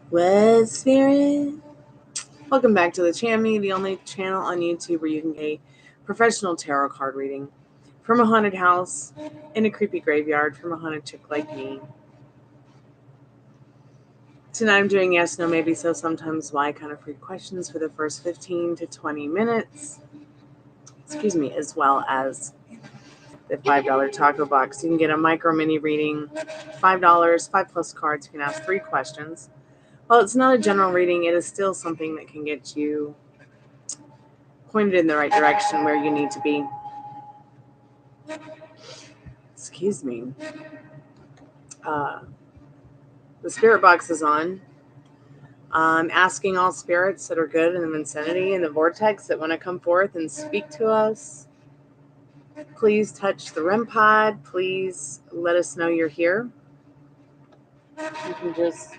What, Spirit? Welcome back to the channel, the only channel on YouTube where you can get a professional tarot card reading from a haunted house in a creepy graveyard from a haunted chick like me. Tonight I'm doing yes, no, maybe, so, sometimes, why kind of free questions for the first 15 to 20 minutes. Excuse me, as well as the $5 taco box. You can get a micro mini reading, $5, 5+ cards. You can ask 3 questions. While it's not a general reading, it is still something that can get you pointed in the right direction where you need to be. Excuse me. The spirit box is on. I'm asking all spirits that are good in the vicinity and the vortex that want to come forth and speak to us. Please touch the REM pod. Please let us know you're here. You can just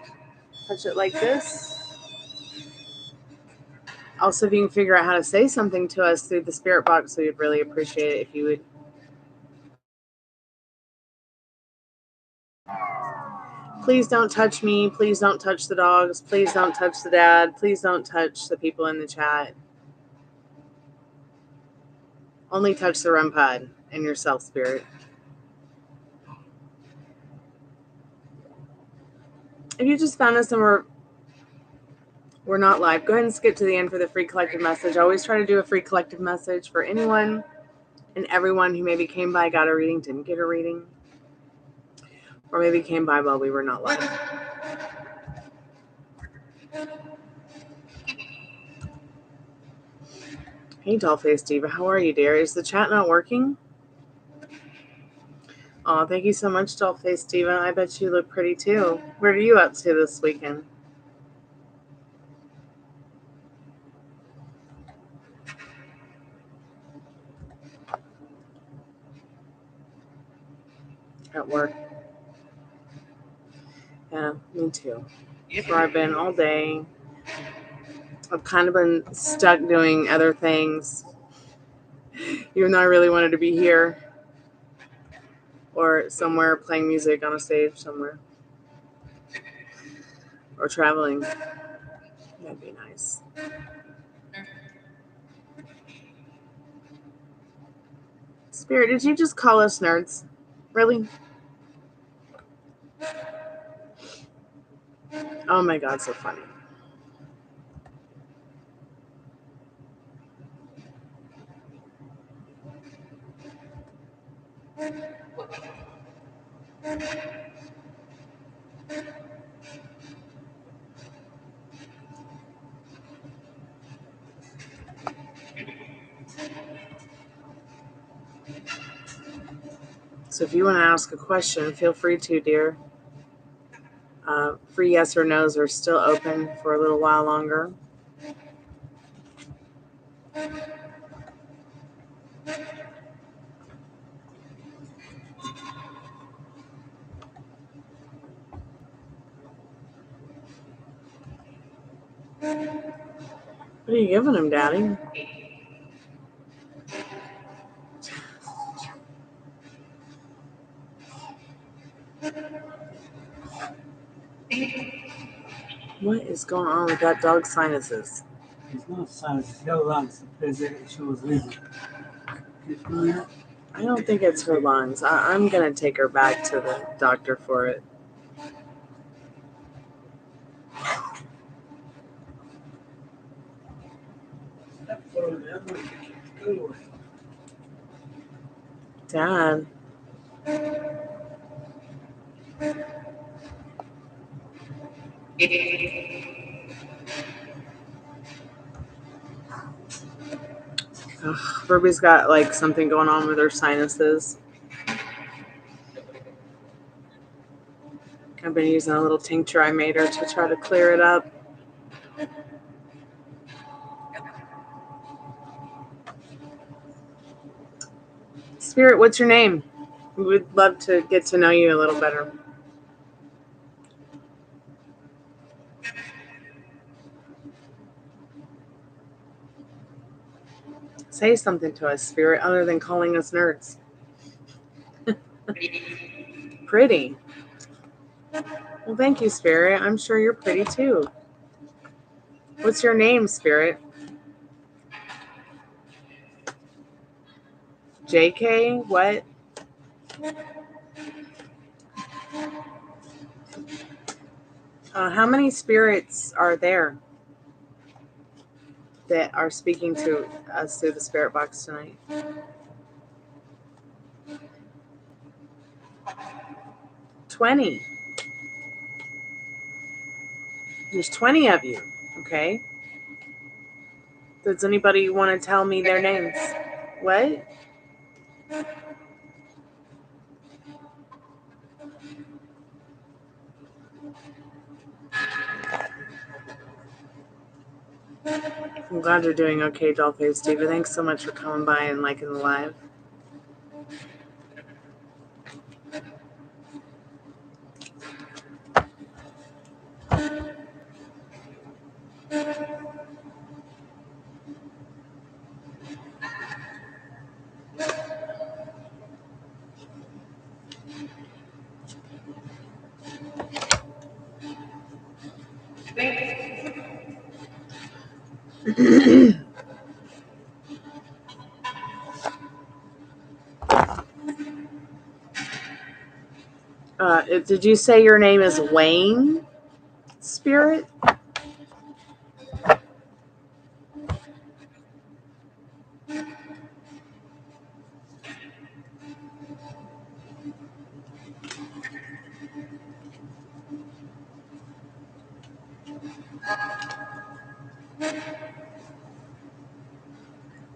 touch it like this. Also, if you can figure out how to say something to us through the spirit box, we'd really appreciate it if you would. Please don't touch me. Please don't touch the dogs. Please don't touch the dad. Please don't touch the people in the chat. Only touch the REM pod and yourself, spirit. If you just found us and we're not live, go ahead and skip to the end for the free collective message. I always try to do a free collective message for anyone and everyone who maybe came by, got a reading, didn't get a reading, or maybe came by while we were not live. Hey, Dollface Diva, how are you, dear? Is the chat not working? Oh, thank you so much, Dollface Diva. I bet you look pretty too. What are you up to this weekend? At work. Yeah, me too. That's where I've been all day. I've kind of been stuck doing other things, even though I really wanted to be here or somewhere playing music on a stage somewhere or traveling. That'd be nice. Spirit, did you just call us nerds? Really? Oh my God, so funny. So if you want to ask a question, feel free to, dear. Free yes or no's are still open for a little while longer. What are you giving him, Daddy? What is going on with that dog's sinuses? It's not sinuses, her lungs. She was leaving. I don't think it's her lungs. I'm going to take her back to the doctor for it. Dad. Ruby's got like something going on with her sinuses. I've been using a little tincture I made her to try to clear it up. Spirit, what's your name? We would love to get to know you a little better. Say something to us, Spirit, other than calling us nerds. Pretty. Well, thank you, Spirit. I'm sure you're pretty too. What's your name, Spirit? JK? What? How many spirits are there that are speaking to us through the spirit box tonight? 20. There's 20 of you, okay? Does anybody want to tell me their names? What? I'm glad you're doing okay, Dollface Diva. Thanks so much for coming by and liking the live. Did you say your name is Wayne, Spirit?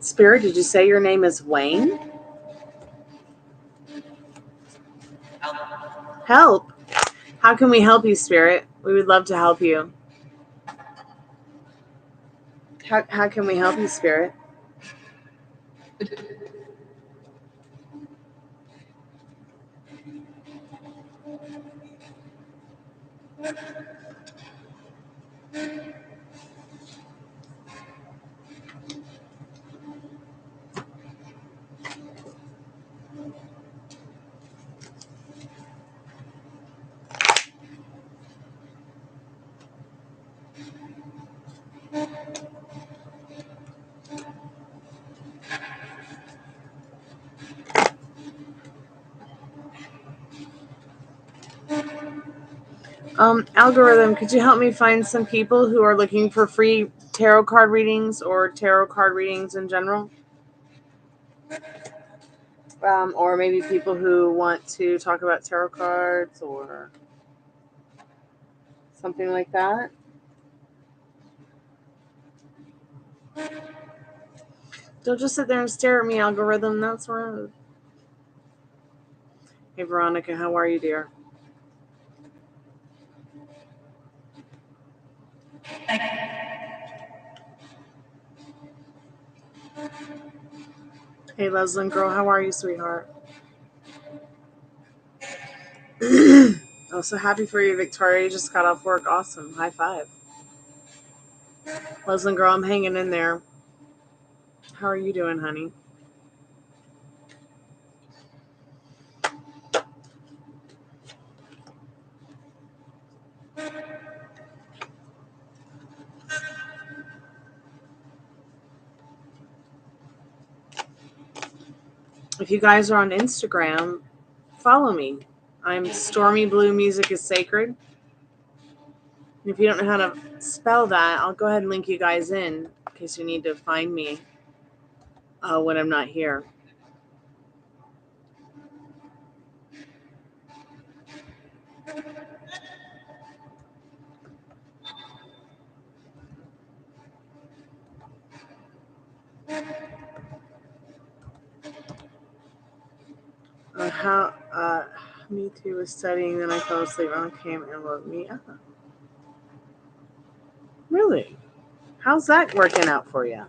Spirit, did you say your name is Wayne? Help? How can we help you, Spirit? We would love to help you. How can we help you, Spirit? Algorithm, could you help me find some people who are looking for free tarot card readings or tarot card readings in general? Or maybe people who want to talk about tarot cards or something like that. Don't just sit there and stare at me, Algorithm. That's rude. Hey, Veronica, how are you, dear? Hey, Leslie girl, how are you, sweetheart? Oh, so happy for you, Victoria. You just got off work. Awesome. High five. Leslie girl, I'm hanging in there. How are you doing, honey? If you guys are on Instagram, follow me. I'm Stormy Blue Music is Sacred. And if you don't know how to spell that, I'll go ahead and link you guys in case you need to find me when I'm not here. Me too was studying, then I fell asleep on cam and woke me up. Really? How's that working out for you?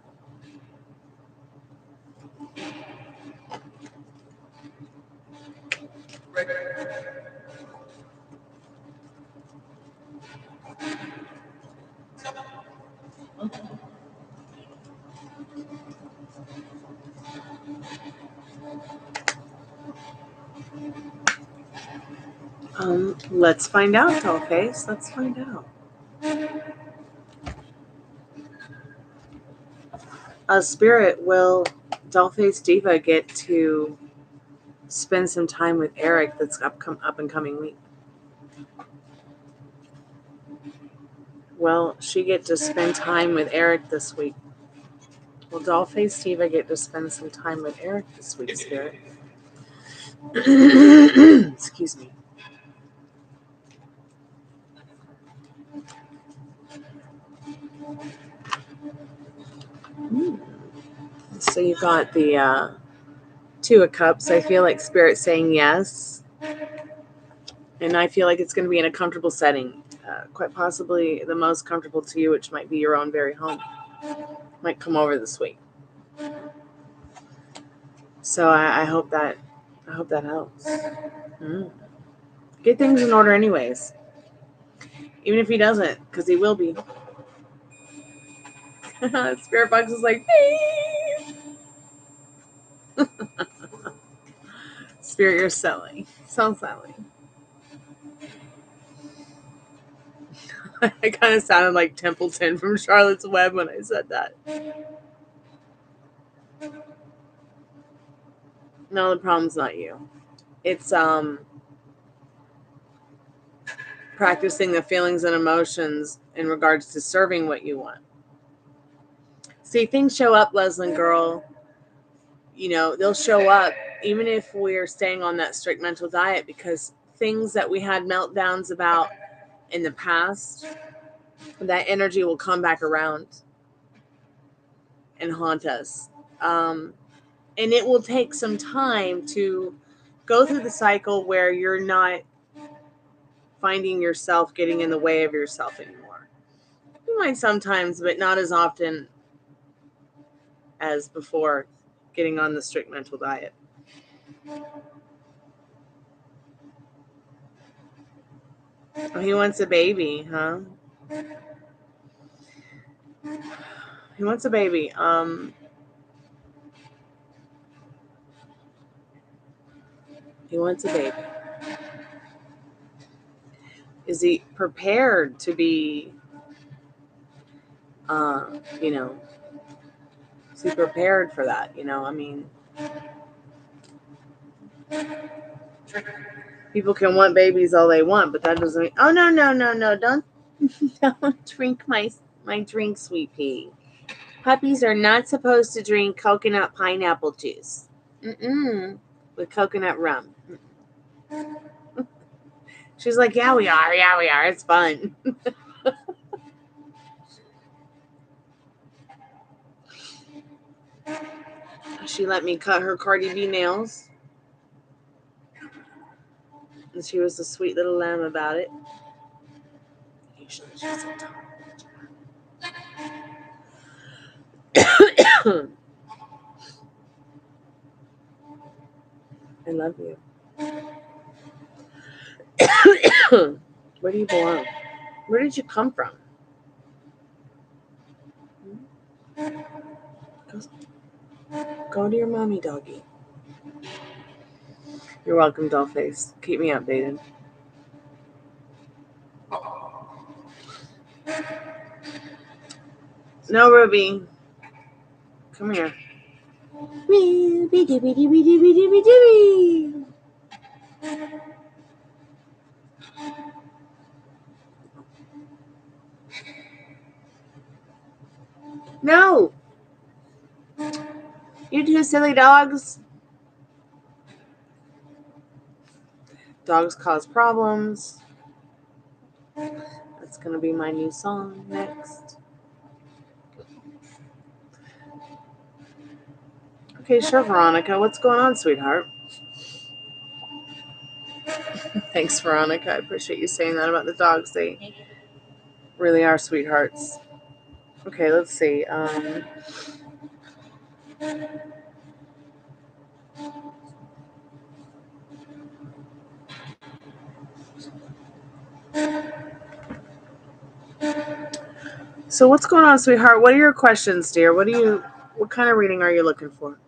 Let's find out, Dollface. Let's find out. Spirit, will Dollface Diva get to spend some time with Eric that's up and coming week? Will she get to spend time with Eric this week? Will Dollface Diva get to spend some time with Eric this week, Spirit? Excuse me. So you got the Two of Cups. I feel like Spirit saying yes. And I feel like it's going to be in a comfortable setting. Quite possibly the most comfortable to you, which might be your own very home. Might come over this week. So I hope that helps. Get things in order anyways. Even if he doesn't, because he will be. Spiritbox is like, Spirit, you're silly. So silly. I kind of sounded like Templeton from Charlotte's Web when I said that. No, the problem's not you. It's practicing the feelings and emotions in regards to serving what you want. See, things show up, Leslin girl. You know, they'll show up even if we're staying on that strict mental diet, because things that we had meltdowns about in the past, that energy will come back around and haunt us. And it will take some time to go through the cycle where you're not finding yourself getting in the way of yourself anymore. You might sometimes, but not as often as before getting on the strict mental diet. Oh, he wants a baby, huh? He wants a baby. He wants a baby. Is he prepared to be, you know, is he prepared for that? You know, I mean, people can want babies all they want, but that doesn't mean, oh, no, don't drink my drink, sweet pea. Puppies are not supposed to drink coconut pineapple juice. With coconut rum. She's like, yeah, we are. It's fun. She let me cut her Cardi B nails. And she was a sweet little lamb about it. Usually she's a top. I love you. Where do you belong? Where did you come from? Go to your mommy, doggy. You're welcome, Dollface. Keep me updated. No, Ruby. Come here. No! You two silly dogs. Dogs cause problems. That's going to be my new song next. Okay, sure, Veronica. What's going on, sweetheart? Thanks, Veronica. I appreciate you saying that about the dogs. They really are sweethearts. Okay, let's see. So what's going on, sweetheart? What are your questions, dear? What kind of reading are you looking for?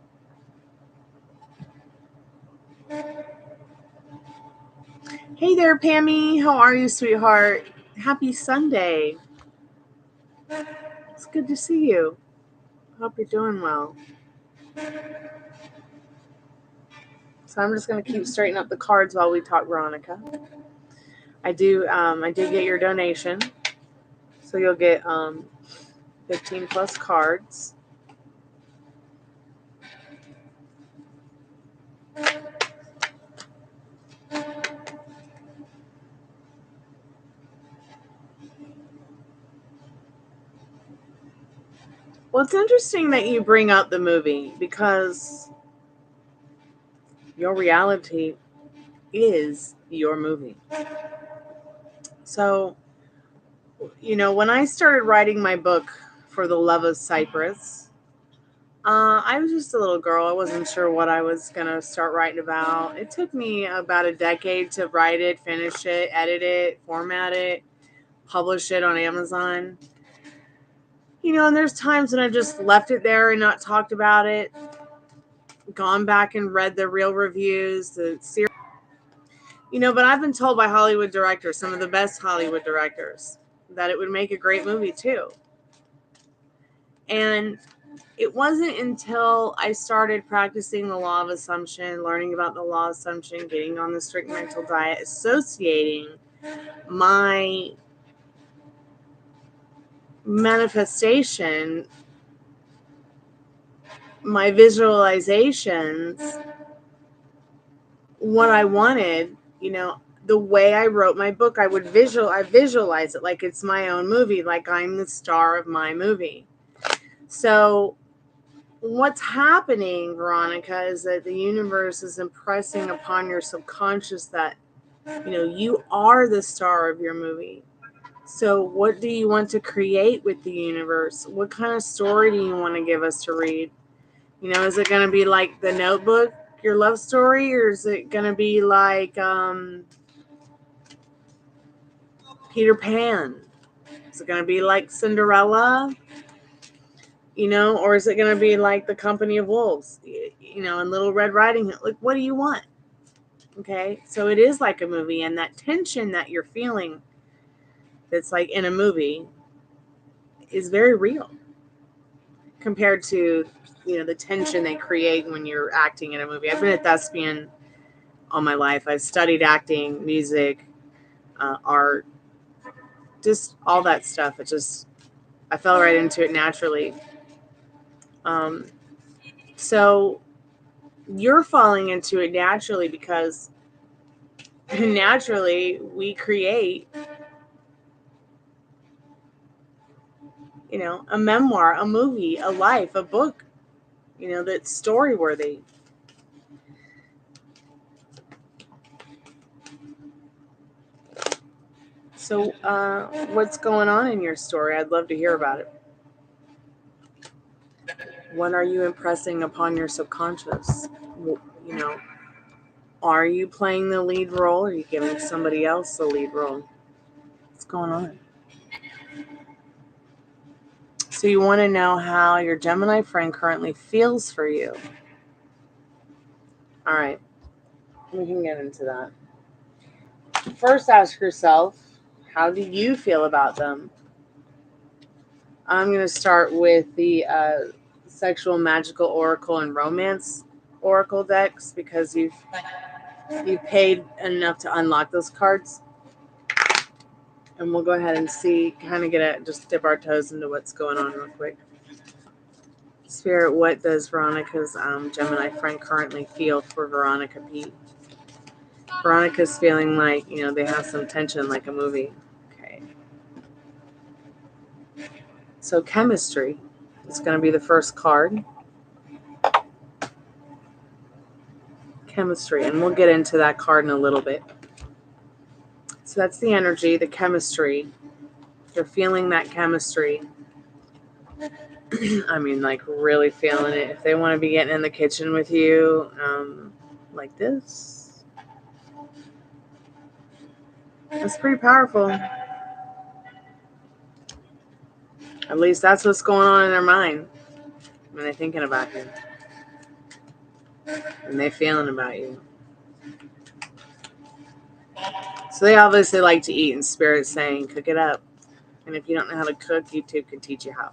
Hey, Hey there, Pammy. How are you, sweetheart? Happy Sunday. It's good to see you. Hope you're doing well. So I'm just going to keep straightening up the cards while we talk, Veronica. I did get your donation. So you'll get 15 plus cards. Well, it's interesting that you bring up the movie because your reality is your movie. So, when I started writing my book For the Love of Cyprus, I was just a little girl. I wasn't sure what I was going to start writing about. It took me about a decade to write it, finish it, edit it, format it, publish it on Amazon. And there's times when I've just left it there and not talked about it, gone back and read the real reviews, the series. But I've been told by Hollywood directors, some of the best Hollywood directors, that it would make a great movie too. And it wasn't until I started practicing the law of assumption, learning about the law of assumption, getting on the strict mental diet, associating my manifestation, my visualizations, what I wanted, the way I wrote my book, I visualize it like it's my own movie, like I'm the star of my movie. So what's happening, Veronica, is that the universe is impressing upon your subconscious that, you are the star of your movie. So what do you want to create with the universe? What kind of story do you want to give us to read? Is it going to be like The Notebook, your love story, or is it going to be like Peter Pan? Is it going to be like Cinderella? Or is it going to be like The Company of Wolves, and Little Red Riding Hood? Like, what do you want? Okay, so it is like a movie, and that tension that you're feeling that's like in a movie is very real compared to, the tension they create when you're acting in a movie. I've been a thespian all my life. I've studied acting, music, art, just all that stuff. I fell right into it naturally. So you're falling into it naturally because naturally we create, a memoir, a movie, a life, a book, that's story worthy. So what's going on in your story? I'd love to hear about it. What are you impressing upon your subconscious? Are you playing the lead role? Or are you giving somebody else the lead role? What's going on? So you want to know how your Gemini friend currently feels for you. All right. We can get into that. First, ask yourself, how do you feel about them? I'm going to start with the Sexual, Magical, Oracle, and Romance Oracle decks because you've paid enough to unlock those cards. And we'll go ahead and see, just dip our toes into what's going on real quick. Spirit, what does Veronica's Gemini friend currently feel for Veronica P? Veronica's feeling like, they have some tension like a movie. Okay. So chemistry is going to be the first card. Chemistry, and we'll get into that card in a little bit. So that's the energy, the chemistry. They're feeling that chemistry. I mean, like really feeling it. If they want to be getting in the kitchen with you, like this, that's pretty powerful. At least that's what's going on in their mind when they're thinking about you. And they're feeling about you. So they obviously like to eat, and Spirit's saying, cook it up. And if you don't know how to cook, YouTube can teach you how.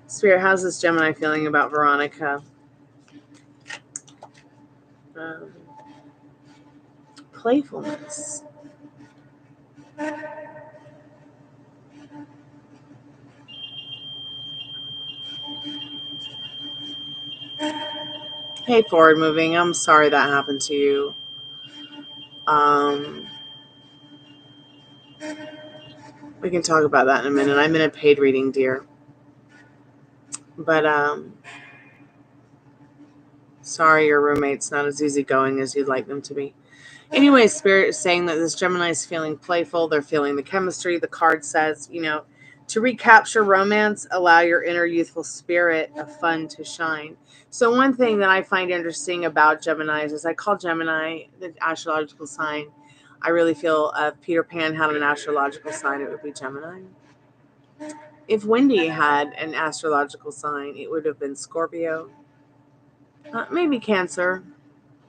Spirit, how's this Gemini feeling about Veronica? Playfulness. Hey, forward moving. I'm sorry that happened to you. We can talk about that in a minute. I'm in a paid reading, dear. But sorry your roommate's not as easygoing as you'd like them to be. Anyway, Spirit is saying that this Gemini is feeling playful. They're feeling the chemistry. The card says, to recapture romance, allow your inner youthful spirit of fun to shine. So one thing that I find interesting about Geminis is I call Gemini the astrological sign. I really feel if Peter Pan had an astrological sign, it would be Gemini. If Wendy had an astrological sign, it would have been Scorpio. Maybe Cancer,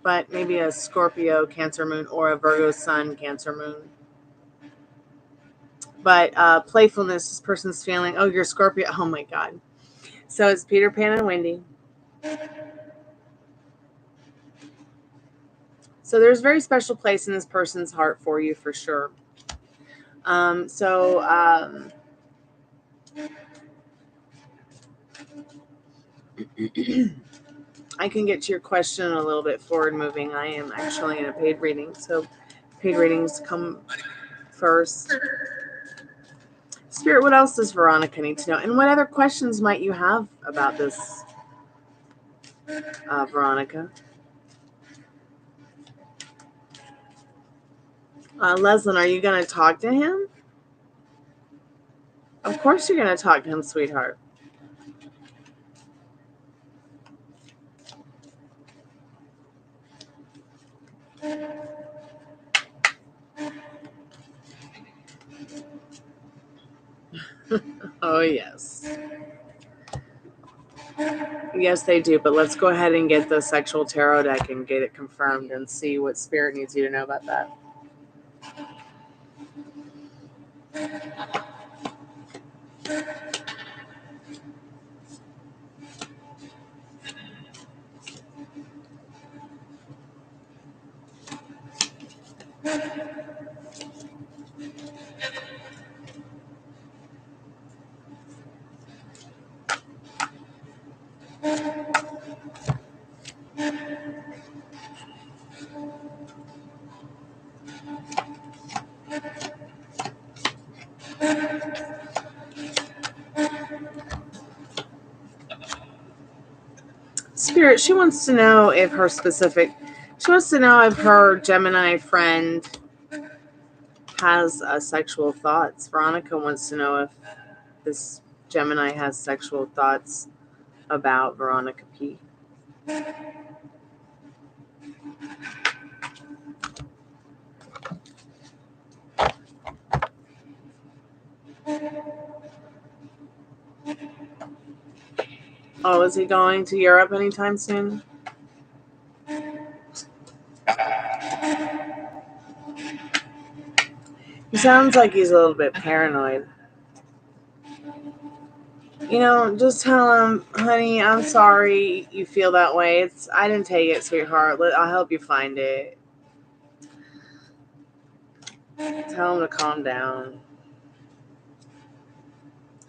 but maybe a Scorpio Cancer moon or a Virgo Sun Cancer moon. But playfulness, this person's feeling, oh, you're Scorpio. Oh my God. So it's Peter Pan and Wendy. So there's a very special place in this person's heart for you for sure. I can get to your question a little bit forward moving. I am actually in a paid reading. So paid readings come first. Spirit, what else does Veronica need to know? And what other questions might you have about this, Veronica? Leslyn, are you going to talk to him? Of course you're going to talk to him, sweetheart. Oh, yes. Yes, they do. But let's go ahead and get the sexual tarot deck and get it confirmed and see what Spirit needs you to know about that. Spirit, she wants to know if her Gemini friend has sexual thoughts. Veronica wants to know if this Gemini has sexual thoughts about Veronica P. Oh, is he going to Europe anytime soon? He sounds like he's a little bit paranoid. Just tell him, honey, I'm sorry you feel that way. I didn't take it, sweetheart. I'll help you find it. Tell him to calm down.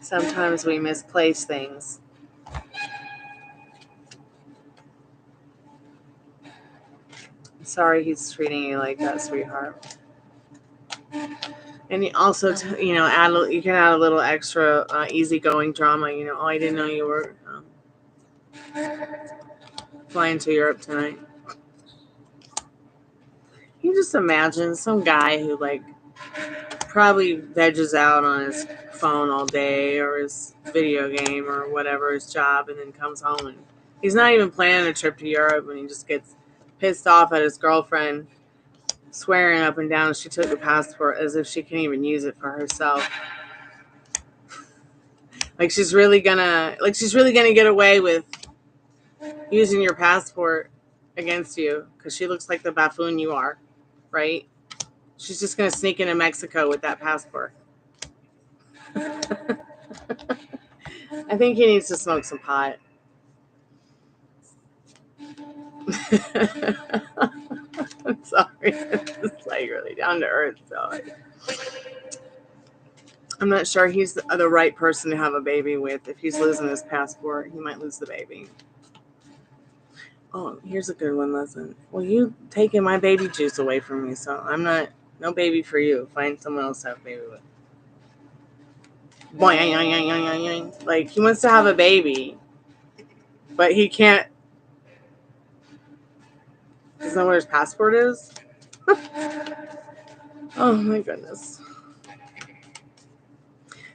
Sometimes we misplace things. I'm sorry he's treating you like that, sweetheart. And you also, you can add a little extra easygoing drama. Oh, I didn't know you were flying to Europe tonight. You just imagine some guy who probably veges out on his phone all day or his video game or whatever, his job, and then comes home and he's not even planning a trip to Europe, and he just gets pissed off at his girlfriend, swearing up and down she took the passport as if she can't even use it for herself. She's really gonna get away with using your passport against you because she looks like the buffoon you are, right? She's just going to sneak into Mexico with that passport. I think he needs to smoke some pot. I'm sorry. It's like really down to earth. So I'm not sure he's the right person to have a baby with. If he's losing his passport, he might lose the baby. Oh, here's a good one, listen. Well, you taking my baby juice away from me, so I'm not, no baby for you. Find someone else to have a baby with. Boing. Like, he wants to have a baby, but he can't. Doesn't know what his passport is? Oh, my goodness.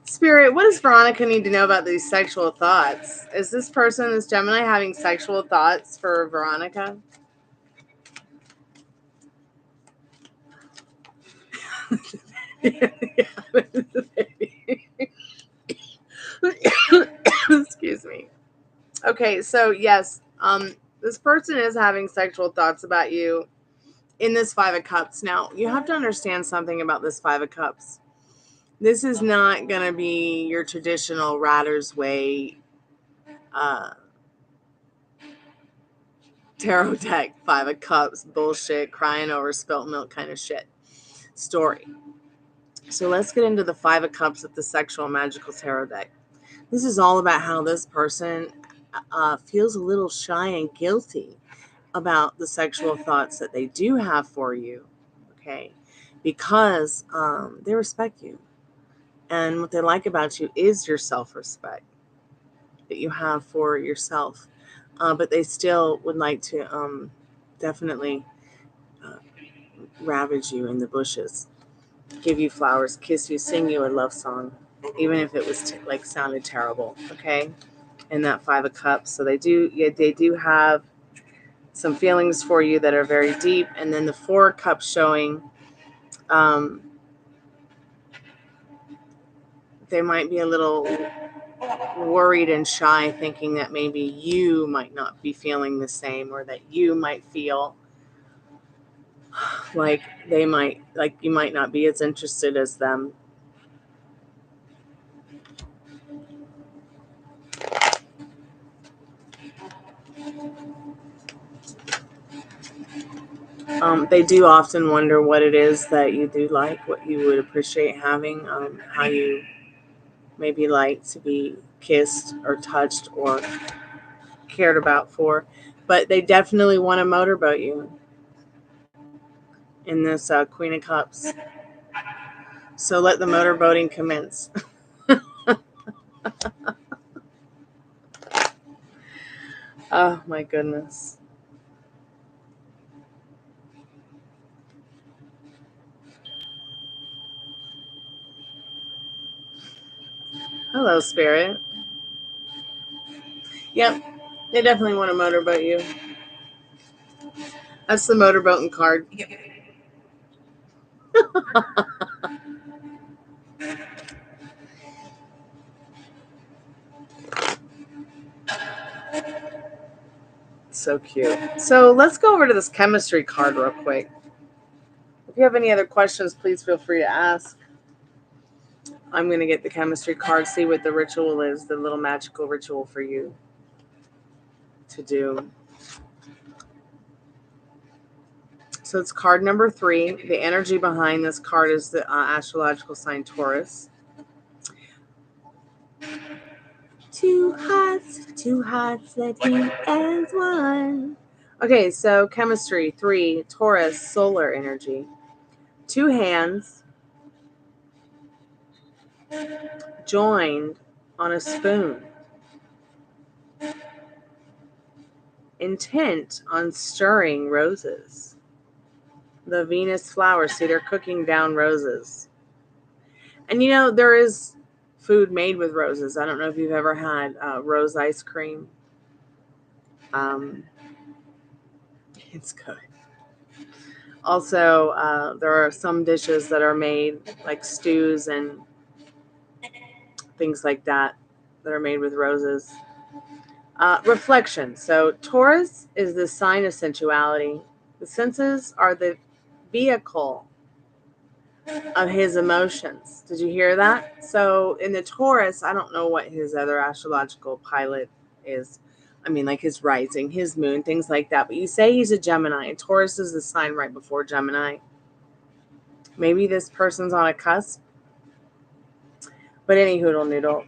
Spirit, what does Veronica need to know about these sexual thoughts? Is this person, this Gemini, having sexual thoughts for Veronica? Excuse me. Okay, so yes, this person is having sexual thoughts about you in this Five of Cups. Now, you have to understand something about this Five of Cups. This is not going to be your traditional Ratter's Way tarot deck Five of Cups bullshit, crying over spilt milk kind of shit story. So let's get into the Five of Cups with the sexual magical tarot deck. This is all about how this person feels a little shy and guilty about the sexual thoughts that they do have for you, okay? Because they respect you. And what they like about you is your self-respect that you have for yourself. But they still would like to definitely ravage you in the bushes, give you flowers, kiss you, sing you a love song, even if it was sounded terrible, okay? And that Five of Cups. So they do have some feelings for you that are very deep. And then the Four of Cups showing they might be a little worried and shy, thinking that maybe you might not be feeling the same, or that you might feel like you might not be as interested as them. They do often wonder what it is that you do like, what you would appreciate having, how you maybe like to be kissed or touched or cared about for. But they definitely want to motorboat you in this Queen of Cups. So let the motorboating commence. Oh my goodness. Hello, Spirit. Yep, they definitely want to motorboat you. That's the motorboating card. So cute. So let's go over to this chemistry card real quick. If you have any other questions, please feel free to ask. I'm going to get the chemistry card, see what the ritual is, the little magical ritual for you to do. So it's card number 3. The energy behind this card is the astrological sign Taurus. Two hearts that beat as one. Okay, so chemistry 3, Taurus, solar energy. 2 hands joined on a spoon, intent on stirring roses. The Venus flowers, see, they're cooking down roses. And you know, there is food made with roses. I don't know if you've ever had rose ice cream. It's good. Also, there are some dishes that are made, like stews and things like that, that are made with roses. Reflection. So Taurus is the sign of sensuality. The senses are the vehicle of his emotions. Did you hear that? So in the Taurus, I don't know what his other astrological pilot is. I mean, like his rising, his moon, things like that. But you say he's a Gemini, and Taurus is the sign right before Gemini. Maybe this person's on a cusp. But any hoodle noodle.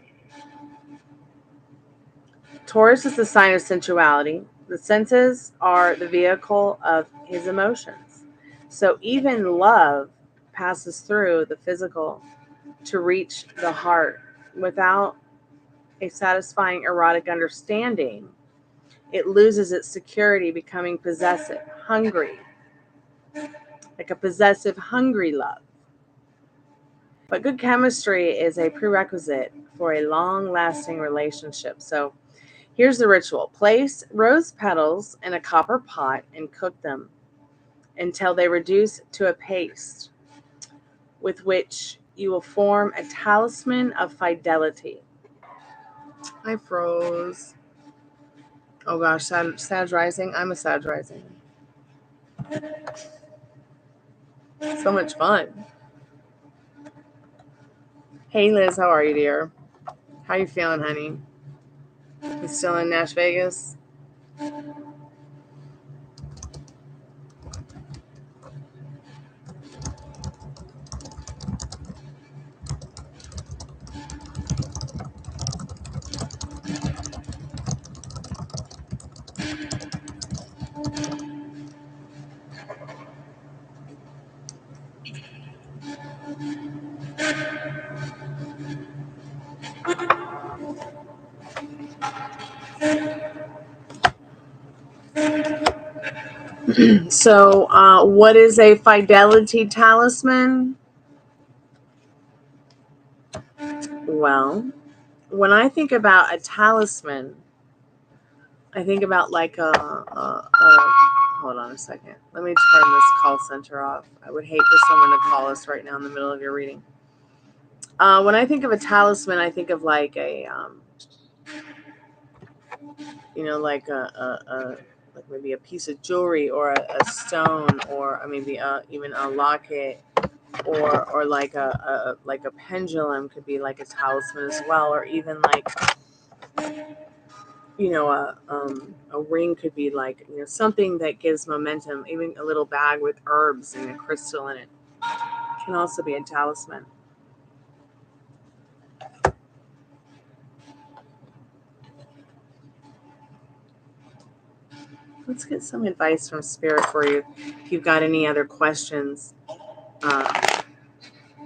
Taurus is the sign of sensuality. The senses are the vehicle of his emotions. So even love passes through the physical to reach the heart. Without a satisfying erotic understanding, it loses its security, becoming possessive, hungry, like a possessive, hungry love. But good chemistry is a prerequisite for a long-lasting relationship. So here's the ritual. Place rose petals in a copper pot and cook them until they reduce to a paste with which you will form a talisman of fidelity. I froze. Oh gosh, Sag Rising. I'm a Sag Rising. So much fun. Hey Liz, how are you, dear? How you feeling, honey? You still in Nash Vegas? So, what is a fidelity talisman? Well, when I think about a talisman, I think about like hold on a second. Let me turn this call center off. I would hate for someone to call us right now in the middle of your reading. When I think of a talisman, I think of like a, like like maybe a piece of jewelry or a stone or maybe even a locket or like a pendulum could be like a talisman as well, or even like a ring could be like something that gives momentum. Even a little bag with herbs and a crystal in it can also be a talisman. Let's get some advice from Spirit for you. If you've got any other questions,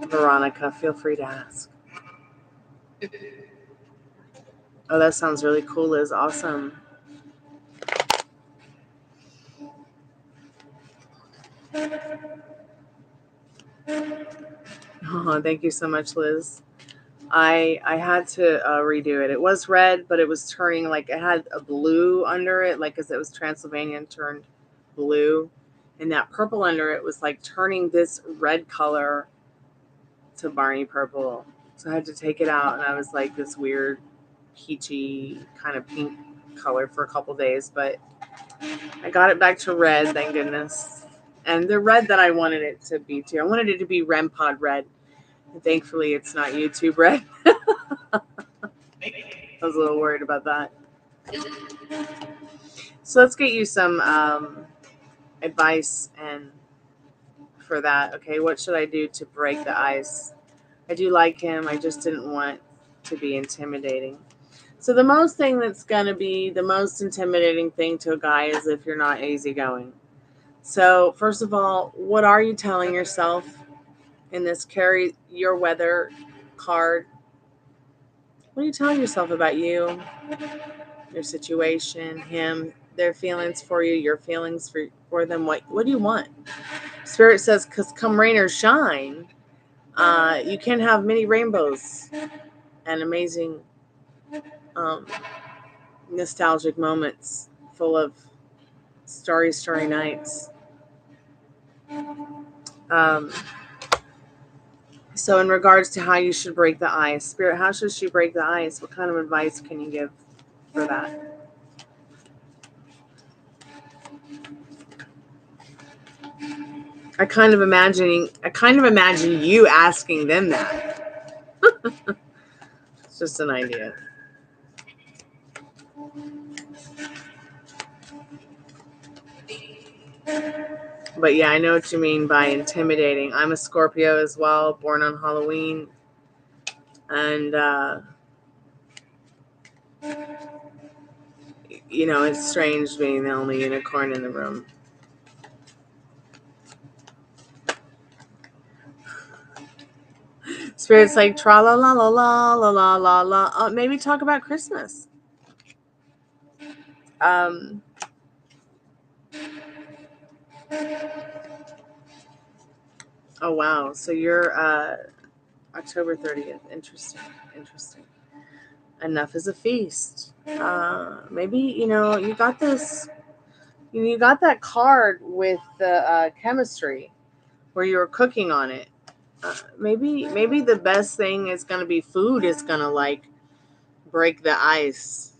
Veronica, feel free to ask. Oh, that sounds really cool, Liz. Awesome. Oh, thank you so much, Liz. I had to redo it. It was red, but it was turning like it had a blue under it, like as it was Transylvanian turned blue, and that purple under it was like turning this red color to Barney purple. So I had to take it out, and I was like this weird peachy kind of pink color for a couple days, but I got it back to red, thank goodness. And the red that I wanted it to be too. I wanted it to be REMPOD red. And thankfully, it's not YouTube red. I was a little worried about that. So let's get you some advice and for that. Okay, what should I do to break the ice? I do like him. I just didn't want to be intimidating. So the most thing that's going to be the most intimidating thing to a guy is if you're not easygoing. So first of all, what are you telling yourself in this carry your weather card? What are you telling yourself about you, your situation, him, their feelings for you, your feelings for them? What do you want? Spirit says, because come rain or shine, you can have many rainbows and amazing nostalgic moments full of starry nights. So in regards to how you should break the ice, Spirit, how should she break the ice? What kind of advice can you give for that? I kind of imagine you asking them that. It's just an idea. But yeah, I know what you mean by intimidating. I'm a Scorpio as well, born on Halloween. And, you know, it's strange being the only unicorn in the room. Spirit's like, tra la la la la la la la la. Maybe talk about Christmas. Oh, wow. So you're October 30th. Interesting. Enough is a feast. Maybe, you know, you got this. You got that card with the chemistry where you were cooking on it. Maybe the best thing is going to be food is going to like break the ice.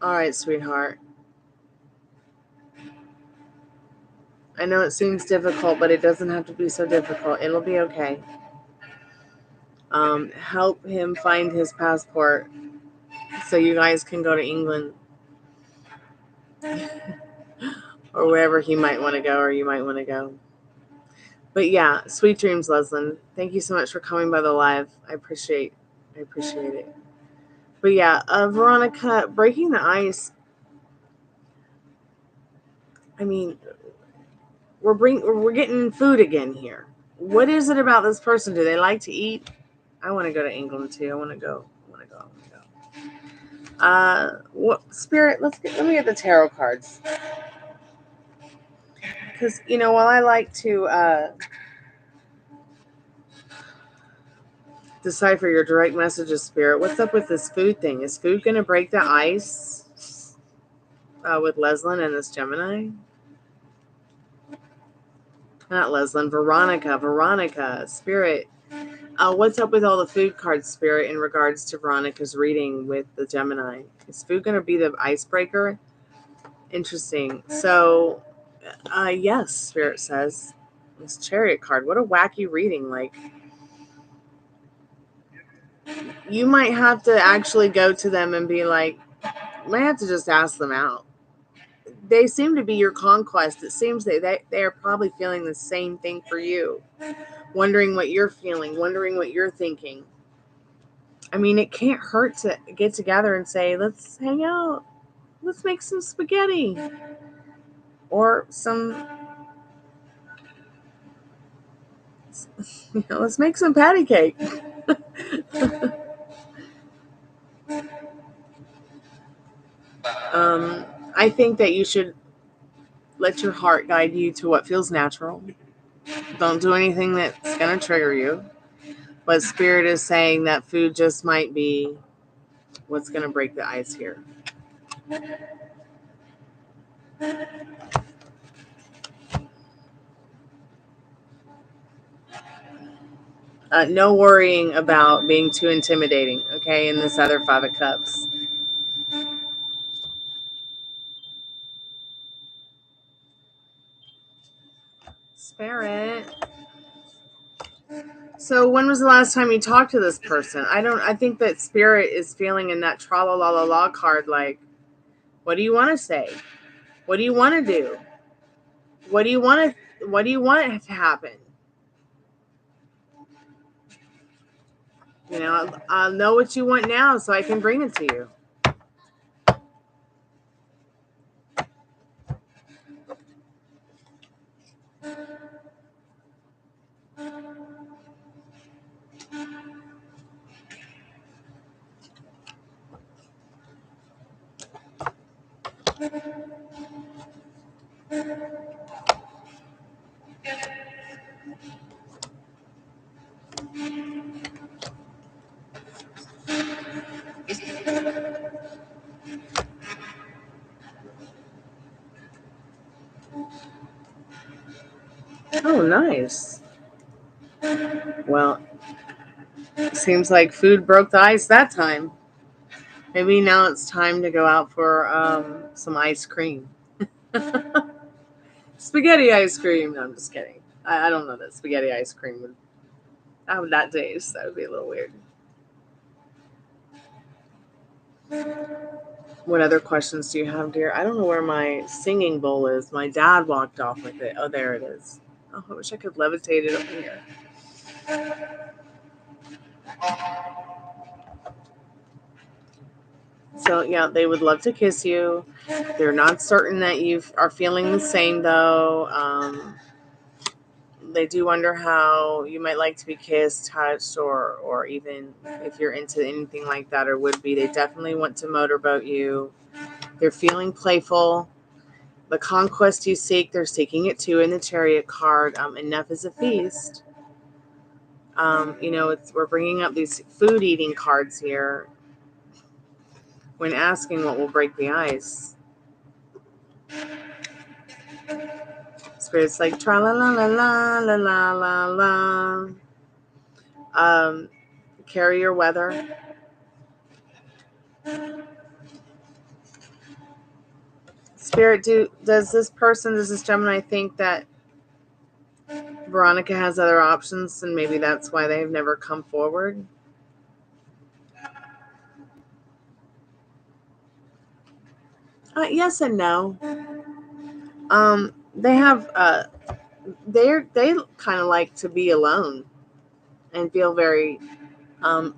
All right, sweetheart. I know it seems difficult, but it doesn't have to be so difficult. It'll be okay. Help him find his passport so you guys can go to England or wherever he might want to go or you might want to go. But yeah, sweet dreams, Leslin. Thank you so much for coming by the live. I appreciate it. But yeah, Veronica, breaking the ice. I mean, we're getting food again here. What is it about this person? Do they like to eat? I want to go to England too. I want to go. What Spirit? Let me get the tarot cards. Because, you know, while I like to decipher your direct messages, Spirit, what's up with this food thing? Is food going to break the ice with Leslin and this Gemini? Not Leslin, Veronica, Spirit. What's up with all the food cards, Spirit, in regards to Veronica's reading with the Gemini? Is food going to be the icebreaker? Interesting. So, yes, Spirit says. This Chariot card. What a wacky reading. Like, you might have to actually go to them and be like, might have to just ask them out. They seem to be your conquest. It seems they are probably feeling the same thing for you. Wondering what you're feeling, wondering what you're thinking. I mean, it can't hurt to get together and say, let's hang out. Let's make some spaghetti. Or some, let's make some patty cake. I think that you should let your heart guide you to what feels natural. Don't do anything that's going to trigger you. But Spirit is saying that food just might be what's going to break the ice here. No worrying about being too intimidating, okay, in this other Five of Cups. Spirit. So when was the last time you talked to this person? I think that Spirit is feeling in that tra-la-la-la-la card like, what do you want to say? What do you want to do? What do you want to happen? You know, I'll know what you want now so I can bring it to you. Oh, nice. Well, seems like food broke the ice that time. Maybe now it's time to go out for some ice cream. Spaghetti ice cream. No, I'm just kidding. I don't know that spaghetti ice cream would have that taste. That would be a little weird. What other questions do you have, dear? I don't know where my singing bowl is. My dad walked off with it. Oh, there it is. Oh, I wish I could levitate it over here. So, yeah, they would love to kiss you. They're not certain that you are feeling the same, though. They do wonder how you might like to be kissed, touched, or even if you're into anything like that or would be. They definitely want to motorboat you. They're feeling playful. The conquest you seek, they're seeking it too in the Chariot card. Enough is a feast. We're bringing up these food eating cards here when asking what will break the ice. Spirit's like tra la la la la la la la la. Carry your weather. Spirit, does this Gemini think that Veronica has other options and maybe that's why they've never come forward? Yes and no. They have they kind of like to be alone and feel very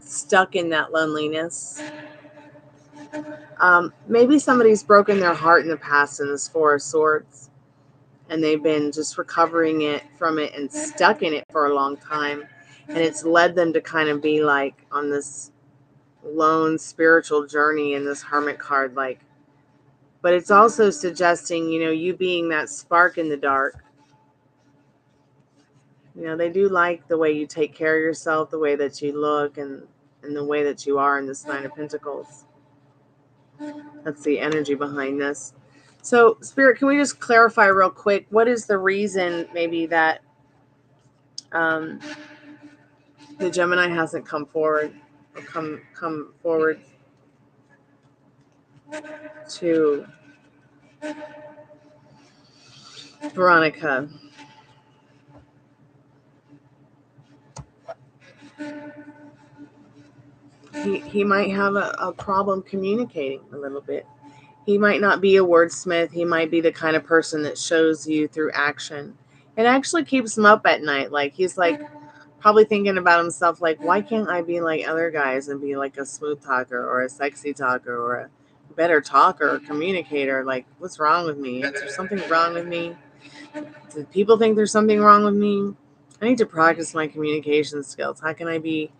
stuck in that loneliness. Maybe somebody's broken their heart in the past in this Four of Swords, and they've been just recovering from it and stuck in it for a long time, and it's led them to kind of be like on this lone spiritual journey in this Hermit card, like. But it's also suggesting, you being that spark in the dark. They do like the way you take care of yourself, the way that you look, and the way that you are in this Nine of Pentacles. That's the energy behind this. So, Spirit, can we just clarify real quick? What is the reason maybe that the Gemini hasn't come forward or come forward to Veronica? He might have a problem communicating a little bit. He might not be a wordsmith. He might be the kind of person that shows you through action. It actually keeps him up at night. Like, he's like probably thinking about himself, like, why can't I be like other guys and be like a smooth talker or a sexy talker or a better talker or communicator? Like, what's wrong with me? Is there something wrong with me? Do people think there's something wrong with me? I need to practice my communication skills. How can I be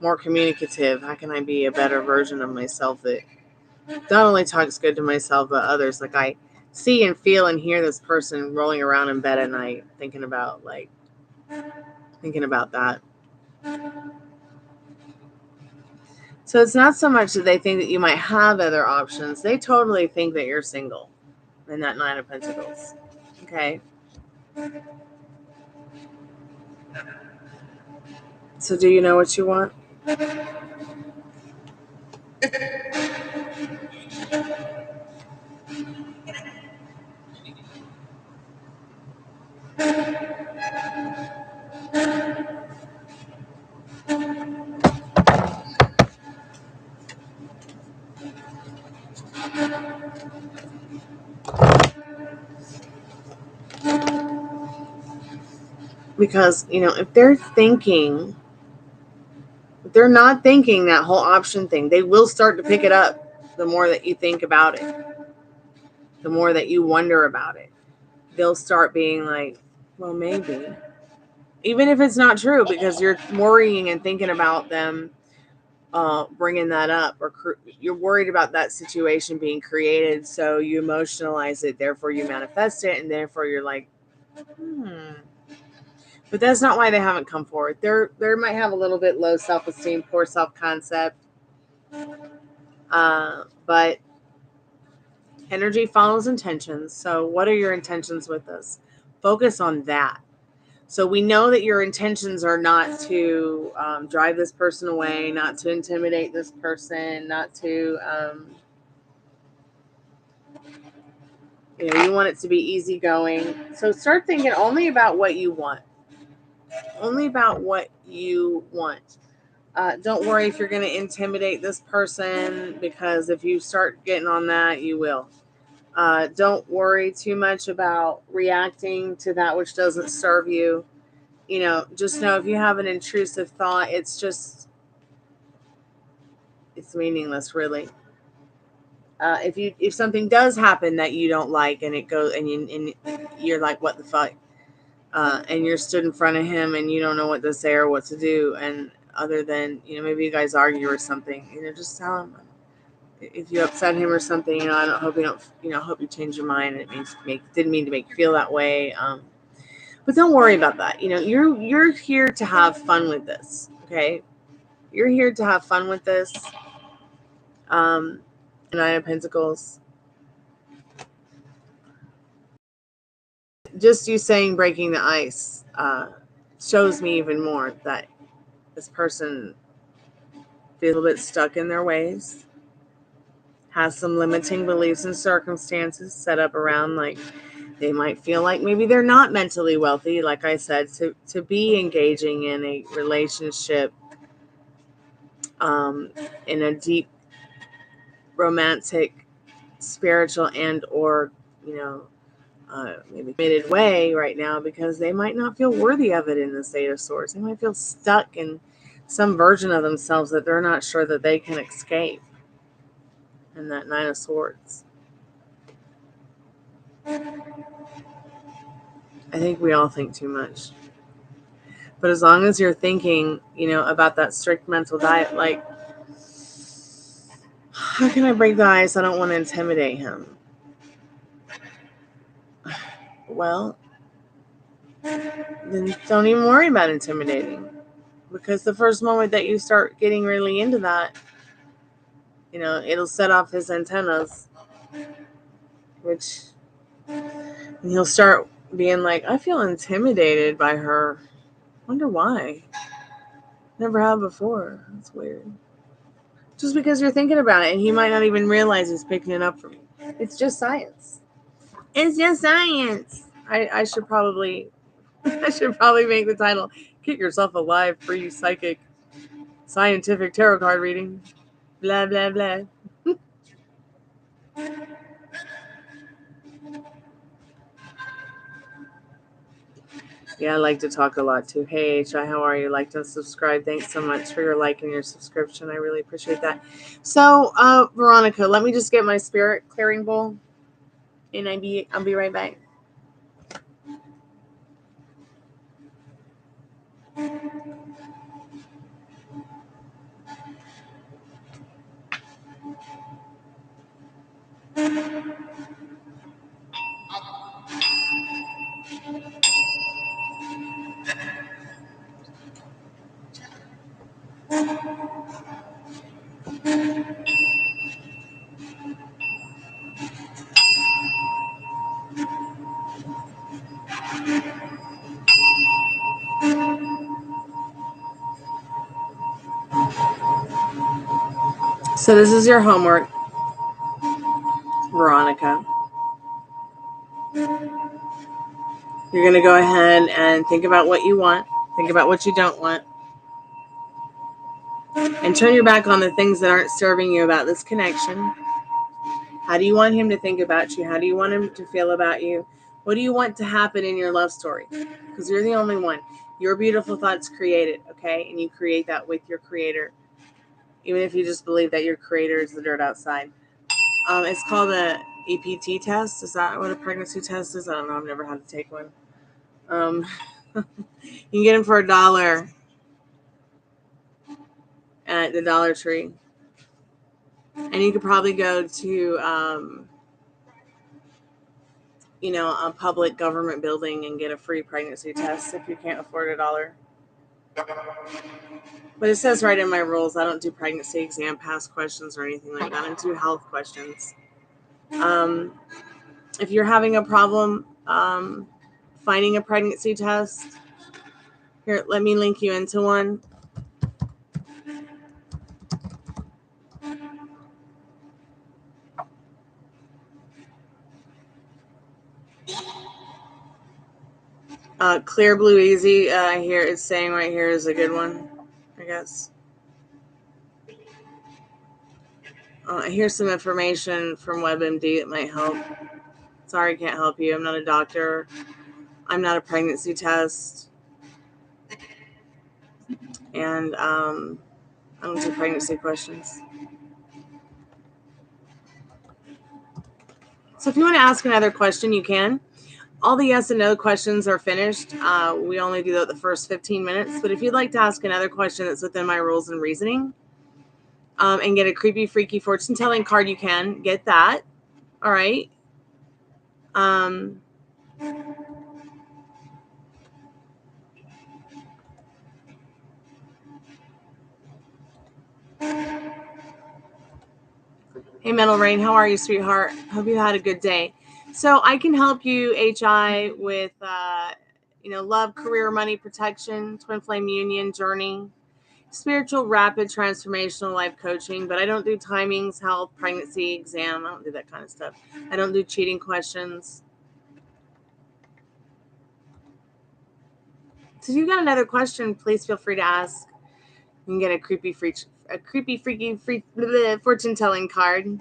more communicative? How can I be a better version of myself that not only talks good to myself, but others? Like, I see and feel and hear this person rolling around in bed at night thinking about that. So it's not so much that they think that you might have other options. They totally think that you're single in that Nine of Pentacles. Okay. So do you know what you want? Because, if they're not thinking that whole option thing, they will start to pick it up the more that you think about it, the more that you wonder about it. They'll start being like, well, maybe. Even if it's not true, because you're worrying and thinking about them bringing that up, or you're worried about that situation being created, so you emotionalize it, therefore you manifest it, and therefore you're like, But that's not why they haven't come forward. They might have a little bit low self-esteem, poor self-concept, but energy follows intentions. So what are your intentions with this? Focus on that. So we know that your intentions are not to drive this person away, not to intimidate this person, not to, you want it to be easygoing. So start thinking only about what you want. Only about what you want. Don't worry if you're going to intimidate this person, because if you start getting on that, you will. Don't worry too much about reacting to that which doesn't serve you. Just know if you have an intrusive thought, it's meaningless, really. If something does happen that you don't like, and it goes, and you're like, what the fuck? And you're stood in front of him and you don't know what to say or what to do, and other than, maybe you guys argue or something, just tell him. If you upset him or something, I hope you change your mind. It didn't mean to make you feel that way. But don't worry about that. You're here to have fun with this. Okay. You're here to have fun with this. Nine of Pentacles. Just you saying breaking the ice shows me even more that this person feels a little bit stuck in their ways, has some limiting beliefs and circumstances set up around, like, they might feel like maybe they're not mentally wealthy, like I said, to be engaging in a relationship, in a deep romantic, spiritual, and or maybe committed way right now, because they might not feel worthy of it in the Eight of Swords. They might feel stuck in some version of themselves that they're not sure that they can escape. And that Nine of Swords. I think we all think too much. But as long as you're thinking, about that strict mental diet, like, how can I break the ice? I don't want to intimidate him. Well, then don't even worry about intimidating. Because the first moment that you start getting really into that, it'll set off his antennas, which he'll start being like, I feel intimidated by her. Wonder why. Never have before. That's weird. Just because you're thinking about it, and he might not even realize he's picking it up from you. It's just science. It's just science. I should probably make the title "Get Yourself a Live Free Psychic Scientific Tarot Card Reading." Blah blah blah. Yeah, I like to talk a lot too. Hey, HI, how are you? Like to subscribe. Thanks so much for your like and your subscription. I really appreciate that. So, Veronica, let me just get my spirit clearing bowl, and I'll be right back. So this is your homework, Veronica. You're going to go ahead and think about what you want. Think about what you don't want. And turn your back on the things that aren't serving you about this connection. How do you want him to think about you? How do you want him to feel about you? What do you want to happen in your love story? Because you're the only one. Your beautiful thoughts create it, okay? And you create that with your creator. Even if you just believe that your creator is the dirt outside. It's called a EPT test. Is that what a pregnancy test is? I don't know. I've never had to take one. You can get them for $1 at the Dollar Tree. And you could probably go to, a public government building and get a free pregnancy test if you can't afford $1. But it says right in my rules, I don't do pregnancy exam pass questions or anything like that. I do health questions. If you're having a problem finding a pregnancy test, Here, let me link you into one. Clear Blue Easy, here it's saying right here is a good one, I guess. Here's some information from WebMD that might help. Sorry, I can't help you. I'm not a doctor. I'm not a pregnancy test. And I don't do pregnancy questions. So if you want to ask another question, you can. All the yes and no questions are finished. We only do that the first 15 minutes. But if you'd like to ask another question that's within my rules and reasoning, and get a creepy, freaky fortune-telling card, you can get that. All right. Hey, Metal Rain, how are you, sweetheart? Hope you had a good day. So I can help you, HI, with love, career, money, protection, twin flame union, journey, spiritual, rapid, transformational life coaching. But I don't do timings, health, pregnancy, exam. I don't do that kind of stuff. I don't do cheating questions. So if you've got another question, please feel free to ask. You can get a creepy, freaky, fortune-telling card.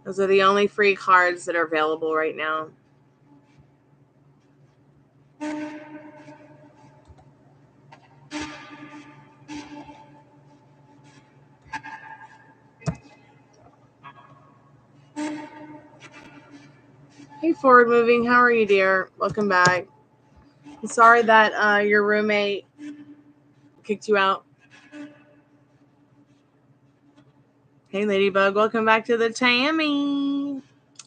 Those are the only free cards that are available right now. Hey, Forward Moving, how are you, dear? Welcome back. I'm sorry that your roommate kicked you out. Hey, Ladybug, welcome back to the Tammy.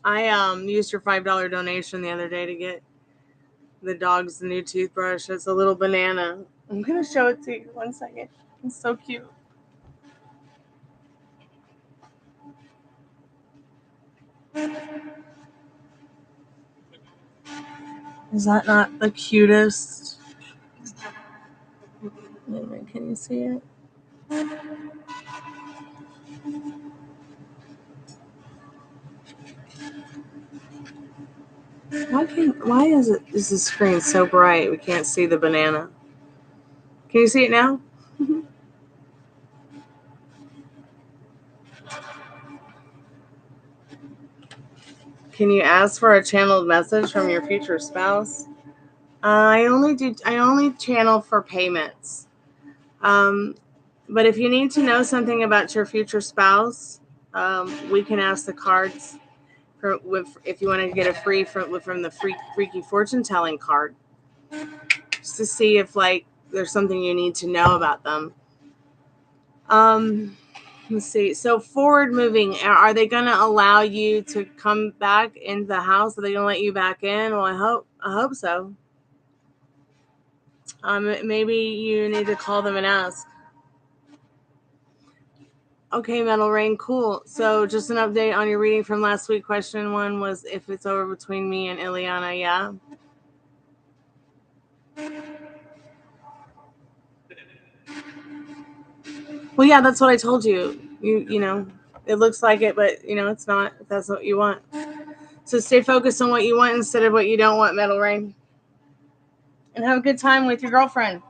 I used your $5 donation the other day to get the dogs the new toothbrush. It's a little banana. I'm gonna show it to you. 1 second. It's so cute. Is that not the cutest? Wait a minute, can you see it? Why is the screen so bright we can't see the banana? Can you see it now? Can you ask for a channeled message from your future spouse? I only channel for payments. But if you need to know something about your future spouse, we can ask the cards if you want to get a free from the freaky fortune telling card, just to see if there's something you need to know about them. Let's see. So forward moving, are they going to allow you to come back into the house? Are they going to let you back in? Well, I hope so. Maybe you need to call them and ask. Okay, Metal Rain, cool. So just an update on your reading from last week. Question 1 was if it's over between me and Ileana. Yeah. Well, yeah, that's what I told you. You know, it looks like it, but it's not. If that's what you want. So stay focused on what you want instead of what you don't want, Metal Rain. And have a good time with your girlfriend.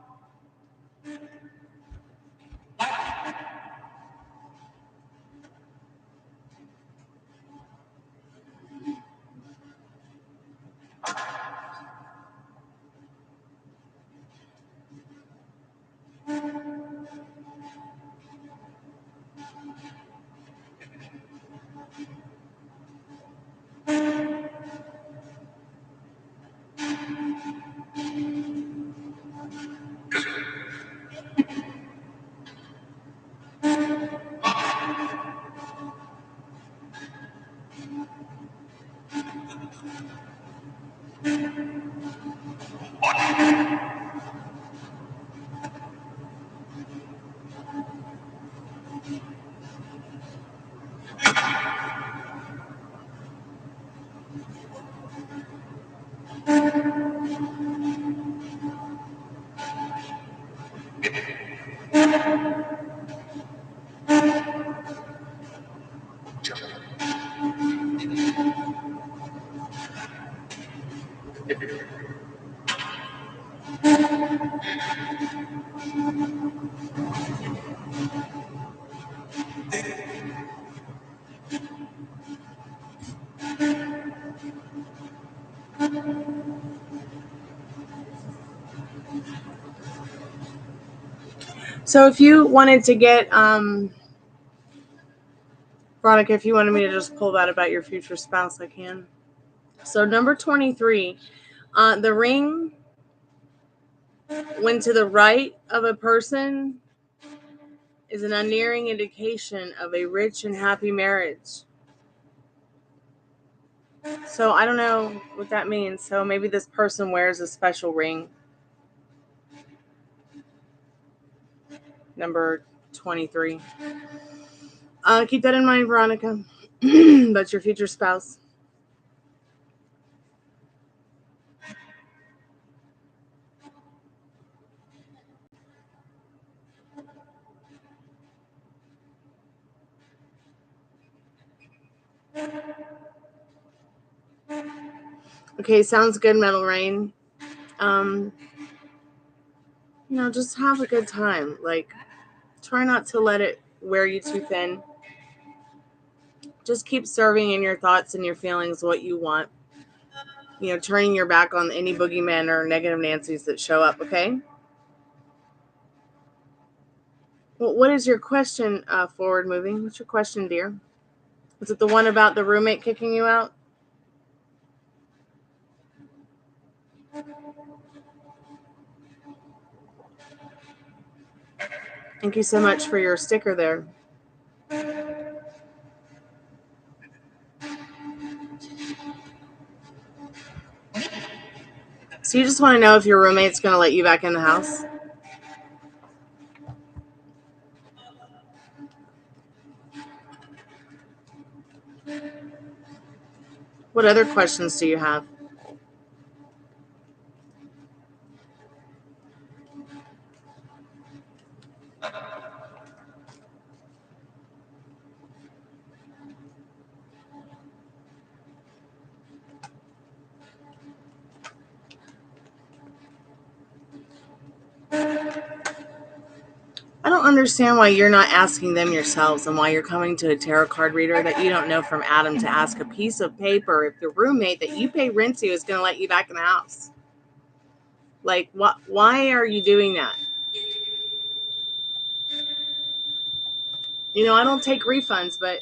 So if you wanted to get, Veronica, if you wanted me to just pull that about your future spouse, I can. So number 23, the ring when to the right of a person is an unerring indication of a rich and happy marriage. So I don't know what that means. So maybe this person wears a special ring. Number 23. Keep that in mind, Veronica. That's your future spouse. Okay, sounds good, Metal Rain. Just have a good time. Like, try not to let it wear you too thin. Just keep serving in your thoughts and your feelings what you want. Turning your back on any boogeymen or negative Nancy's that show up, okay? Well, what is your question, forward moving? What's your question, dear? Is it the one about the roommate kicking you out? Thank you so much for your sticker there. So you just want to know if your roommate's going to let you back in the house? What other questions do you have? I don't understand why you're not asking them yourselves and why you're coming to a tarot card reader that you don't know from Adam to ask a piece of paper if the roommate that you pay rent to is going to let you back in the house. Like, why are you doing that? I don't take refunds, but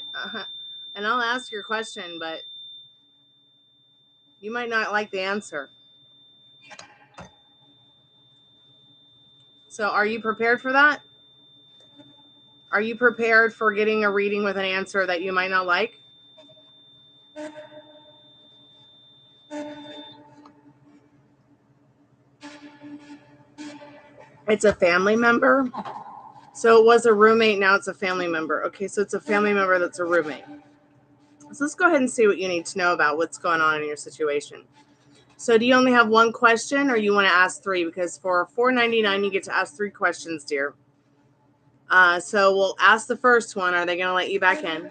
and I'll ask your question, but you might not like the answer. So are you prepared for that? Are you prepared for getting a reading with an answer that you might not like? It's a family member. So it was a roommate, now it's a family member. Okay, so it's a family member that's a roommate. So let's go ahead and see what you need to know about what's going on in your situation. So do you only have one question or you want to ask three? Because for $4.99, you get to ask 3 questions, dear. So we'll ask the first one. Are they going to let you back in?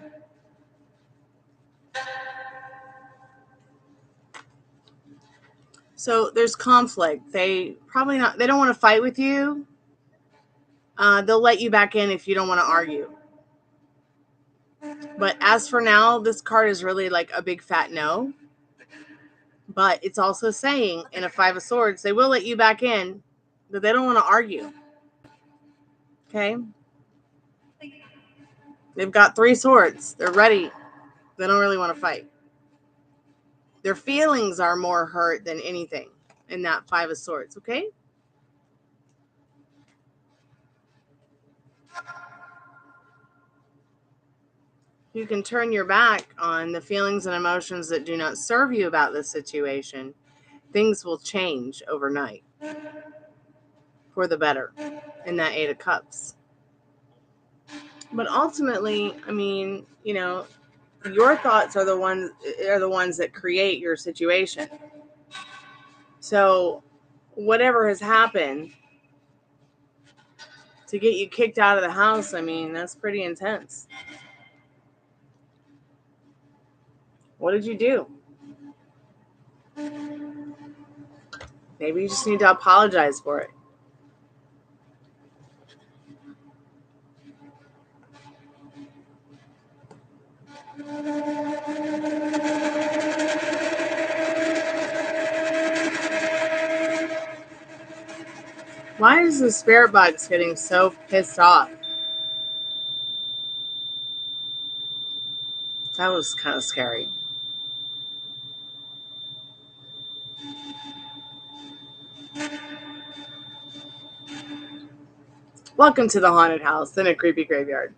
So there's conflict. They don't want to fight with you. They'll let you back in if you don't want to argue. But as for now, this card is really like a big fat no. But it's also saying in a 5 of Swords, they will let you back in, but they don't want to argue. Okay? They've got 3 swords. They're ready. They don't really want to fight. Their feelings are more hurt than anything in that 5 of Swords. Okay? You can turn your back on the feelings and emotions that do not serve you about this situation. Things will change overnight for the better in that 8 of Cups. But ultimately, I mean, your thoughts are the ones that create your situation. So whatever has happened to get you kicked out of the house, I mean, that's pretty intense. What did you do? Maybe you just need to apologize for it. Why is the spirit box getting so pissed off? That was kind of scary. Welcome to the haunted house in a creepy graveyard.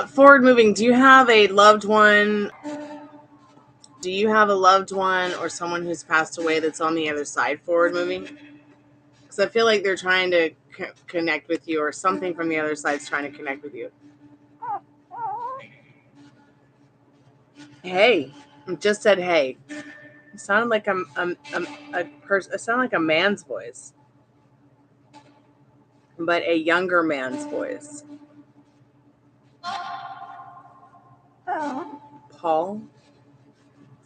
Forward moving. Do you have a loved one? Do you have a loved one or someone who's passed away that's on the other side forward moving? Because I feel like they're trying to connect with you, or something from the other side's trying to connect with you. Hey, I just said hey. It sounded like a person. It sounded like a man's voice, but a younger man's voice. Paul?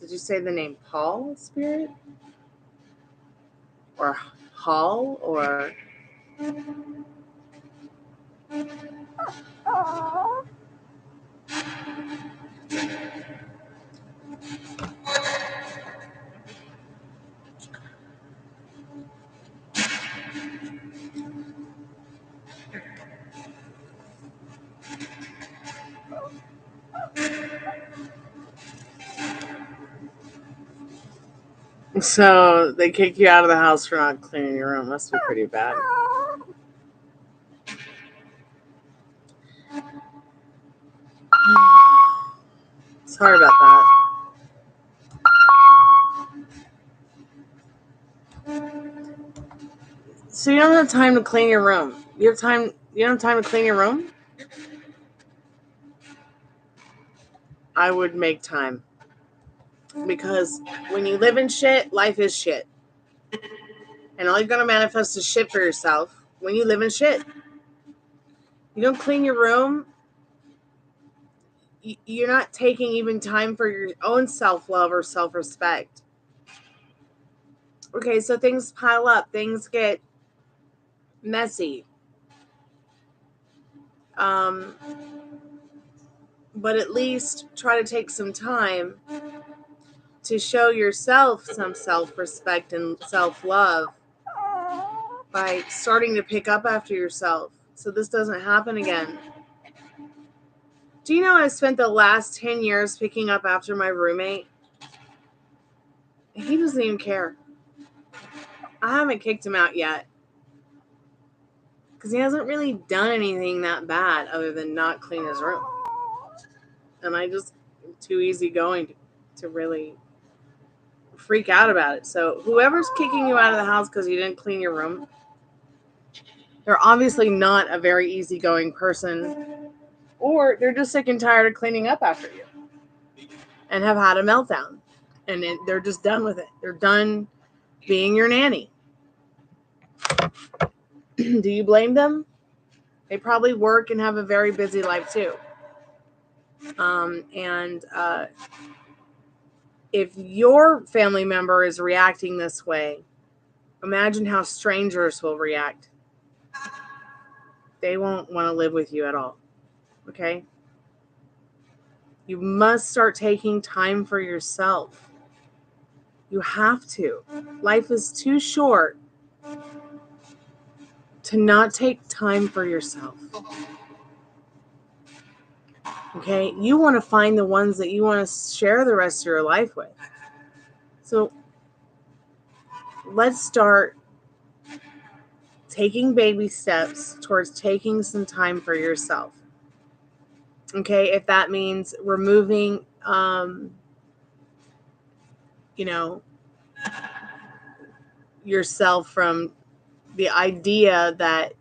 Did you say the name Paul, Spirit? Or Hall? Or... So they kick you out of the house for not cleaning your room. Must be pretty bad. Sorry about that. So you don't have time to clean your room. You don't have time to clean your room? I would make time. Because when you live in shit, life is shit. And all you're going to manifest is shit for yourself when you live in shit. You don't clean your room, you're not taking even time for your own self-love or self-respect. Okay, so things pile up. Things get messy. But at least try to take some time to show yourself some self-respect and self-love by starting to pick up after yourself so this doesn't happen again. Do you know I spent the last 10 years picking up after my roommate? He doesn't even care. I haven't kicked him out yet because he hasn't really done anything that bad other than not clean his room. And I just am too easygoing to really freak out about it. So whoever's kicking you out of the house because you didn't clean your room, they're obviously not a very easygoing person, or they're just sick and tired of cleaning up after you and have had a meltdown, and they're just done with it. They're done being your nanny. Do you blame them? They probably work and have a very busy life too. If your family member is reacting this way, imagine how strangers will react. They won't want to live with you at all. Okay? You must start taking time for yourself. You have to. Life is too short to not take time for yourself. Okay? You want to find the ones that you want to share the rest of your life with. So let's start taking baby steps towards taking some time for yourself. Okay? If that means removing, yourself from the idea that,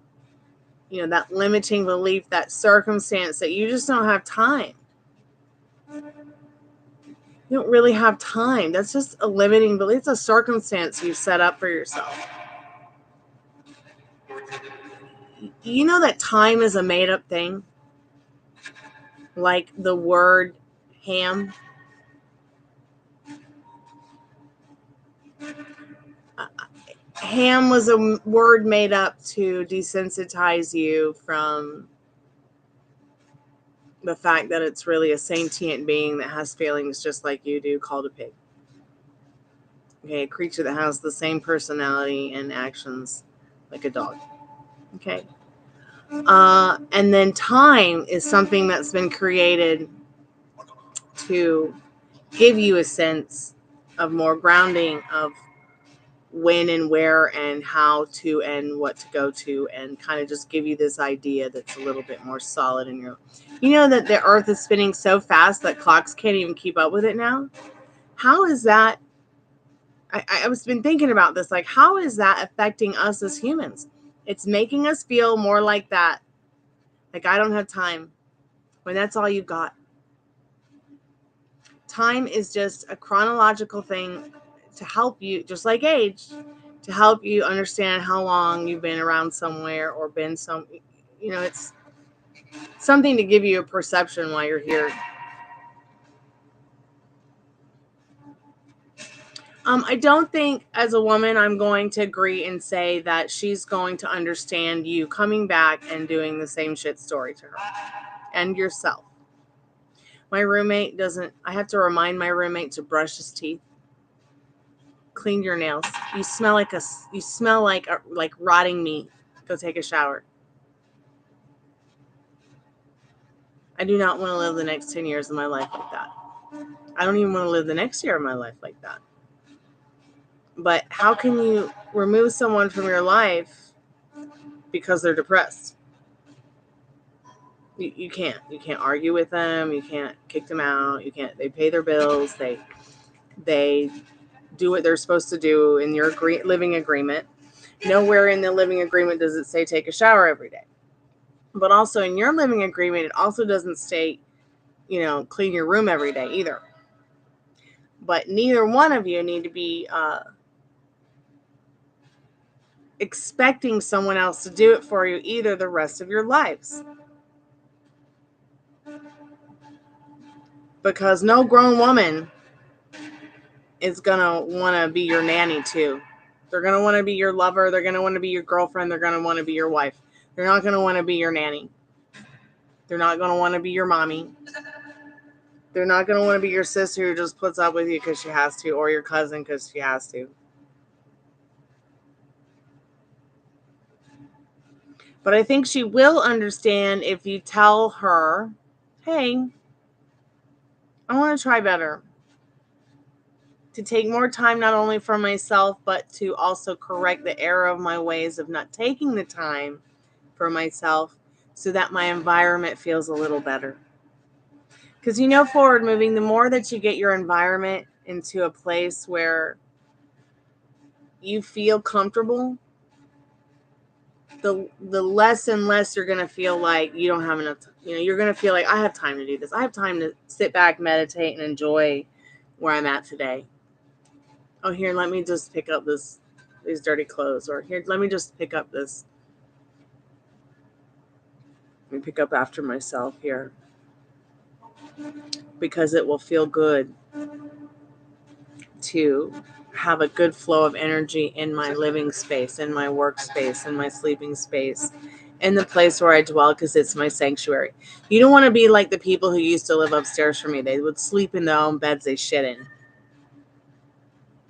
that limiting belief, that circumstance that you just don't have time. You don't really have time. That's just a limiting belief. It's a circumstance you set up for yourself. You know that time is a made-up thing? Like the word ham. Ham was a word made up to desensitize you from the fact that it's really a sentient being that has feelings just like you do, called a pig. Okay, a creature that has the same personality and actions like a dog. Okay. And then time is something that's been created to give you a sense of more grounding of when and where and how to and what to go to, and kind of just give you this idea that's a little bit more solid in your, you know, that the earth is spinning so fast that clocks can't even keep up with it now. How is that? I was been thinking about this, like, how is that affecting us as humans? It's making us feel more like that. Like, I don't have time, when that's all you've got. Time is just a chronological thing to help you, just like age, to help you understand how long you've been around somewhere or been some, you know, it's something to give you a perception while you're here. I don't think as a woman I'm going to agree and say that she's going to understand you coming back and doing the same shit story to her and yourself. My roommate doesn't, I have to remind my roommate to brush his teeth, clean your nails. You smell like rotting meat. Go take a shower. I do not want to live the next 10 years of my life like that. I don't even want to live the next year of my life like that. But how can you remove someone from your life because they're depressed? You can't. You can't argue with them. You can't kick them out. You can't. They pay their bills. They do what they're supposed to do in your living agreement. Nowhere in the living agreement does it say take a shower every day. But also in your living agreement, it also doesn't state, you know, clean your room every day either. But neither one of you need to be expecting someone else to do it for you either the rest of your lives. Because no grown woman is going to want to be your nanny too. They're going to want to be your lover. They're going to want to be your girlfriend. They're going to want to be your wife. They're not going to want to be your nanny. They're not going to want to be your mommy. They're not going to want to be your sister who just puts up with you because she has to, or your cousin because she has to. But I think she will understand if you tell her, hey, I want to try better. To take more time not only for myself, but to also correct the error of my ways of not taking the time for myself so that my environment feels a little better. Because you know, forward moving, the more that you get your environment into a place where you feel comfortable, the less and less you're going to feel like you don't have enough time. You know, you're going to feel like I have time to do this. I have time to sit back, meditate, and enjoy where I'm at today. Oh, here, let me just pick up these dirty clothes. Or here, let me just pick up this. Let me pick up after myself here. Because it will feel good to have a good flow of energy in my living space, in my workspace, in my sleeping space, in the place where I dwell, because it's my sanctuary. You don't want to be like the people who used to live upstairs from me. They would sleep in their own beds they shit in.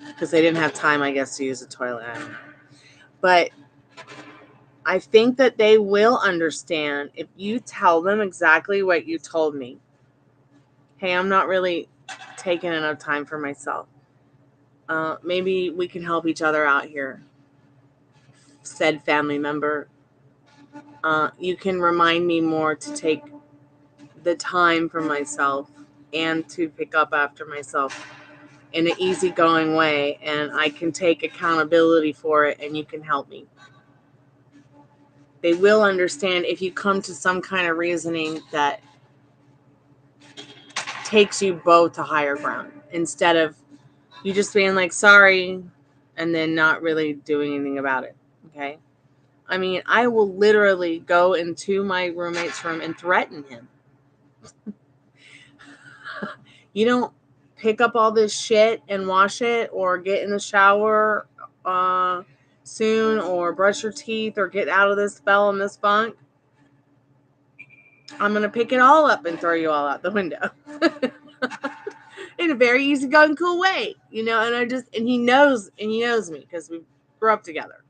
Because they didn't have time, I guess, to use the toilet. I don't know. But I think that they will understand if you tell them exactly what you told me. Hey, I'm not really taking enough time for myself. Maybe we can help each other out here. Said family member. You can remind me more to take the time for myself and to pick up after myself in an easygoing way, and I can take accountability for it, and you can help me. They will understand if you come to some kind of reasoning that takes you both to higher ground, instead of you just being like, sorry, and then not really doing anything about it. Okay? I mean, I will literally go into my roommate's room and threaten him. You don't pick up all this shit and wash it, or get in the shower soon, or brush your teeth, or get out of this spell and this funk, I'm going to pick it all up and throw you all out the window. In a very easygoing, cool way, you know, and he knows me because we grew up together.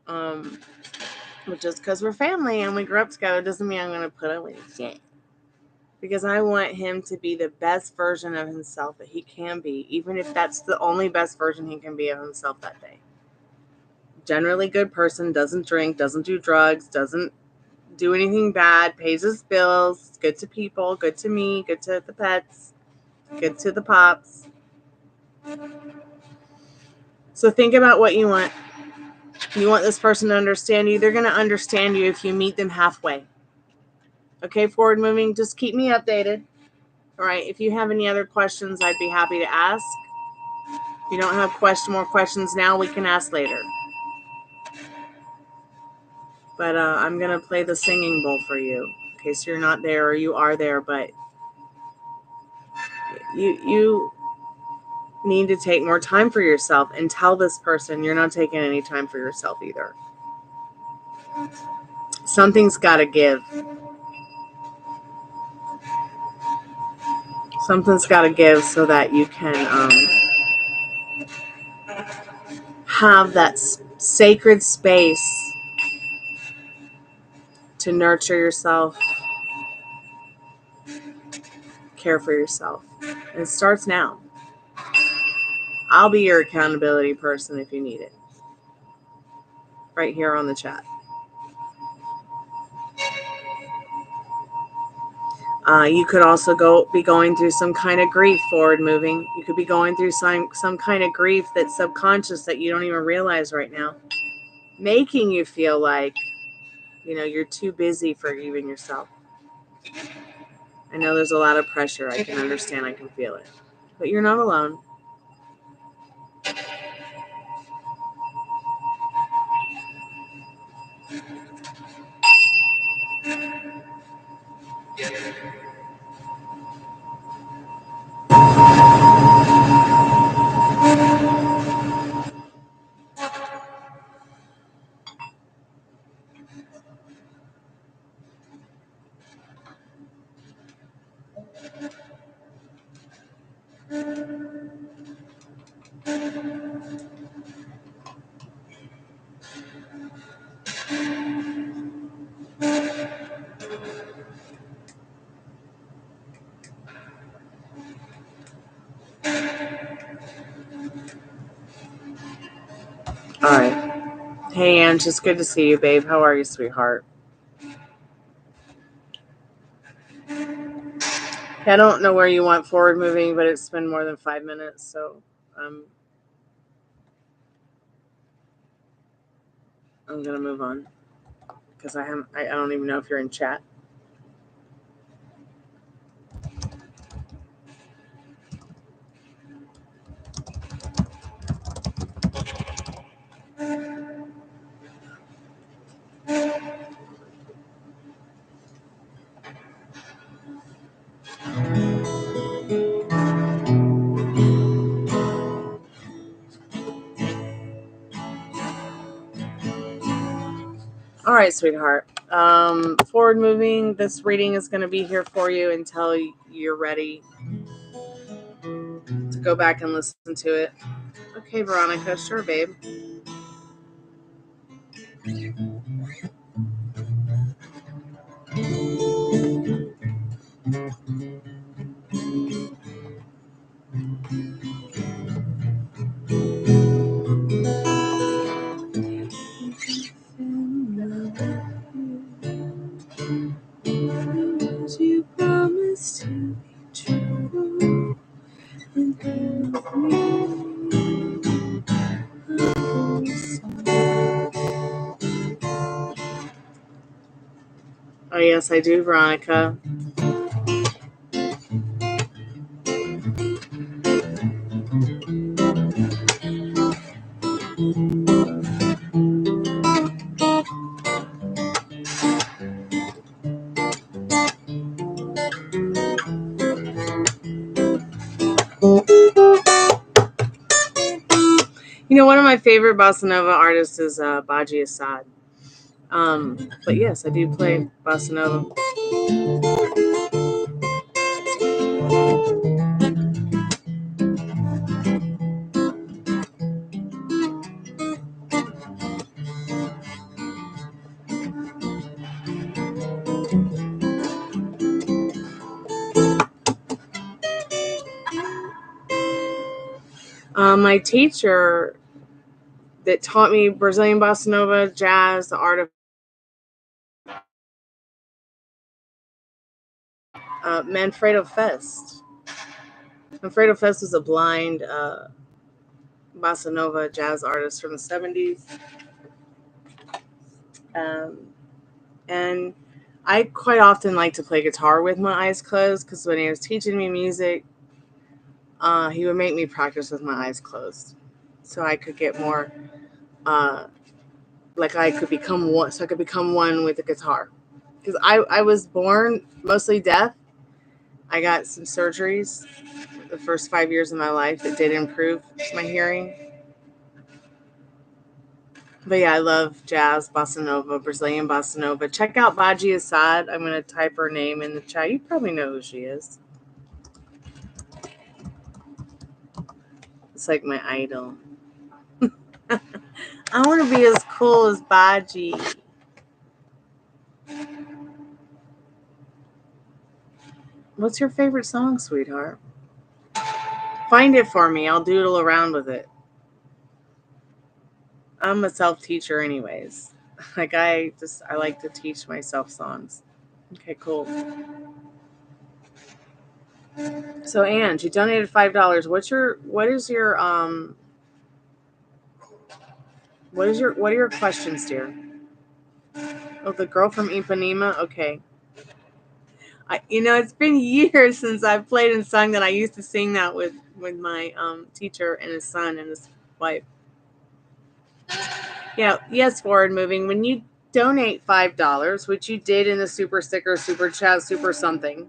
But just because we're family and we grew up together doesn't mean I'm going to put up with shit. Because I want him to be the best version of himself that he can be, even if that's the only best version he can be of himself that day. Generally good person, doesn't drink, doesn't do drugs, doesn't do anything bad, pays his bills, good to people, good to me, good to the pets, good to the pops. So think about what you want. You want this person to understand you. They're going to understand you if you meet them halfway. Okay, forward moving. Just keep me updated. All right. If you have any other questions, I'd be happy to ask. If you don't have more questions now, we can ask later. But I'm going to play the singing bowl for you in case you're not there or you are there. But you need to take more time for yourself and tell this person you're not taking any time for yourself either. Something's got to give. Something's got to give so that you can have that sacred space to nurture yourself, care for yourself. And it starts now. I'll be your accountability person if you need it. Right here on the chat. You could also be going through some kind of grief, forward moving. You could be going through some kind of grief that's subconscious that you don't even realize right now, making you feel like, you're too busy for even yourself. I know there's a lot of pressure. I can understand. I can feel it. But you're not alone. All right. Hey, Ange, it's good to see you, babe. How are you, sweetheart? I don't know where you want forward moving, but it's been more than 5 minutes, so I'm gonna move on because I don't even know if you're in chat. All right, sweetheart. Forward moving. This reading is going to be here for you until you're ready to go back and listen to it. Okay, Veronica. Sure, babe. You promised to be true and give me Oh, yes, I do, Veronica. One of my favorite bossa nova artists is Baji Assad. But yes, I do play bossa nova. My teacher that taught me Brazilian bossa nova, jazz, the art of Manfredo Fest. Manfredo Fest was a blind bossa nova jazz artist from the 70s. And I quite often like to play guitar with my eyes closed because when he was teaching me music, he would make me practice with my eyes closed so I could get more, like I could become one, so I could become one with the guitar. Because I was born mostly deaf. I got some surgeries the first 5 years of my life that did improve my hearing. But yeah, I love jazz, bossa nova, Brazilian bossa nova. Check out Baji Assad. I'm going to type her name in the chat. You probably know who she is. It's like my idol. I want to be as cool as Baji. What's your favorite song, sweetheart? Find it for me. I'll doodle around with it. I'm a self-teacher anyways. Like I like to teach myself songs. Okay, cool. So Ange, you donated $5. What are your questions, dear? Oh, the girl from Ipanema? Okay. It's been years since I've played and sung that. I used to sing that with my teacher and his son and his wife. Yeah, yes, forward moving. When you donate $5, which you did in the super sticker, super chat, super something,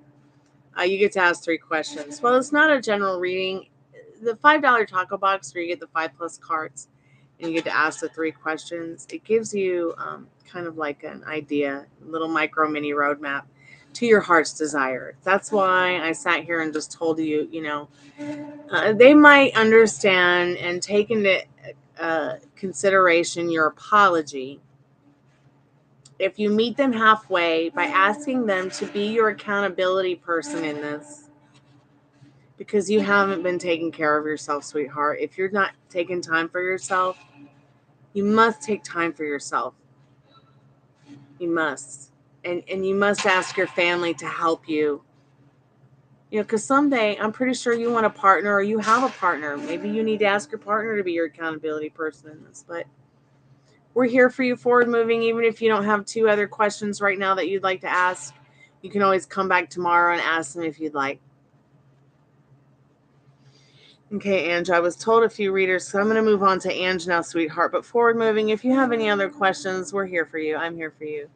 you get to ask 3 questions. Well, it's not a general reading. The $5 taco box where you get the 5+ cards and you get to ask the 3 questions, it gives you kind of like an idea, a little micro mini roadmap to your heart's desire. That's why I sat here and just told you, they might understand and take into consideration your apology if you meet them halfway by asking them to be your accountability person in this, because you haven't been taking care of yourself, sweetheart. If you're not taking time for yourself, you must take time for yourself. You must. And you must ask your family to help you. Because someday I'm pretty sure you want a partner or you have a partner. Maybe you need to ask your partner to be your accountability person in this. But we're here for you, forward moving. Even if you don't have 2 other questions right now that you'd like to ask, you can always come back tomorrow and ask them if you'd like. Okay, Ange, I was told a few readers, so I'm going to move on to Ange now, sweetheart. But forward moving, if you have any other questions, we're here for you. I'm here for you.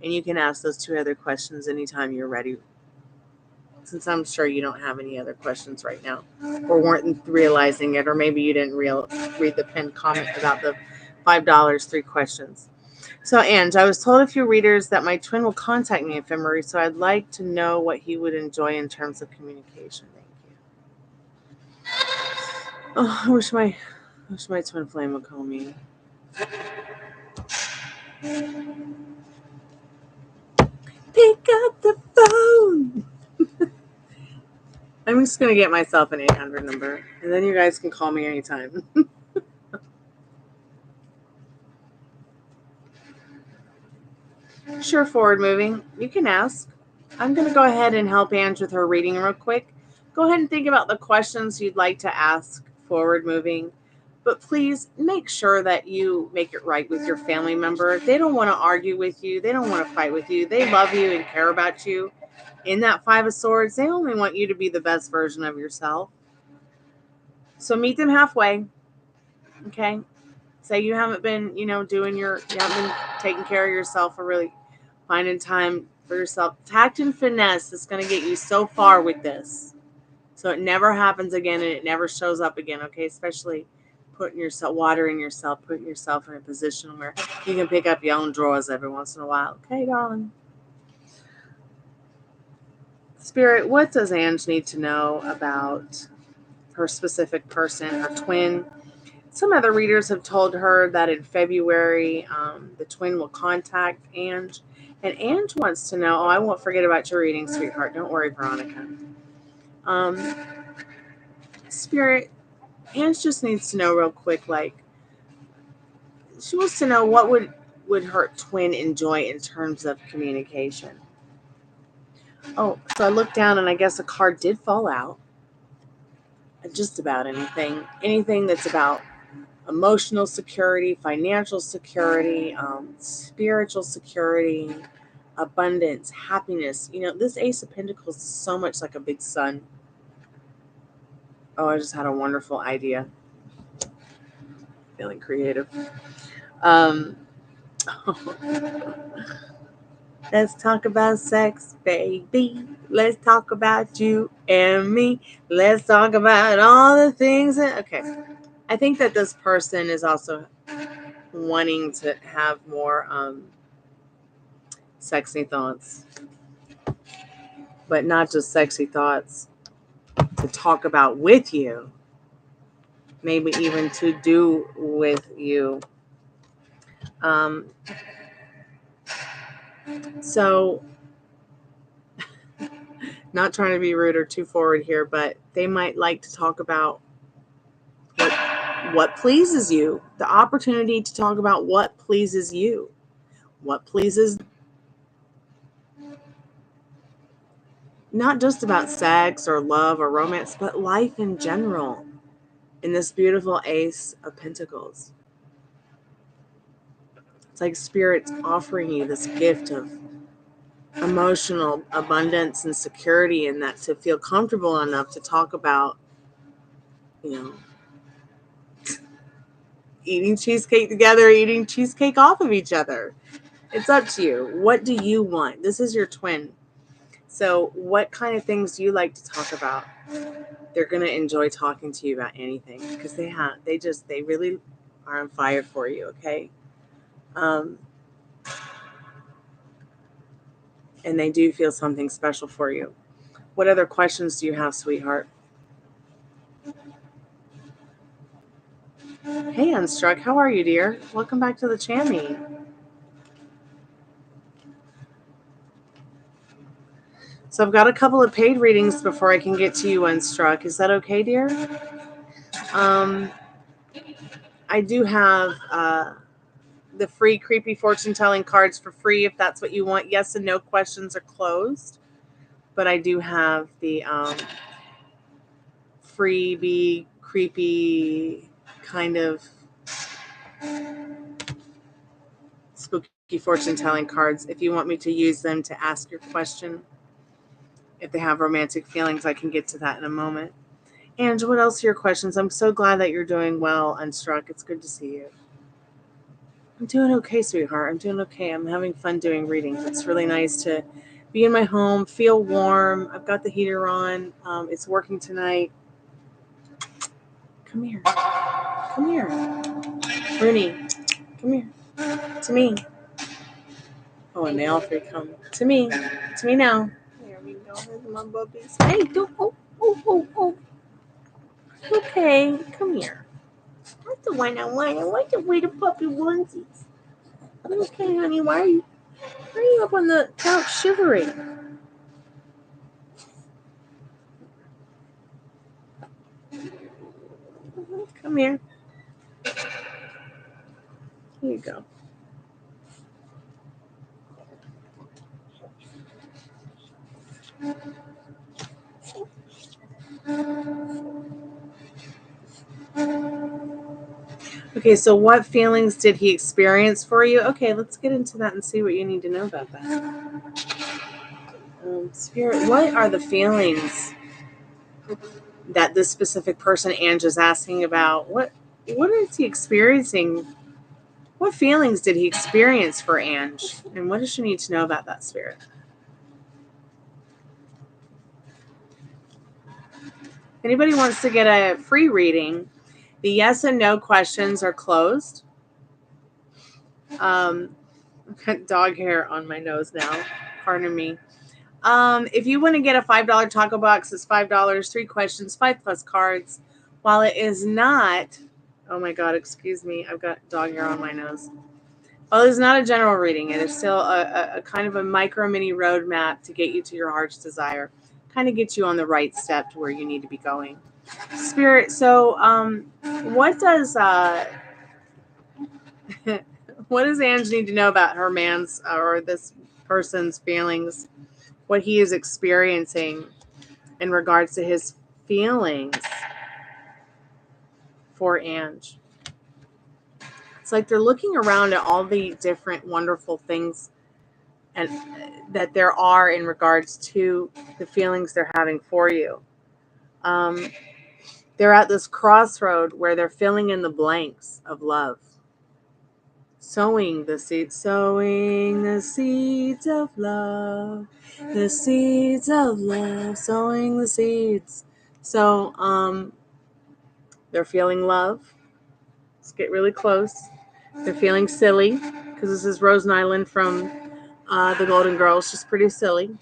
And you can ask those 2 other questions anytime you're ready. Since I'm sure you don't have any other questions right now, or weren't realizing it, or maybe you didn't read the pinned comment about the $5, 3 questions. So, Ange, I was told a few readers that my twin will contact me in February, so I'd like to know what he would enjoy in terms of communication. Thank you. Oh, I wish my twin flame would call me. Pick up the phone. I'm just going to get myself an 800 number, and then you guys can call me anytime. Sure, forward moving. You can ask. I'm going to go ahead and help Ange with her reading real quick. Go ahead and think about the questions you'd like to ask, forward moving. But please make sure that you make it right with your family member. They don't want to argue with you. They don't want to fight with you. They love you and care about you. In that 5 of Swords, they only want you to be the best version of yourself. So meet them halfway. Okay? Say you haven't been, you haven't been taking care of yourself or really finding time for yourself. Tact and finesse is going to get you so far with this. So it never happens again and it never shows up again, okay? Especially watering yourself, putting yourself in a position where you can pick up your own drawers every once in a while. Okay, darling? Spirit, what does Ange need to know about her specific person, her twin? Some other readers have told her that in February, the twin will contact Ange. And Ange wants to know, I won't forget about your reading, sweetheart. Don't worry, Veronica. Spirit, Ange just needs to know real quick, she wants to know what would her twin enjoy in terms of communication. Oh, so I looked down and I guess a card did fall out. Just about anything that's about emotional security, financial security, spiritual security, abundance, happiness. This Ace of Pentacles is so much like a big sun. Oh, I just had a wonderful idea. Feeling creative. Let's talk about sex, baby. Let's talk about you and me. Let's talk about all the things. Okay. I think that this person is also wanting to have more sexy thoughts. But not just sexy thoughts to talk about with you. Maybe even to do with you. So, not trying to be rude or too forward here, but they might like to talk about what pleases you. The opportunity to talk about what pleases you. What pleases, not just about sex or love or romance, but life in general. In this beautiful Ace of Pentacles. It's like Spirit's offering you this gift of emotional abundance and security, and that to feel comfortable enough to talk about, eating cheesecake together, eating cheesecake off of each other. It's up to you. What do you want? This is your twin. So what kind of things do you like to talk about? They're going to enjoy talking to you about anything because they really are on fire for you, okay? And they do feel something special for you. What other questions do you have, sweetheart? Hey, Unstruck. How are you, dear? Welcome back to the channel. So I've got a couple of paid readings before I can get to you, Unstruck. Is that okay, dear? I do have the free creepy fortune telling cards for free if that's what you want. Yes and no questions are closed. But I do have the freebie creepy kind of spooky fortune telling cards if you want me to use them to ask your question. If they have romantic feelings, I can get to that in a moment. And what else are your questions? I'm so glad that you're doing well, Unstruck. It's good to see you. I'm doing okay, sweetheart. I'm doing okay. I'm having fun doing readings. It's really nice to be in my home, feel warm. I've got the heater on. It's working tonight. Come here. Come here. Rooney, come here. To me. Oh, and they all three come. To me. To me now. There we go. There's my bubbies. Hey, don't. Oh. Okay, come here. That's the one I want. I want to wear the puppy onesies. Okay, honey, why are you up on the couch shivering? Come here. Here you go. Okay, so what feelings did he experience for you? Okay, let's get into that and see what you need to know about that. Spirit, what are the feelings that this specific person, Ange, is asking about? What is he experiencing? What feelings did he experience for Ange? And what does she need to know about that, Spirit? If anybody wants to get a free reading, The yes and no questions are closed. I've got dog hair on my nose now. Pardon me. If you want to get a $5 taco box, it's $5, 3 questions, 5+ cards. While it is not, oh my God, excuse me, I've got dog hair on my nose. While it's not a general reading, it is still a kind of a micro mini roadmap to get you to your heart's desire. Kind of get you on the right step to where you need to be going. Spirit, so what does what does Ange need to know about her man's or this person's feelings? What he is experiencing in regards to his feelings for Ange. It's like they're looking around at all the different wonderful things and that there are in regards to the feelings they're having for you. They're at this crossroad where they're filling in the blanks of love. Sowing the seeds of love, the seeds of love, sowing the seeds. So, they're feeling love. Let's get really close. They're feeling silly because this is Rose Nyland from the Golden Girls. She's pretty silly.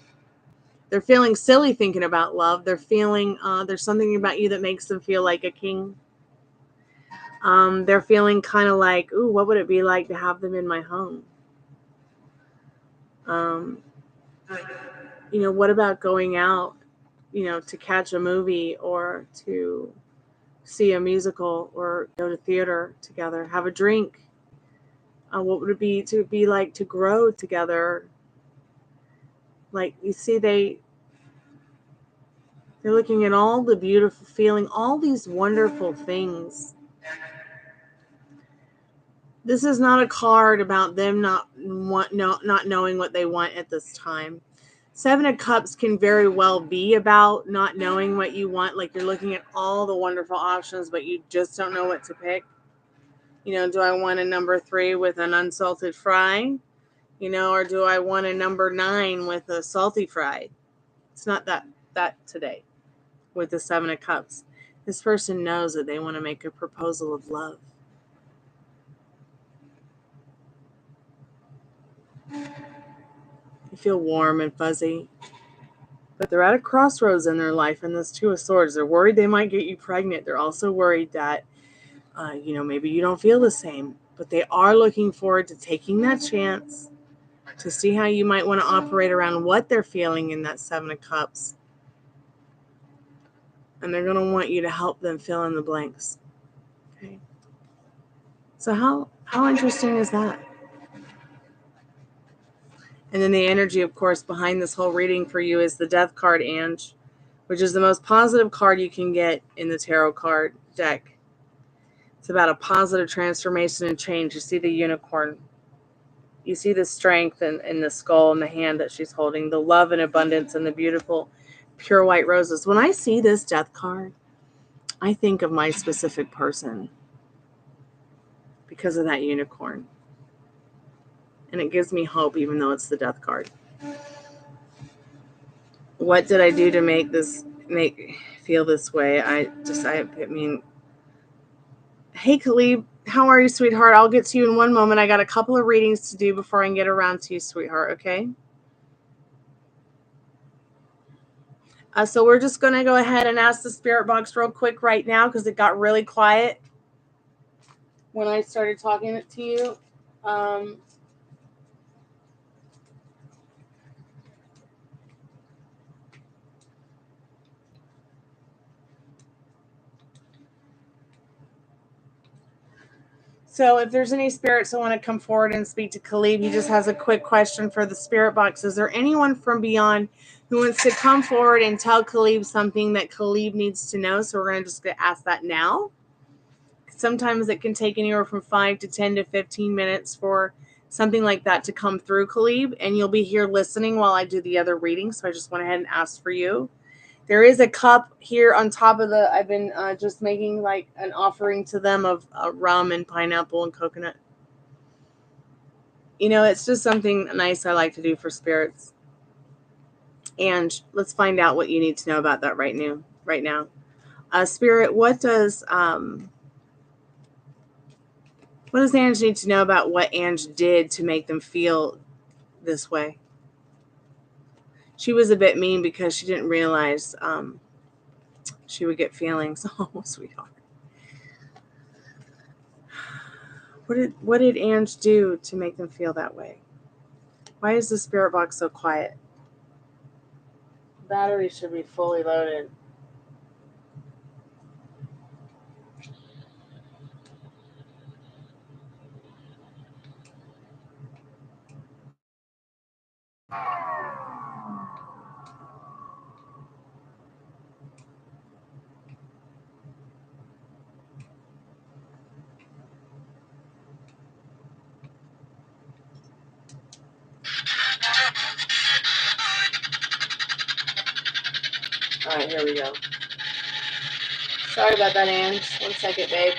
They're feeling silly thinking about love. They're feeling there's something about you that makes them feel like a king. They're feeling kind of like, ooh, what would it be like to have them in my home? What about going out, to catch a movie or to see a musical or go to theater together, have a drink? What would it be like to grow together? Like, you see, they're looking at all the beautiful, feeling all these wonderful things. This is not a card about them not knowing what they want at this time. 7 of Cups can very well be about not knowing what you want. Like, you're looking at all the wonderful options, but you just don't know what to pick. Do I want a number 3 with an unsalted fry? Or do I want a number 9 with a salty fry? It's not that today with the 7 of Cups. This person knows that they want to make a proposal of love. You feel warm and fuzzy. But they're at a crossroads in their life, and this 2 of Swords. They're worried they might get you pregnant. They're also worried that, maybe you don't feel the same. But they are looking forward to taking that chance to see how you might want to operate around what they're feeling in that 7 of Cups. And they're going to want you to help them fill in the blanks. Okay. So how interesting is that? And then the energy, of course, behind this whole reading for you is the Death card, Ange, which is the most positive card you can get in the tarot card deck. It's about a positive transformation and change. You see the unicorn. You see the strength in the skull and the hand that she's holding, the love and abundance and the beautiful, pure white roses. When I see this Death card, I think of my specific person because of that unicorn. And it gives me hope, even though it's the Death card. What did I do to make feel this way? Hey, Khalib, how are you, sweetheart? I'll get to you in one moment. I got a couple of readings to do before I can get around to you, sweetheart, okay? So we're just going to go ahead and ask the spirit box real quick right now because it got really quiet when I started talking it to you. So if there's any spirits that want to come forward and speak to Khalib, he just has a quick question for the spirit box. Is there anyone from beyond who wants to come forward and tell Khalib something that Khalib needs to know? So we're going to just ask that now. Sometimes it can take anywhere from 5 to 10 to 15 minutes for something like that to come through, Khalib. And you'll be here listening while I do the other reading. So I just went ahead and asked for you. There is a cup here on top of I've been just making like an offering to them of rum and pineapple and coconut. It's just something nice I like to do for spirits. And let's find out what you need to know about that right now. Spirit, what does What does Ange need to know about what Ange did to make them feel this way? She was a bit mean because she didn't realize she would get feelings. Oh, sweetheart. What did Ange do to make them feel that way? Why is the spirit box so quiet? Battery should be fully loaded. All right, here we go. Sorry about that, Ange. 1 second, babe.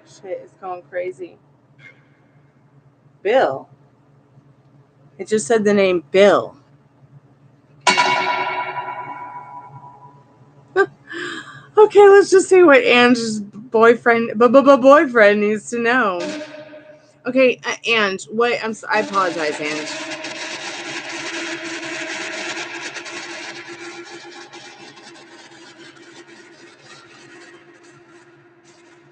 Shit is going crazy. Bill. It just said the name Bill. Okay, let's just see what Ange's boyfriend needs to know. Okay, Ange, what? I apologize, Ange.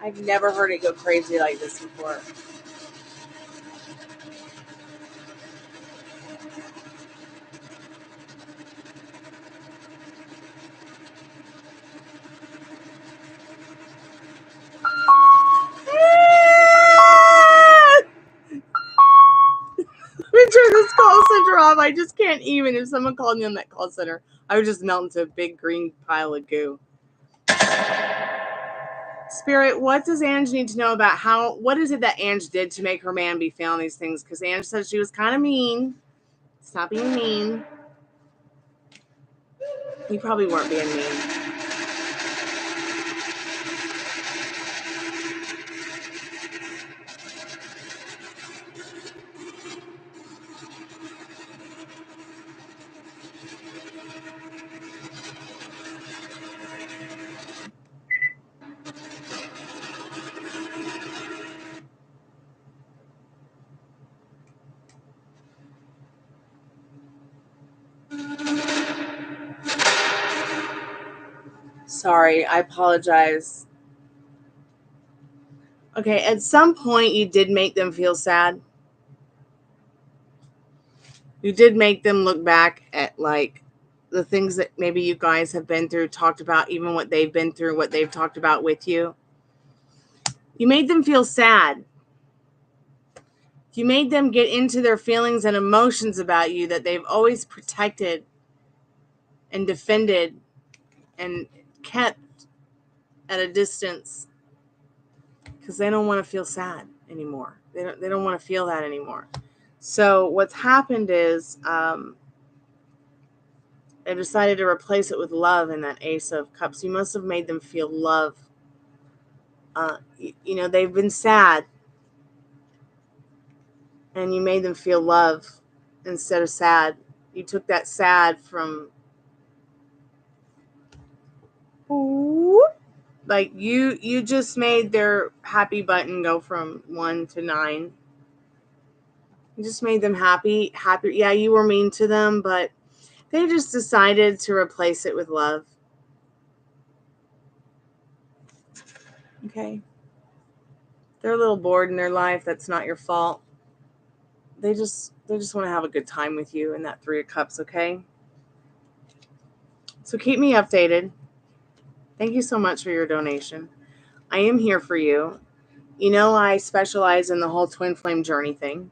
I've never heard it go crazy like this before. Let me turn this call center off. I just can't even. If someone called me on that call center, I would just melt into a big green pile of goo. Spirit, what does Ange need to know about what is it that Ange did to make her man be feeling these things? Because Ange said she was kind of mean. Stop being mean. You probably weren't being mean. Sorry, I apologize. Okay, at some point you did make them feel sad. You did make them look back at like the things that maybe you guys have been through, talked about, even what they've been through, what they've talked about with you. You made them feel sad. You made them get into their feelings and emotions about you that they've always protected and defended and kept at a distance because they don't want to feel sad anymore. They don't want to feel that anymore. So what's happened is they decided to replace it with love in that Ace of Cups. You must have made them feel love. They've been sad, and you made them feel love instead of sad. You took that sad from like you just made their happy button go from 1 to 9. You just made them happy. Yeah, you were mean to them, but they just decided to replace it with love. Okay. They're a little bored in their life. That's not your fault. They just want to have a good time with you in that 3 of Cups, okay? So keep me updated. Thank you so much for your donation. I am here for you. You know I specialize in the whole twin flame journey thing.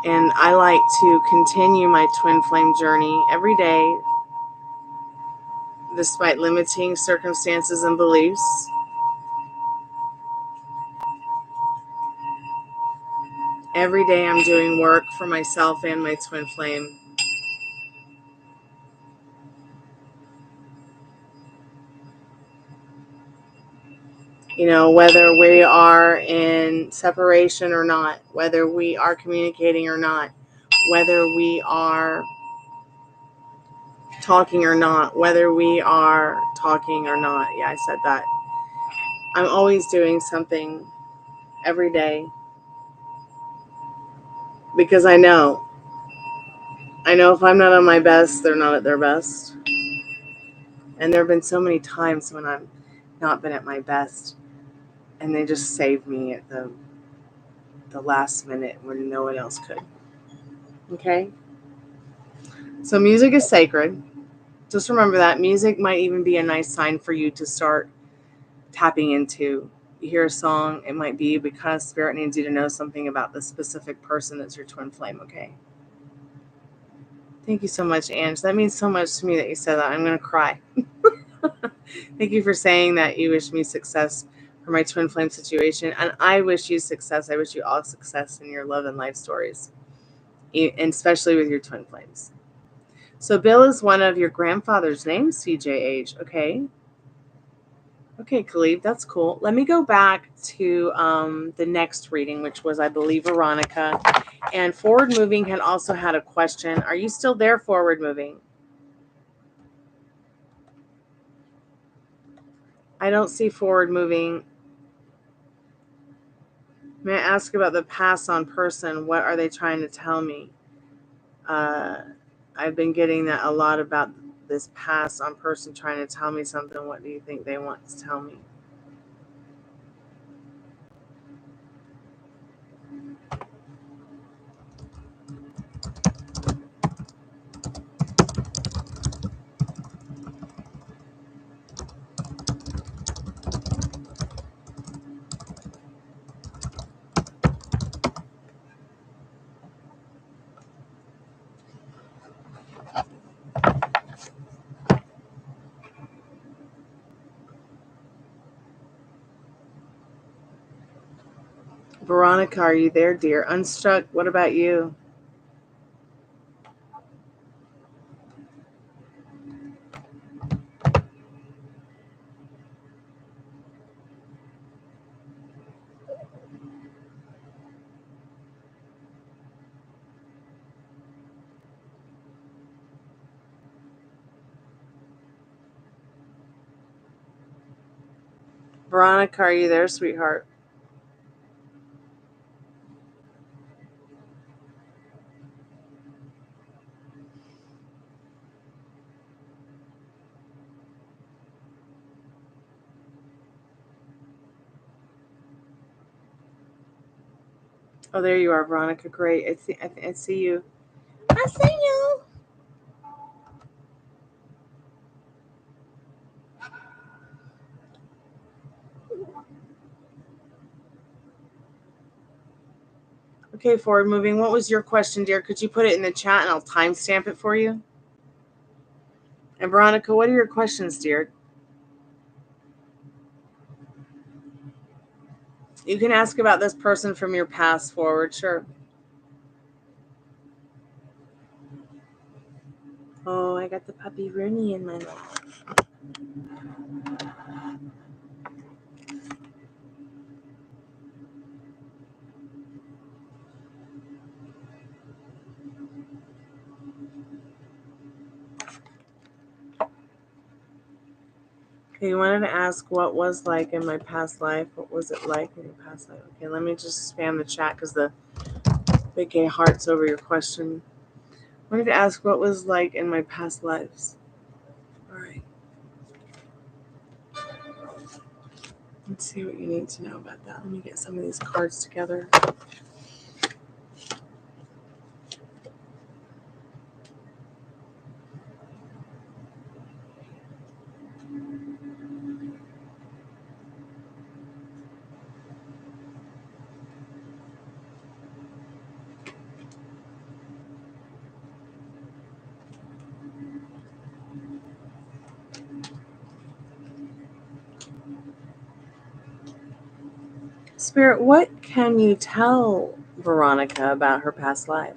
And I like to continue my twin flame journey every day, despite limiting circumstances and beliefs. Every day I'm doing work for myself and my twin flame. You know, whether we are in separation or not, whether we are communicating or not, whether we are talking or not, whether we are talking or not. Yeah, I said that. I'm always doing something every day because I know if I'm not on my best, they're not at their best. And there have been so many times when I've not been at my best and they just saved me at the last minute when no one else could. Okay? So music is sacred. Just remember that. Music might even be a nice sign for you to start tapping into. You hear a song, it might be because Spirit needs you to know something about the specific person that's your twin flame, okay? Thank you so much, Ange. That means so much to me that you said that. I'm going to cry. Thank you for saying that you wish me success for my twin flame situation. And I wish you success. I wish you all success in your love and life stories, and especially with your twin flames. So Bill is one of your grandfather's names, CJH, okay? Okay, Khalid, that's cool. Let me go back to the next reading, which was, I believe, Veronica. And Forward Moving had also had a question. Are you still there, Forward Moving? I don't see Forward Moving. May I ask about the pass on person? What are they trying to tell me? I've been getting that a lot about this pass on person trying to tell me something. What do you think they want to tell me? Veronica, are you there, dear? Unstruck, what about you? Veronica, are you there, sweetheart? Oh, there you are, Veronica. Great. I see you. I see you. Okay, Forward Moving. What was your question, dear? Could you put it in the chat and I'll timestamp it for you? And Veronica, what are your questions, dear? You can ask about this person from your past, Forward. Sure. Oh, I got the puppy Rooney in my lap. Okay, you wanted to ask what was like in my past life. What was it like in your past life? Okay, let me just spam the chat because the big gay heart's over your question. I wanted to ask what was like in my past lives. All right. Let's see what you need to know about that. Let me get some of these cards together. Spirit, what can you tell Veronica about her past life?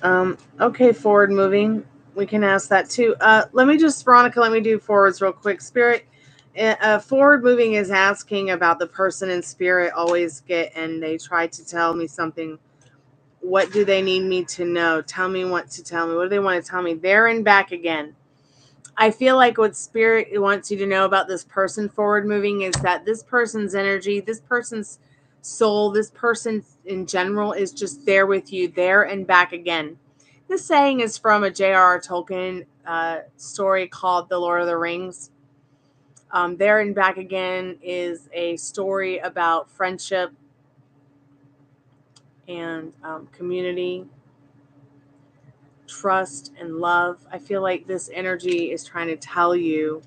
Okay, forward moving. We can ask that too. Let me just, Veronica, let me do forwards real quick. Spirit, forward moving is asking about the person in spirit always get, and they try to tell me something. What do they need me to know? Tell me what to tell me. What do they want to tell me? There and back again. I feel like what spirit wants you to know about this person forward moving is that this person's energy, this person's soul, this person in general is just there with you, there and back again. This saying is from a J.R.R. Tolkien story called The Lord of the Rings. There and back again is a story about friendship and community, trust, and love. I feel like this energy is trying to tell you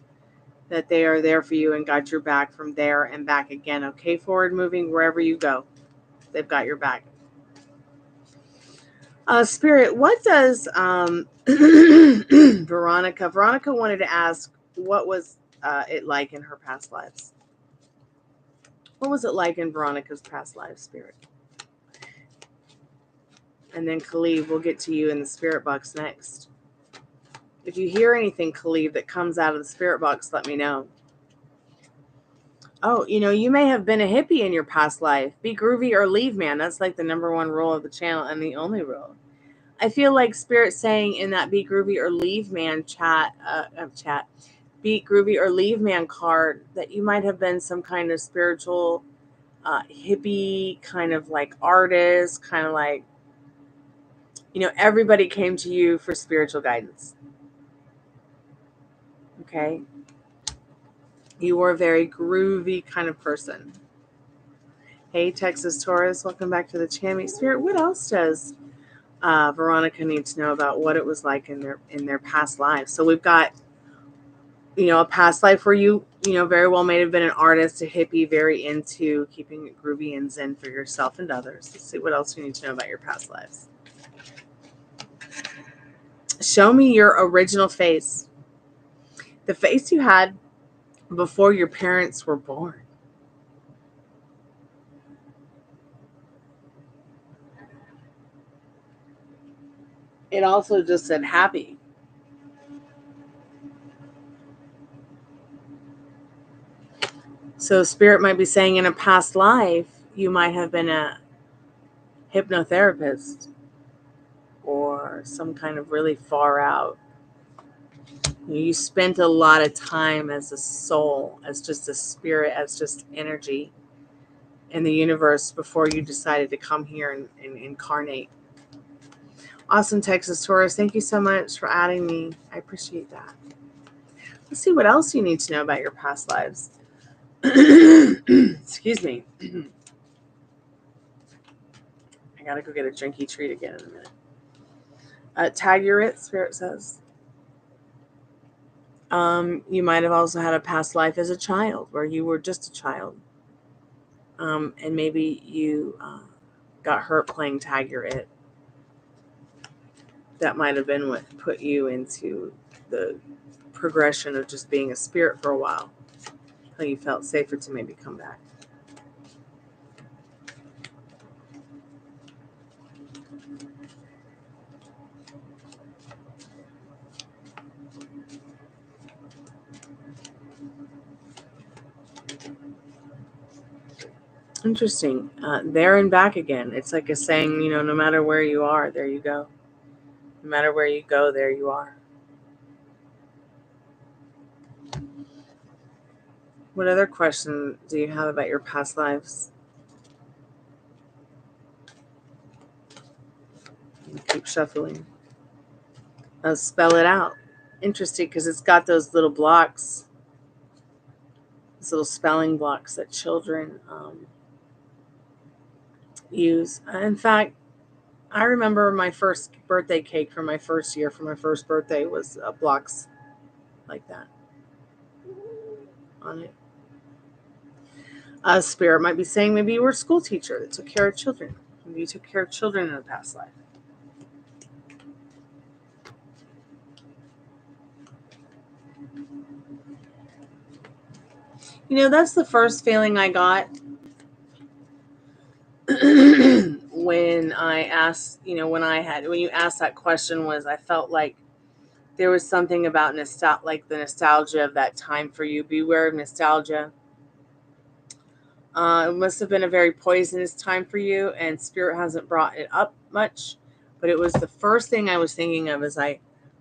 that they are there for you and got your back from there and back again. Okay, forward moving wherever you go. They've got your back. Spirit, what does Veronica wanted to ask, what was it like in her past lives? What was it like in Veronica's past lives, Spirit? And then Khalid, we'll get to you in the spirit box next. If you hear anything, Khalid, that comes out of the spirit box, let me know. Oh, you may have been a hippie in your past life. Be groovy or leave, man. That's like the #1 rule of the channel and the only rule. I feel like Spirit saying in that be groovy or leave, man be groovy or leave, man card, that you might have been some kind of spiritual hippie, kind of like artist, kind of like, everybody came to you for spiritual guidance. Okay? You were a very groovy kind of person. Hey, Texas Taurus, welcome back to the channel. Spirit, what else does Veronica need to know about what it was like in their past lives? So we've got, a past life where you very well may have been an artist, a hippie, very into keeping it groovy and zen for yourself and others. Let's see what else you need to know about your past lives. Show me your original face. The face you had before your parents were born. It also just said happy. So Spirit might be saying in a past life, you might have been a hypnotherapist or some kind of really far out. You spent a lot of time as a soul, as just a spirit, as just energy in the universe before you decided to come here and incarnate. Awesome, Texas Taurus. Thank you so much for adding me. I appreciate that. Let's see what else you need to know about your past lives. Excuse me. I gotta go get a drinky treat again in a minute. Tag your it, Spirit says. You might have also had a past life as a child where you were just a child. And maybe you got hurt playing tag your it. That might have been what put you into the progression of just being a spirit for a while until you felt safer to maybe come back. Interesting. There and back again. It's like a saying, no matter where you are, there you go. No matter where you go, there you are. What other question do you have about your past lives? Keep shuffling. Spell it out. Interesting, because it's got those little blocks, those little spelling blocks that children use. In fact, I remember my first birthday cake for my first year, for my first birthday, was blocks like that on it. Spirit might be saying maybe you were a school teacher that took care of children. Maybe you took care of children in a past life. That's the first feeling I got when I asked, when you asked that question, was I felt like there was something about like the nostalgia of that time for you. Beware of nostalgia. It must have been a very poisonous time for you, and Spirit hasn't brought it up much, but it was the first thing I was thinking of. Is I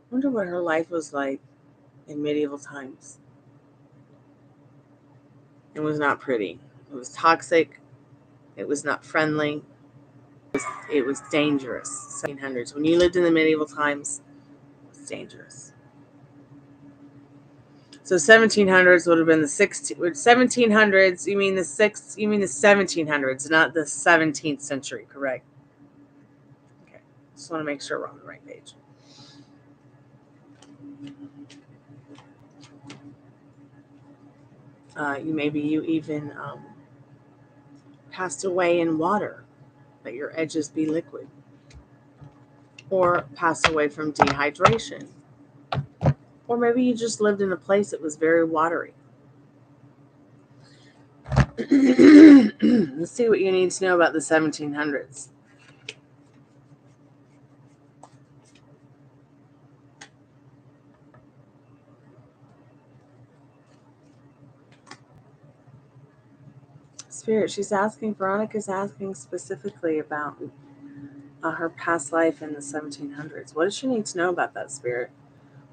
wonder what her life was like in medieval times. It was not pretty. It was toxic. It was not friendly. It was dangerous. 1700s. When you lived in the medieval times, it was dangerous. So 1700s would have been the 1700s. You mean the 1700s, not the 17th century, correct? Okay. Just want to make sure we're on the right page. You even passed away in water, let your edges be liquid, or passed away from dehydration, or maybe you just lived in a place that was very watery. Let's see what you need to know about the 1700s. Spirit, Veronica's asking specifically about her past life in the 1700s. What does she need to know about that, Spirit?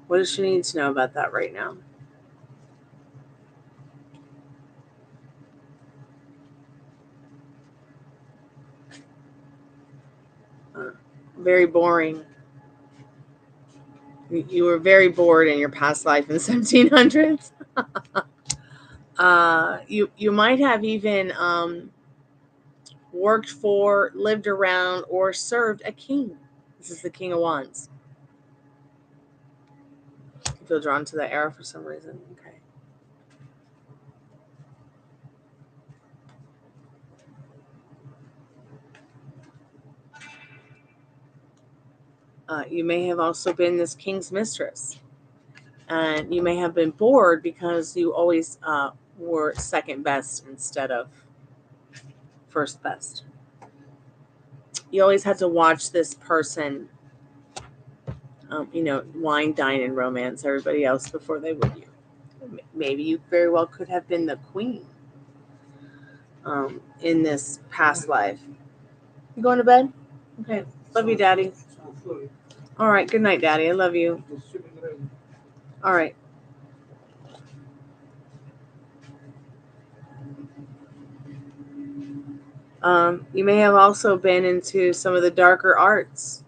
What does she need to know about that right now? Very boring. You were very bored in your past life in the 1700s. You might have even worked for, lived around, or served a king. This is the King of Wands. I feel drawn to that era for some reason. Okay. You may have also been this king's mistress. And you may have been bored because you always were second best instead of first best. You always had to watch this person, wine, dine, and romance everybody else before they would you. Maybe you very well could have been the queen in this past life. You going to bed? Okay. Love you, Daddy. All right. Good night, Daddy. I love you. All right. You may have also been into some of the darker arts.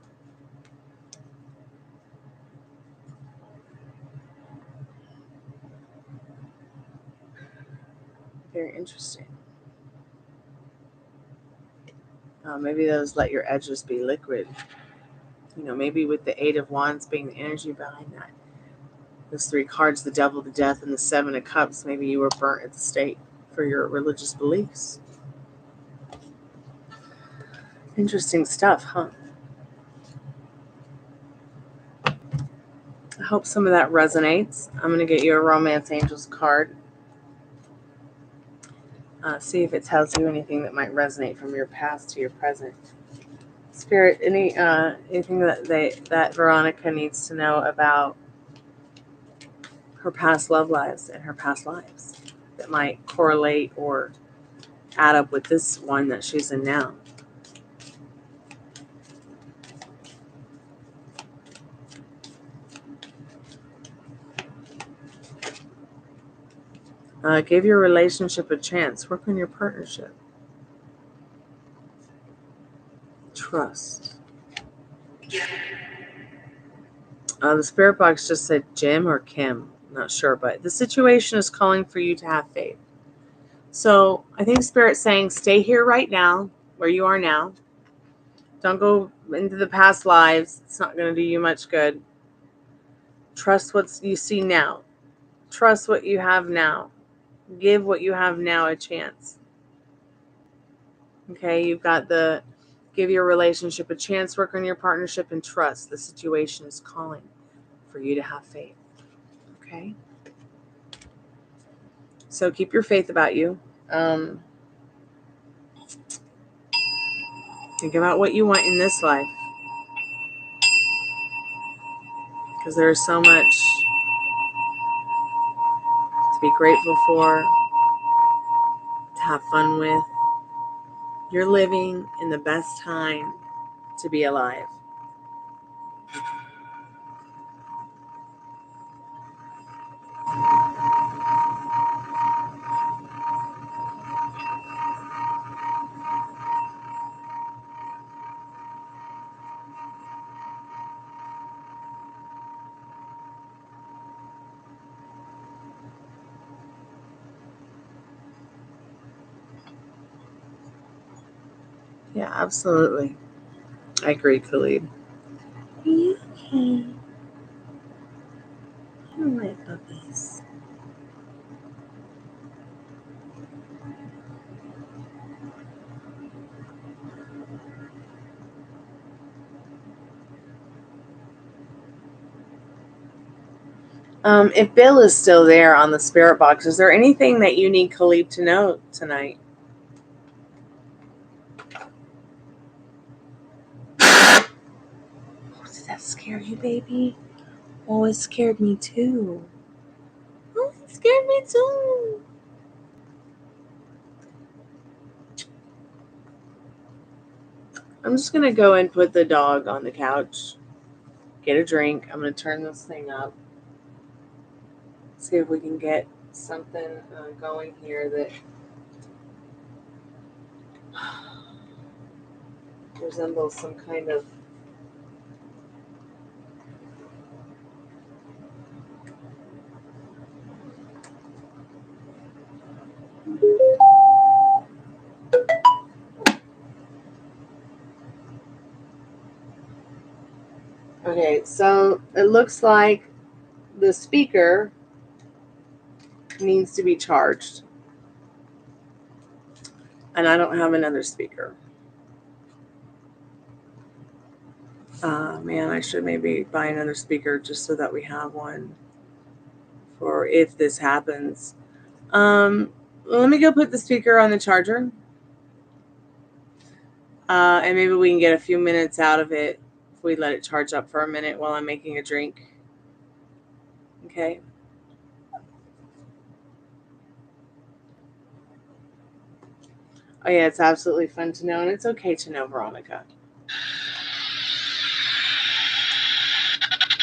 Very interesting. Maybe those let your edges be liquid. Maybe with the Eight of Wands being the energy behind that. Those three cards, the Devil, the Death, and the Seven of Cups, maybe you were burnt at the stake for your religious beliefs. Interesting stuff, huh? I hope some of that resonates. I'm going to get you a Romance Angels card. See if it tells you anything that might resonate from your past to your present. Spirit, anything that Veronica needs to know about her past love lives and her past lives that might correlate or add up with this one that she's in now? Give your relationship a chance. Work on your partnership. Trust. The spirit box just said Jim or Kim. I'm not sure, but the situation is calling for you to have faith. So I think Spirit's saying stay here right now, where you are now. Don't go into the past lives. It's not going to do you much good. Trust what you see now. Trust what you have now. Give what you have now a chance. Okay, you've got the give your relationship a chance, work on your partnership, and trust. The situation is calling for you to have faith. Okay? So keep your faith about you. Think about what you want in this life. Because there is so much to be grateful for, to have fun with. You're living in the best time to be alive. Yeah, absolutely. I agree, Khalid. Are you okay? All right, puppies. If Bill is still there on the spirit box, is there anything that you need Khalid to know tonight? Oh, did that scare you, baby? Oh, it scared me too. Oh, it scared me too. I'm just going to go and put the dog on the couch, get a drink. I'm going to turn this thing up, see if we can get something going here that resembles some kind of Okay, so it looks like the speaker needs to be charged. And I don't have another speaker. Man, I should maybe buy another speaker just so that we have one for if this happens. Let me go put the speaker on the charger. And maybe we can get a few minutes out of it if we let it charge up for a minute while I'm making a drink. Okay. Oh, yeah, it's absolutely fun to know, and it's okay to know, Veronica.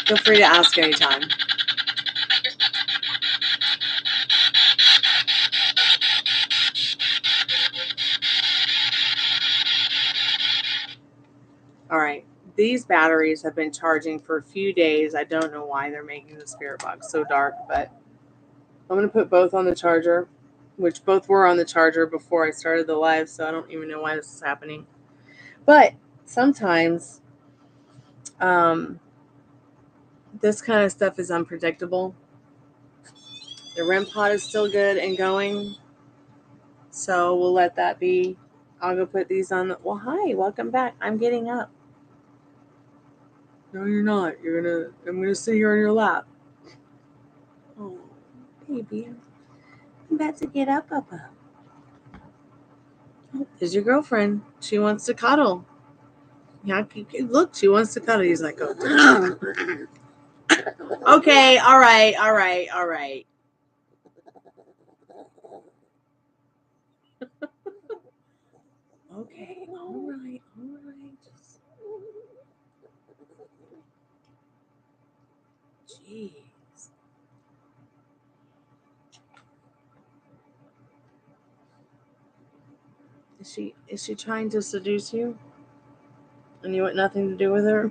Feel free to ask anytime. All right. These batteries have been charging for a few days. I don't know why they're making the spirit box so dark, but I'm going to put both on the charger, which both were on the charger before I started the live, so I don't even know why this is happening. But sometimes this kind of stuff is unpredictable. The REM pod is still good and going, so we'll let that be. I'll go put these on the... Well, hi, welcome back. I'm getting up. No, you're not. I'm gonna sit here on your lap. Oh, baby. I'm about to get up. Oh, there's your girlfriend. She wants to cuddle. Yeah, look, she wants to cuddle. He's like, oh. Okay, all right. Okay, all right. Jeez. Is she trying to seduce you? And you want nothing to do with her?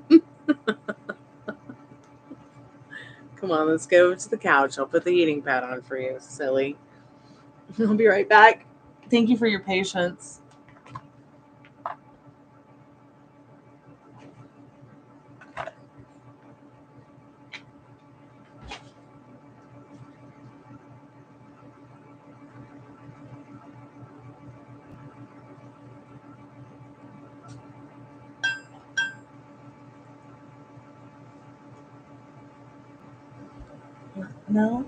Come on, let's go over to the couch. I'll put the eating pad on for you, silly. I'll be right back. Thank you for your patience. No?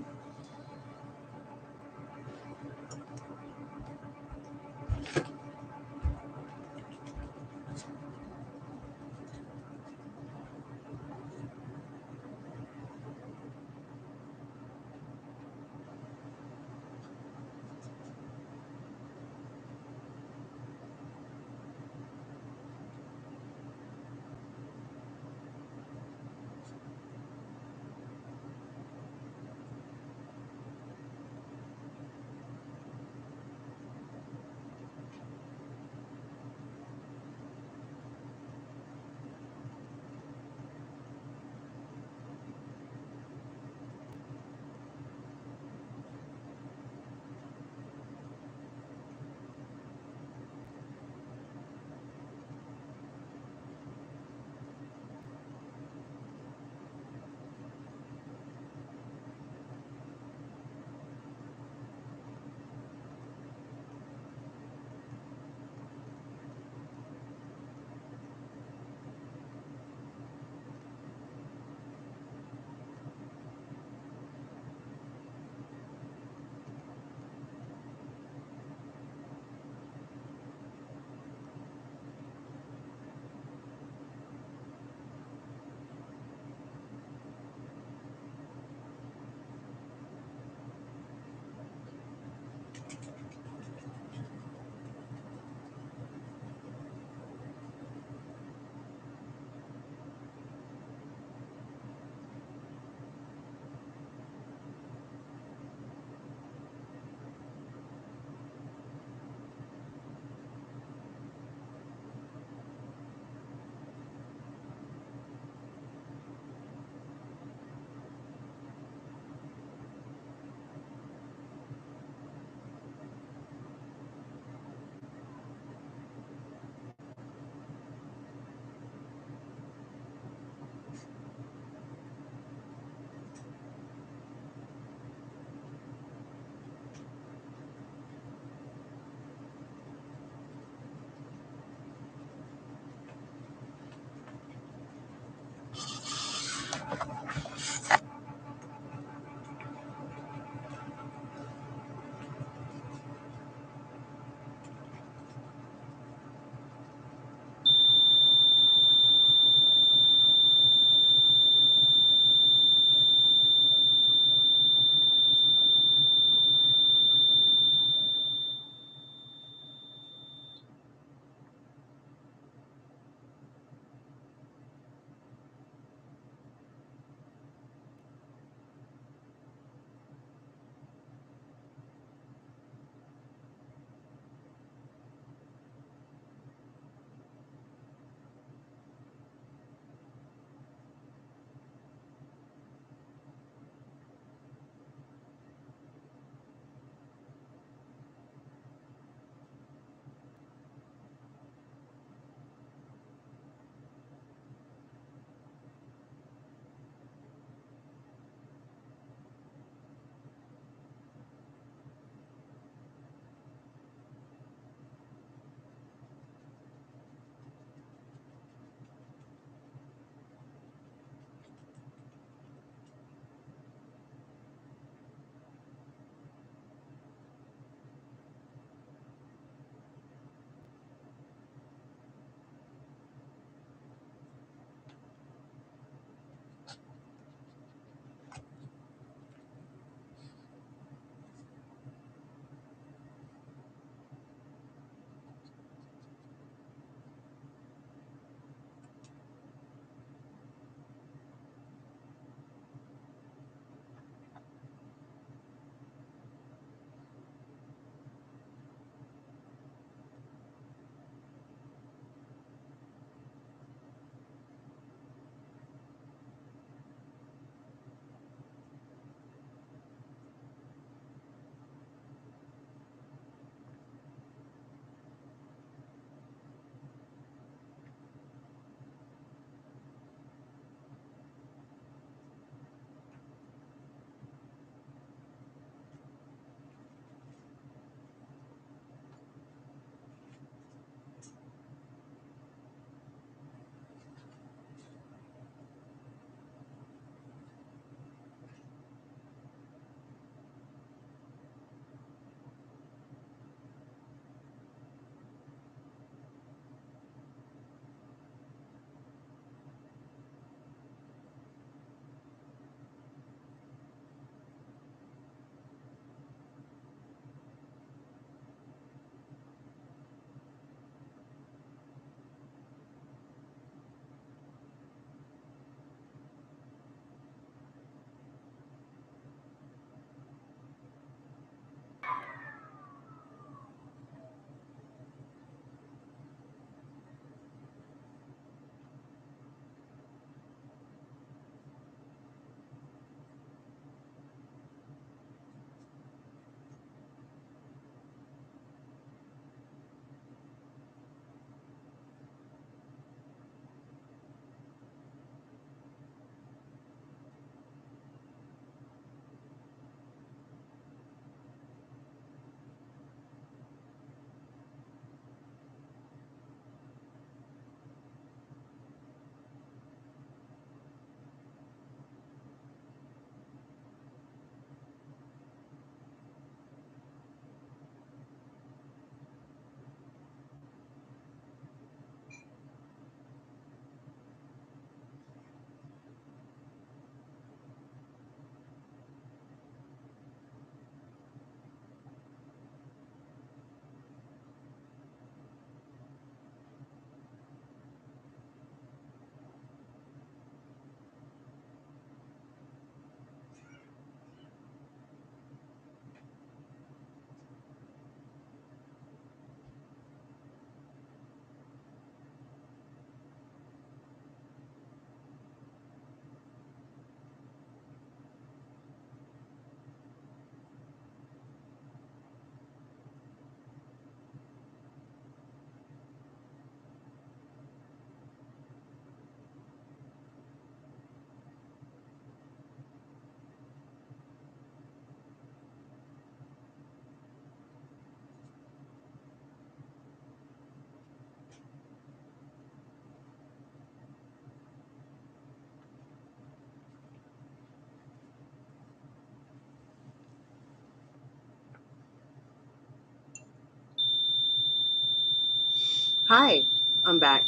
Hi, I'm back.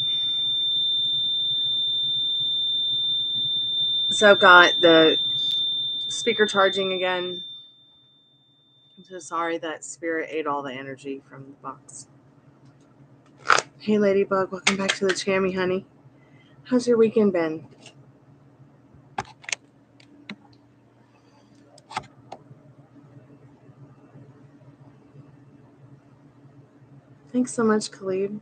So I've got the speaker charging again. I'm so sorry that Spirit ate all the energy from the box. Hey Ladybug, welcome back to the Chammy, honey. How's your weekend been? Thanks so much, Khalid.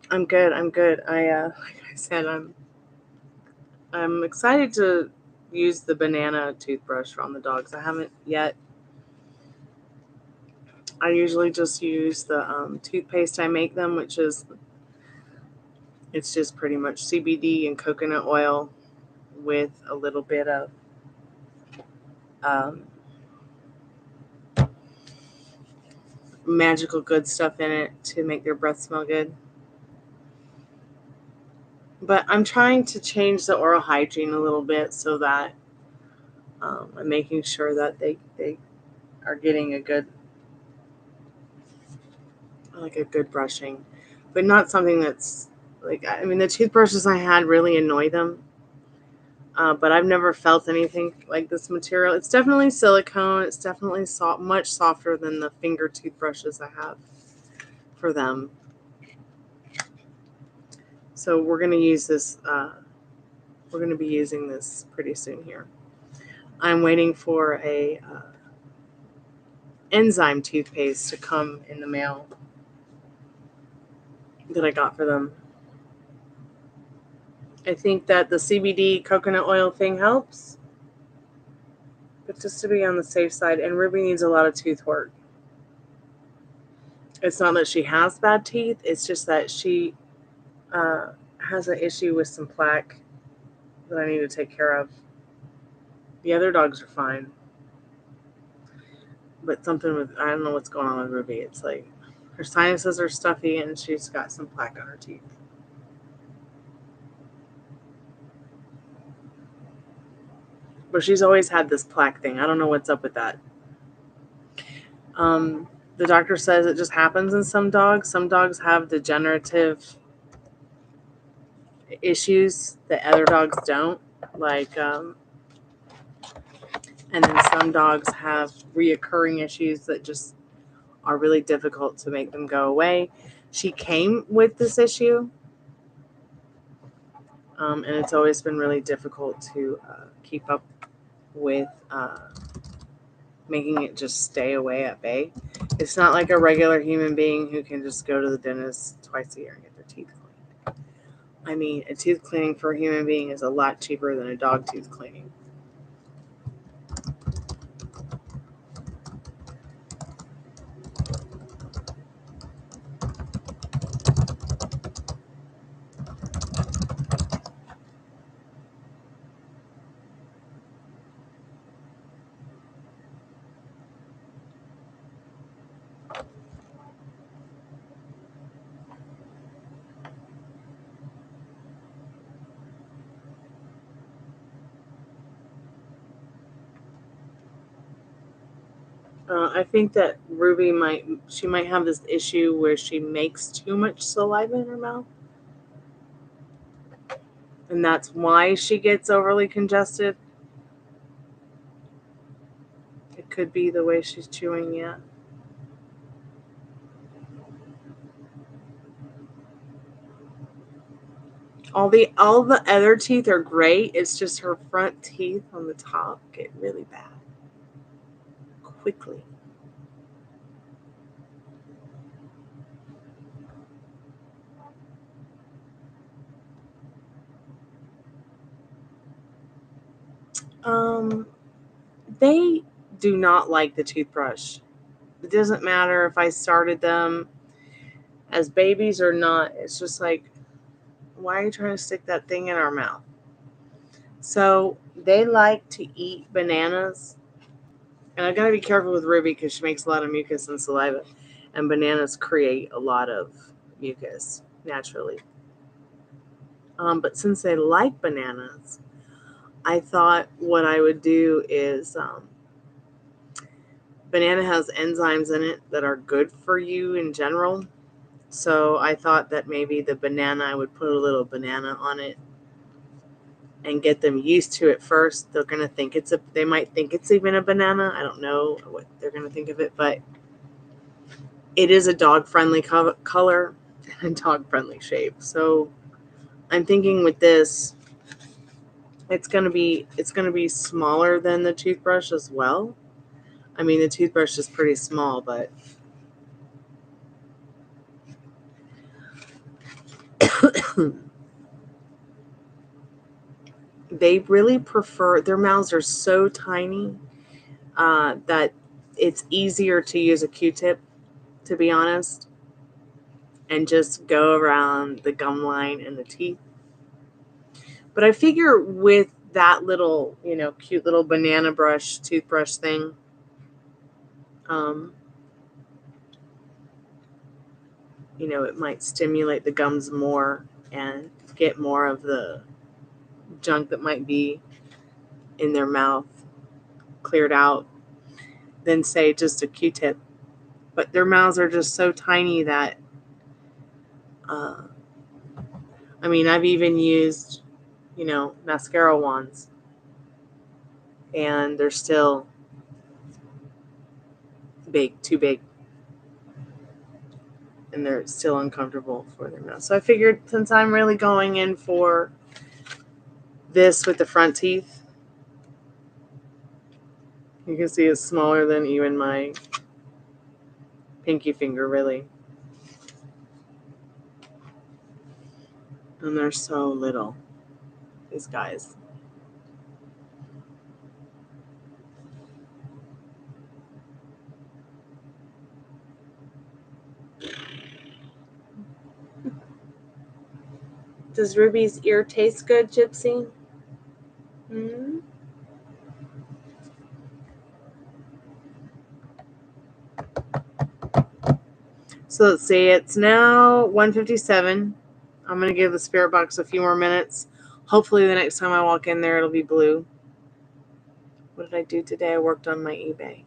I'm good. Like I said, I'm excited to use the banana toothbrush on the dogs. I haven't yet. I usually just use the toothpaste I make them, which is, it's just pretty much CBD and coconut oil with a little bit of magical good stuff in it to make their breath smell good. But I'm trying to change the oral hygiene a little bit so that I'm making sure that they are getting a good brushing, but not something that's like, I mean, the toothbrushes I had really annoy them. But I've never felt anything like this material. It's definitely silicone. It's definitely much softer than the finger toothbrushes I have for them. So we're going to use this. We're going to be using this pretty soon here. I'm waiting for a enzyme toothpaste to come in the mail that I got for them. I think that the CBD coconut oil thing helps, but just to be on the safe side. And Ruby needs a lot of tooth work. It's not that she has bad teeth. It's just that she has an issue with some plaque that I need to take care of. The other dogs are fine, but something with, I don't know what's going on with Ruby. It's like her sinuses are stuffy and she's got some plaque on her teeth. But she's always had this plaque thing. I don't know what's up with that. The doctor says it just happens in some dogs. Some dogs have degenerative issues that other dogs don't. Like, and then some dogs have reoccurring issues that just are really difficult to make them go away. She came with this issue, and it's always been really difficult to keep up with making it just stay away at bay. It's not like a regular human being who can just go to the dentist twice a year and get their teeth cleaned. I mean, a tooth cleaning for a human being is a lot cheaper than a dog tooth cleaning. I think that Ruby might have this issue where she makes too much saliva in her mouth. And that's why she gets overly congested. It could be the way she's chewing, yeah. All the other teeth are great. It's just her front teeth on the top get really bad quickly. They do not like the toothbrush. It doesn't matter if I started them as babies or not. It's just like, why are you trying to stick that thing in our mouth? So they like to eat bananas. And I gotta be careful with Ruby because she makes a lot of mucus and saliva. And bananas create a lot of mucus naturally. But since they like bananas, I thought what I would do is banana has enzymes in it that are good for you in general. So I thought that maybe the banana, I would put a little banana on it and get them used to it first. They're going to think they might think it's even a banana. I don't know what they're going to think of it, but it is a dog-friendly color and a dog-friendly shape. So I'm thinking with this, it's going to be smaller than the toothbrush as well. I mean, the toothbrush is pretty small, but they really prefer, their mouths are so tiny that it's easier to use a Q-tip, to be honest, and just go around the gum line and the teeth. But I figure with that little, cute little banana brush, toothbrush thing, it might stimulate the gums more and get more of the junk that might be in their mouth cleared out than, say, just a Q-tip. But their mouths are just so tiny that, I've even used, mascara wands, and they're still too big, and they're still uncomfortable for their mouth. So I figured, since I'm really going in for this with the front teeth, you can see it's smaller than even my pinky finger, really. And they're so little, these guys. Does Ruby's ear taste good, Gypsy? Hmm? So let's see, it's now 1:57. I'm going to give the spirit box a few more minutes. Hopefully the next time I walk in there, it'll be blue. What did I do today? I worked on my eBay.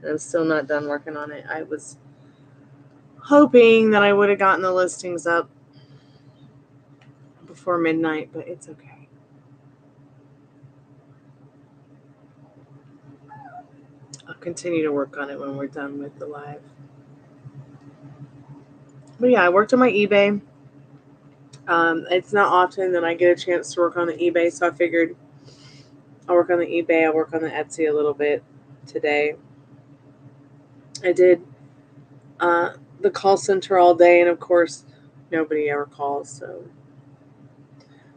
I'm still not done working on it. I was hoping that I would have gotten the listings up before midnight, but it's okay. I'll continue to work on it when we're done with the live. But yeah, I worked on my eBay. It's not often that I get a chance to work on the eBay, so I figured I'll work on the eBay. I'll work on the Etsy a little bit today. I did the call center all day, and of course, nobody ever calls, so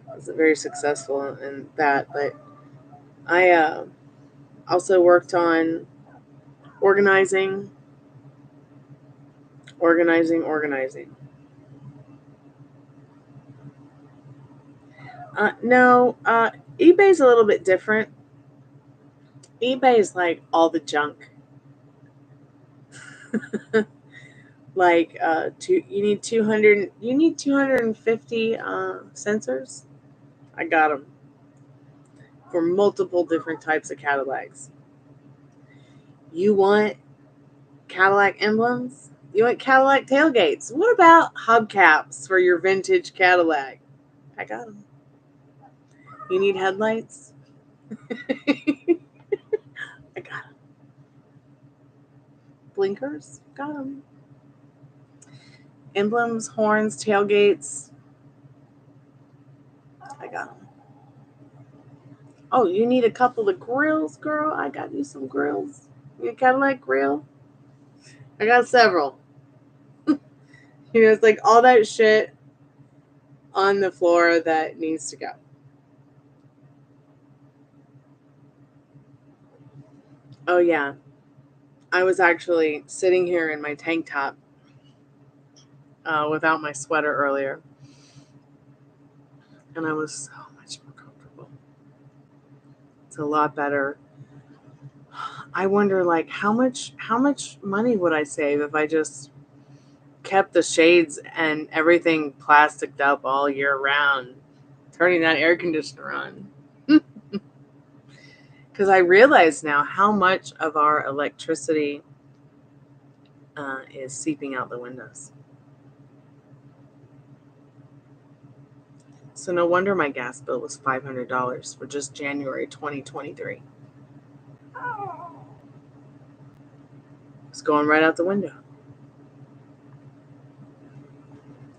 I wasn't very successful in that. But I also worked on organizing. No, eBay's a little bit different. eBay is like all the junk. Like you need 200. You need 250 sensors. I got them for multiple different types of Cadillacs. You want Cadillac emblems? You want Cadillac tailgates? What about hubcaps for your vintage Cadillac? I got them. You need headlights? I got them. Blinkers? Got them. Emblems, horns, tailgates? I got them. Oh, you need a couple of grills, girl? I got you some grills. You need a Cadillac grill? I got several. It's like all that shit on the floor that needs to go. Oh, yeah. I was actually sitting here in my tank top without my sweater earlier. And I was so much more comfortable. It's a lot better. I wonder, like, how much money would I save if I just kept the shades and everything plasticed up all year round, turning that air conditioner on? Because I realize now how much of our electricity is seeping out the windows. So no wonder my gas bill was $500 for just January 2023. It's going right out the window.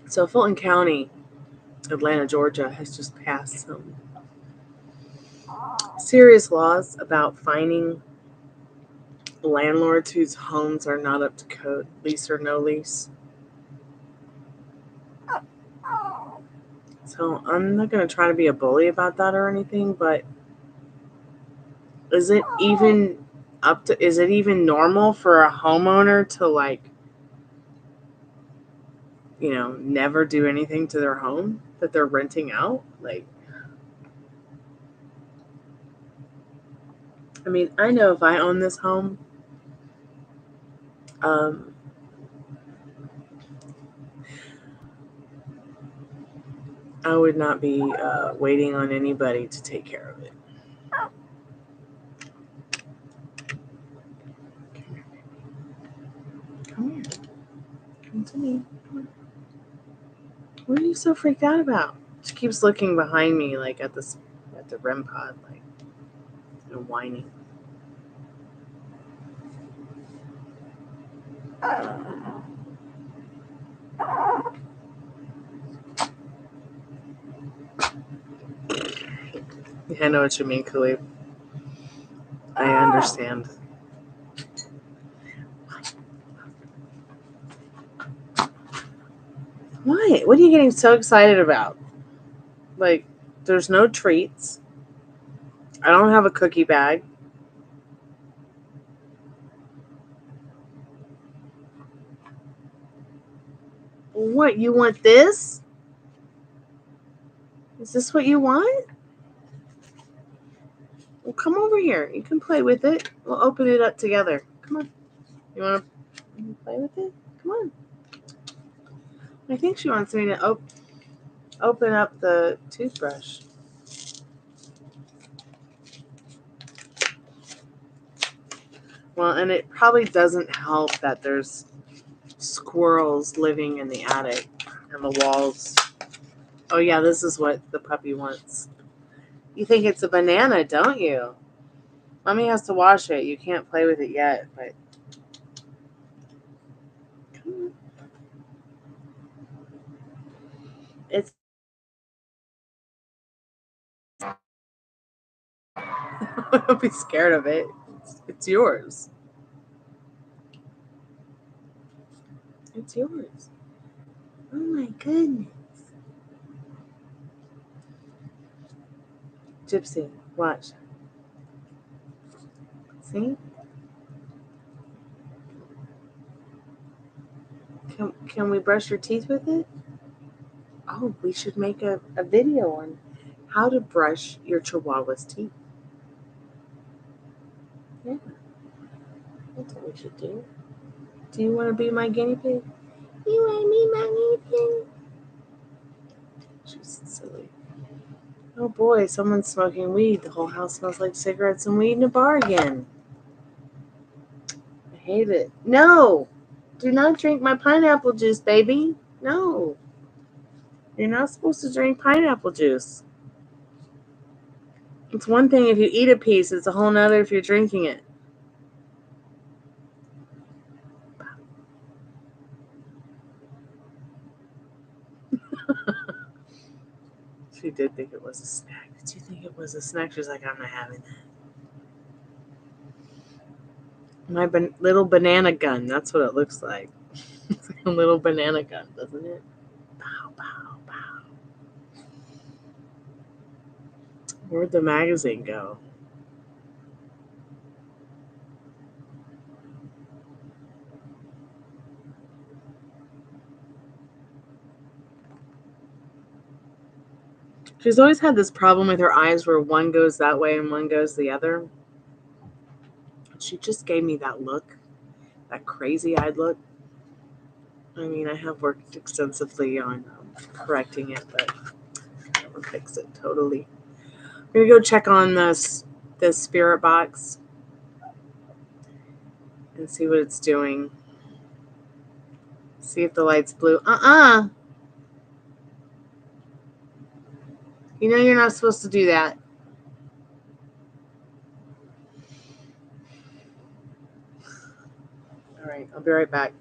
So Fulton County, Atlanta, Georgia, has just passed some serious laws about fining landlords whose homes are not up to code, lease or no lease. So I'm not going to try to be a bully about that or anything, but is it even normal for a homeowner to, like, you know, never do anything to their home that they're renting out? Like, I mean, I know if I own this home, I would not be waiting on anybody to take care of it. Come here. Come to me. Come on. What are you so freaked out about? She keeps looking behind me, like at the REMPOD, like, and whining. Yeah, I know what you mean, Khalid. I understand. What? What are you getting so excited about? Like, there's no treats. I don't have a cookie bag. What, you want this? Is this what you want? Well, come over here. You can play with it. We'll open it up together. Come on. You want to play with it? Come on. I think she wants me to open up the toothbrush. Well, and it probably doesn't help that there's squirrels living in the attic and the walls. Oh, yeah, this is what the puppy wants. You think it's a banana, don't you? Mommy has to wash it. You can't play with it yet, but come on. It's don't be scared of it. It's yours. It's yours. Oh my goodness. Gypsy, watch. See? Can we brush your teeth with it? Oh, we should make a video on how to brush your Chihuahua's teeth. Yeah, that's what we should do. Do you want to be my guinea pig? You want to be my guinea pig? She's silly. Oh boy, someone's smoking weed. The whole house smells like cigarettes and weed in a bar again. I hate it. No! Do not drink my pineapple juice, baby. No. You're not supposed to drink pineapple juice. It's one thing if you eat a piece, it's a whole nother if you're drinking it. She did think it was a snack. Did you think it was a snack? She's like, I'm not having that. My little banana gun. That's what it looks like. It's like a little banana gun, doesn't it? Pow, pow, pow. Where'd the magazine go? She's always had this problem with her eyes where one goes that way and one goes the other. She just gave me that look, that crazy-eyed look. I mean, I have worked extensively on correcting it, but I never fix it totally. I'm going to go check on this the spirit box and see what it's doing. See if the light's blue. You know you're not supposed to do that. All right, I'll be right back.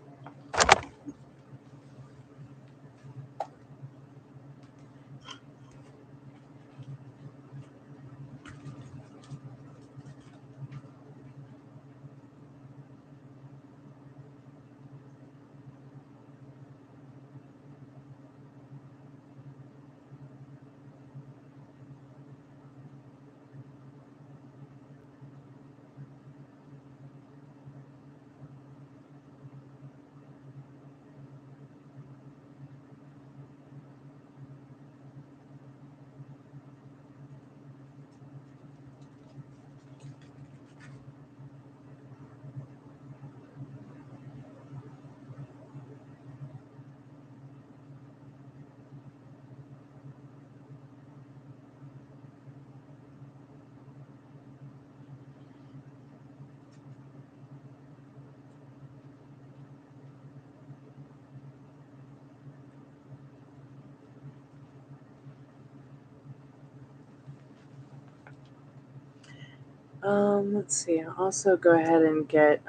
Let's see. I'll also go ahead and get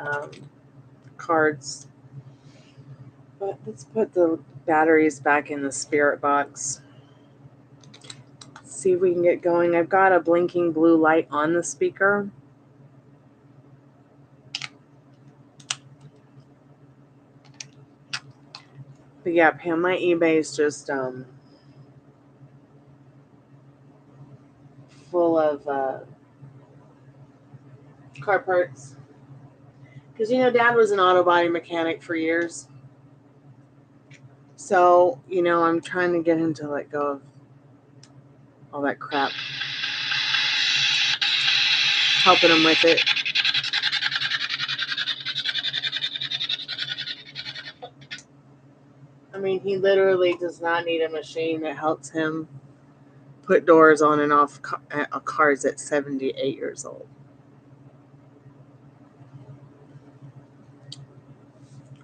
cards. But let's put the batteries back in the spirit box. See if we can get going. I've got a blinking blue light on the speaker. But yeah, Pam, my eBay is just full of car parts. Because, you know, Dad was an auto body mechanic for years. So, you know, I'm trying to get him to let go of all that crap. Helping him with it. I mean, he literally does not need a machine that helps him put doors on and off cars at 78 years old.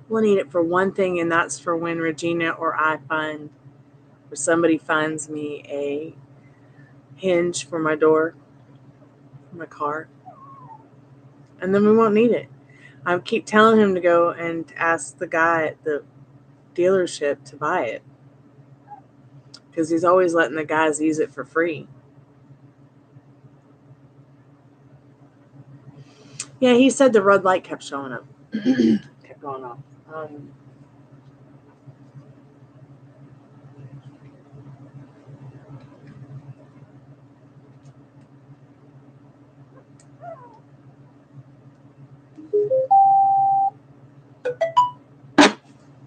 We'll need it for one thing, and that's for when Regina or I find, or somebody finds me a hinge for my door, for my car. And then we won't need it. I keep telling him to go and ask the guy at the dealership to buy it. Because he's always letting the guys use it for free. Yeah, he said the red light kept showing up. Kept going off.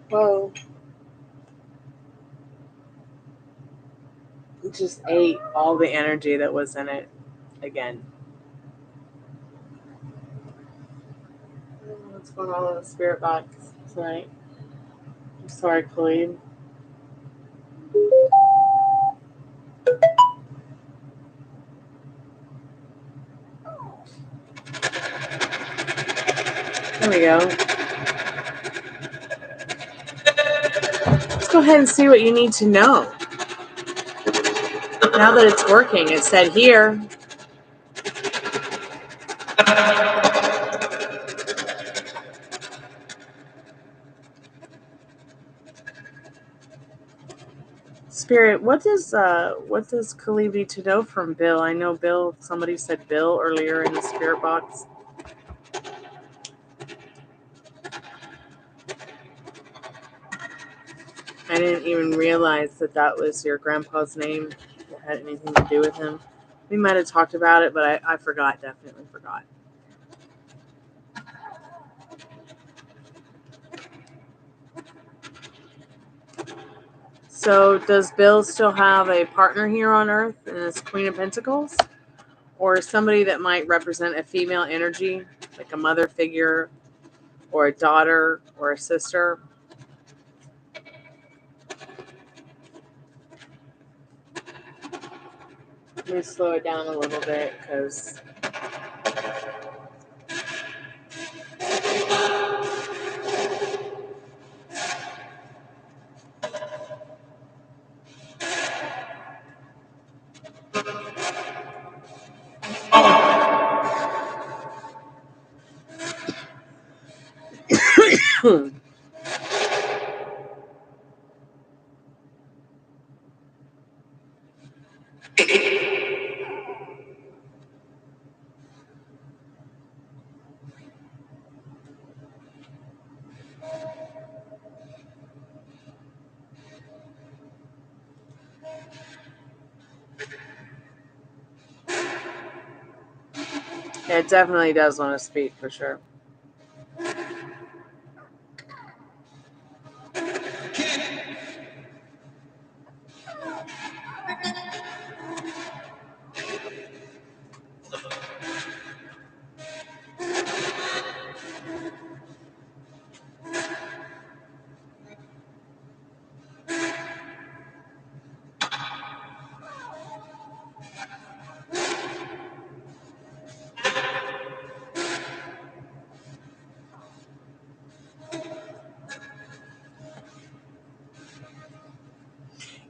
Whoa. It just ate all the energy that was in it again. I don't know what's going on with the spirit box tonight. I'm sorry, Khalid. There we go. Let's go ahead and see what you need to know. Now that it's working, it said here. Spirit, what does Khalid need to know from Bill? I know Bill, somebody said Bill earlier in the spirit box. I didn't even realize that that was your grandpa's name. It had anything to do with him. We might have talked about it, but I forgot, definitely forgot. So does Bill still have a partner here on Earth and is Queen of Pentacles? Or somebody that might represent a female energy, like a mother figure, or a daughter, or a sister? Let me slow it down a little bit because Yeah, it definitely does want to speak for sure.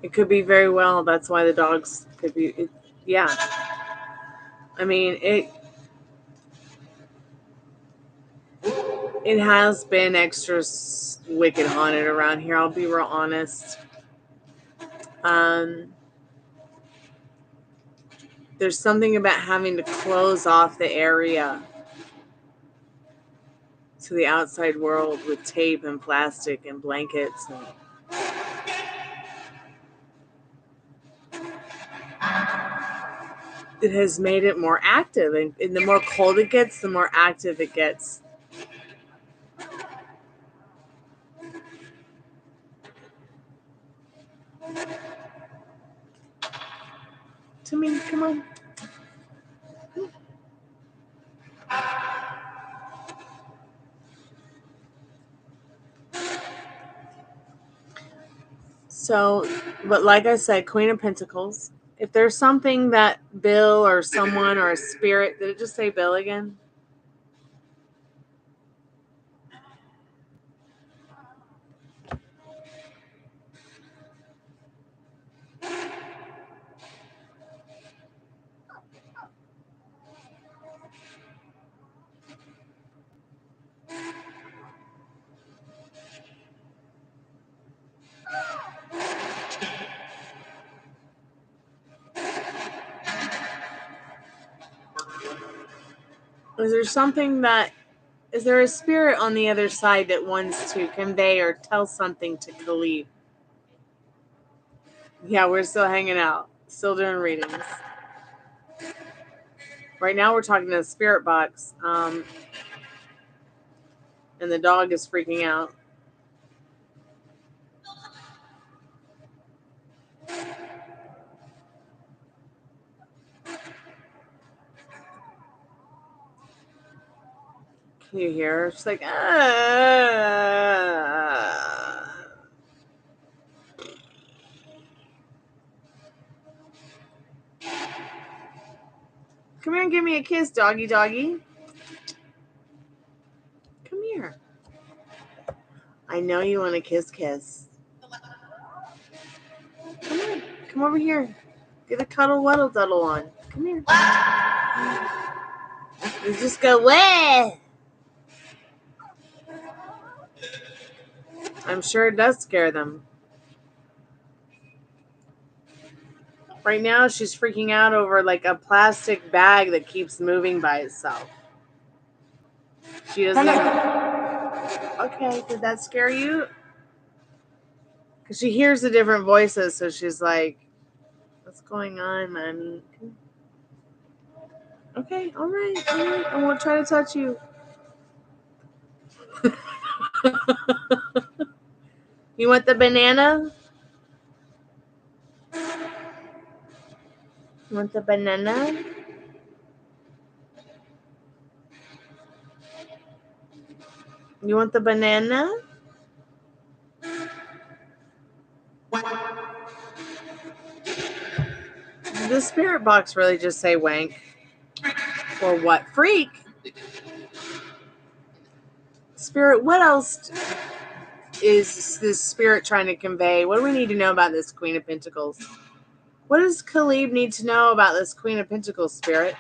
It could be very well. That's why the dogs could be. Yeah. I mean, it has been extra wicked haunted around here. I'll be real honest. There's something about having to close off the area to the outside world with tape and plastic and blankets. It has made it more active. And the more cold it gets, the more active it gets. To me, come on. So, but like I said, Queen of Pentacles. If there's something that Bill or someone or a spirit, did it just say Bill again? Is there something that, is there a spirit on the other side that wants to convey or tell something to Khalid? Yeah, we're still hanging out, still doing readings. Right now we're talking to the spirit box, and the dog is freaking out. Can you hear her? She's like, ah. Come here and give me a kiss, doggy doggy. Come here. I know you want a kiss. Come on. Come over here. Get a cuddle wuddle duddle on. Come here. You just go, way. I'm sure it does scare them. Right now, she's freaking out over like a plastic bag that keeps moving by itself. She doesn't. Okay, did that scare you? Because she hears the different voices, so she's like, what's going on, mommy? Okay, all right. I won't try to touch you. You want the banana? You want the banana? You want the banana? Did the spirit box really just say wank? Or what? Freak? Spirit, what else is this spirit trying to convey? What do we need to know about this Queen of Pentacles? What does Khalid need to know about this Queen of Pentacles spirit?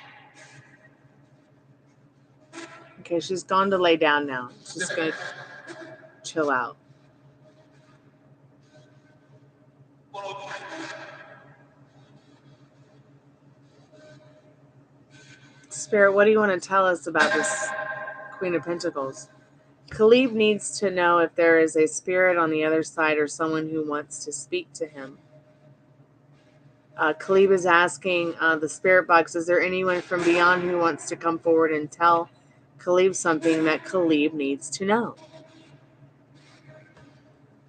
Okay, she's gone to lay down now. She's good. chill out. Spirit, what do you want to tell us about this Queen of Pentacles? Khalib needs to know if there is a spirit on the other side or someone who wants to speak to him. Khalib is asking the spirit box, is there anyone from beyond who wants to come forward and tell Khalib something that Khalib needs to know?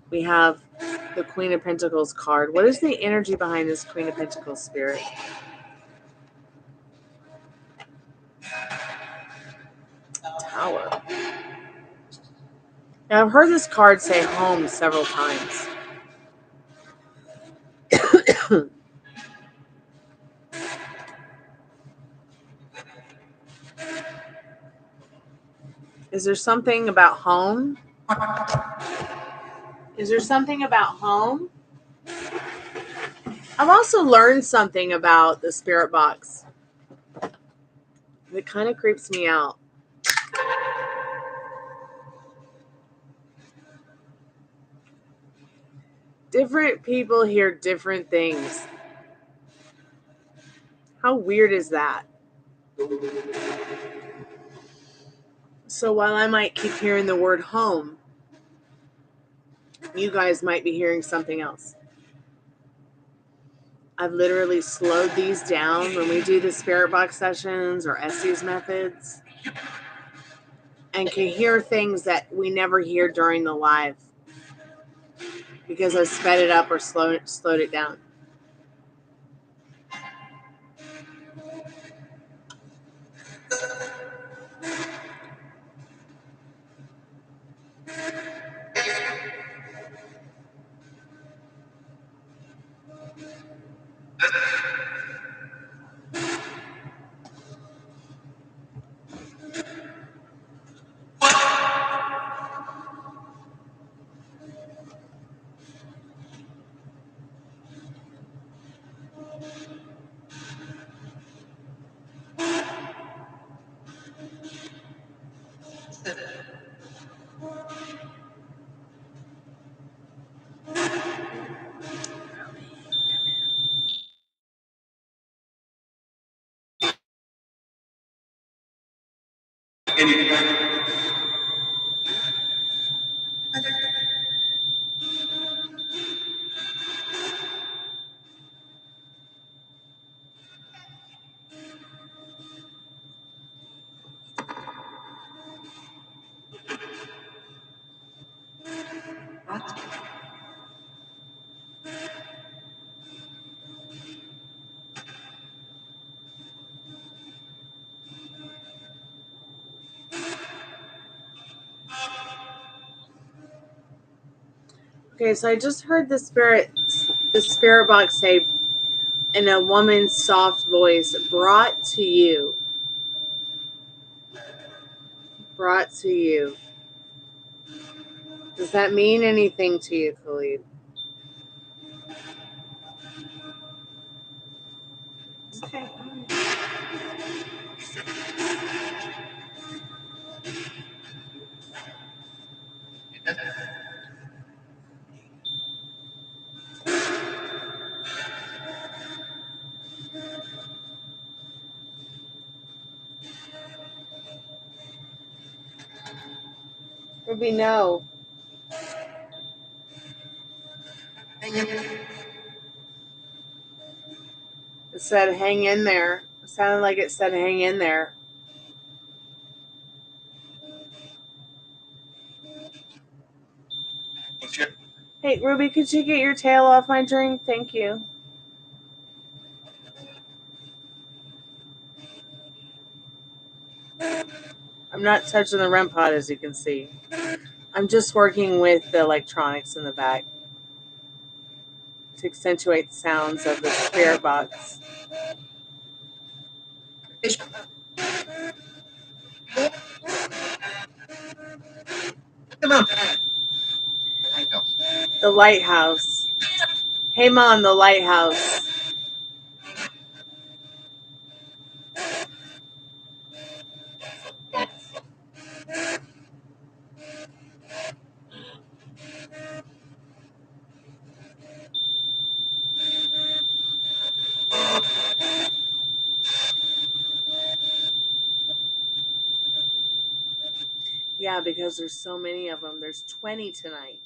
We have the Queen of Pentacles card. What is the energy behind this Queen of Pentacles, Spirit? Tower. Now, I've heard this card say home several times. Is there something about home? Is there something about home? I've also learned something about the spirit box that kind of creeps me out. Different people hear different things. How weird is that? So while I might keep hearing the word home, you guys might be hearing something else. I've literally slowed these down when we do the spirit box sessions or Estes methods, and can hear things that we never hear during the live because I sped it up or slowed it down. Okay, so I just heard the spirit box say in a woman's soft voice, brought to you. Brought to you. Does that mean anything to you, Khalid? Okay. Ruby, no. It said hang in there. It sounded like it said hang in there. Hey, Ruby, could you get your tail off my drink? Thank you. I'm not touching the REM pod, as you can see. I'm just working with the electronics in the back to accentuate the sounds of the spirit box. The lighthouse. Hey, Mom, the lighthouse. because there's so many of them. There's 20 tonight.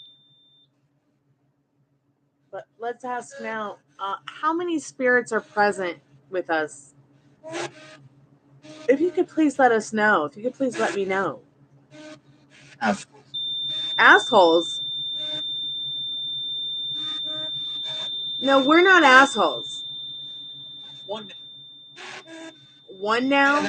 But let's ask now, how many spirits are present with us? If you could please let us know. If you could please let me know. Assholes? No, we're not assholes. One now?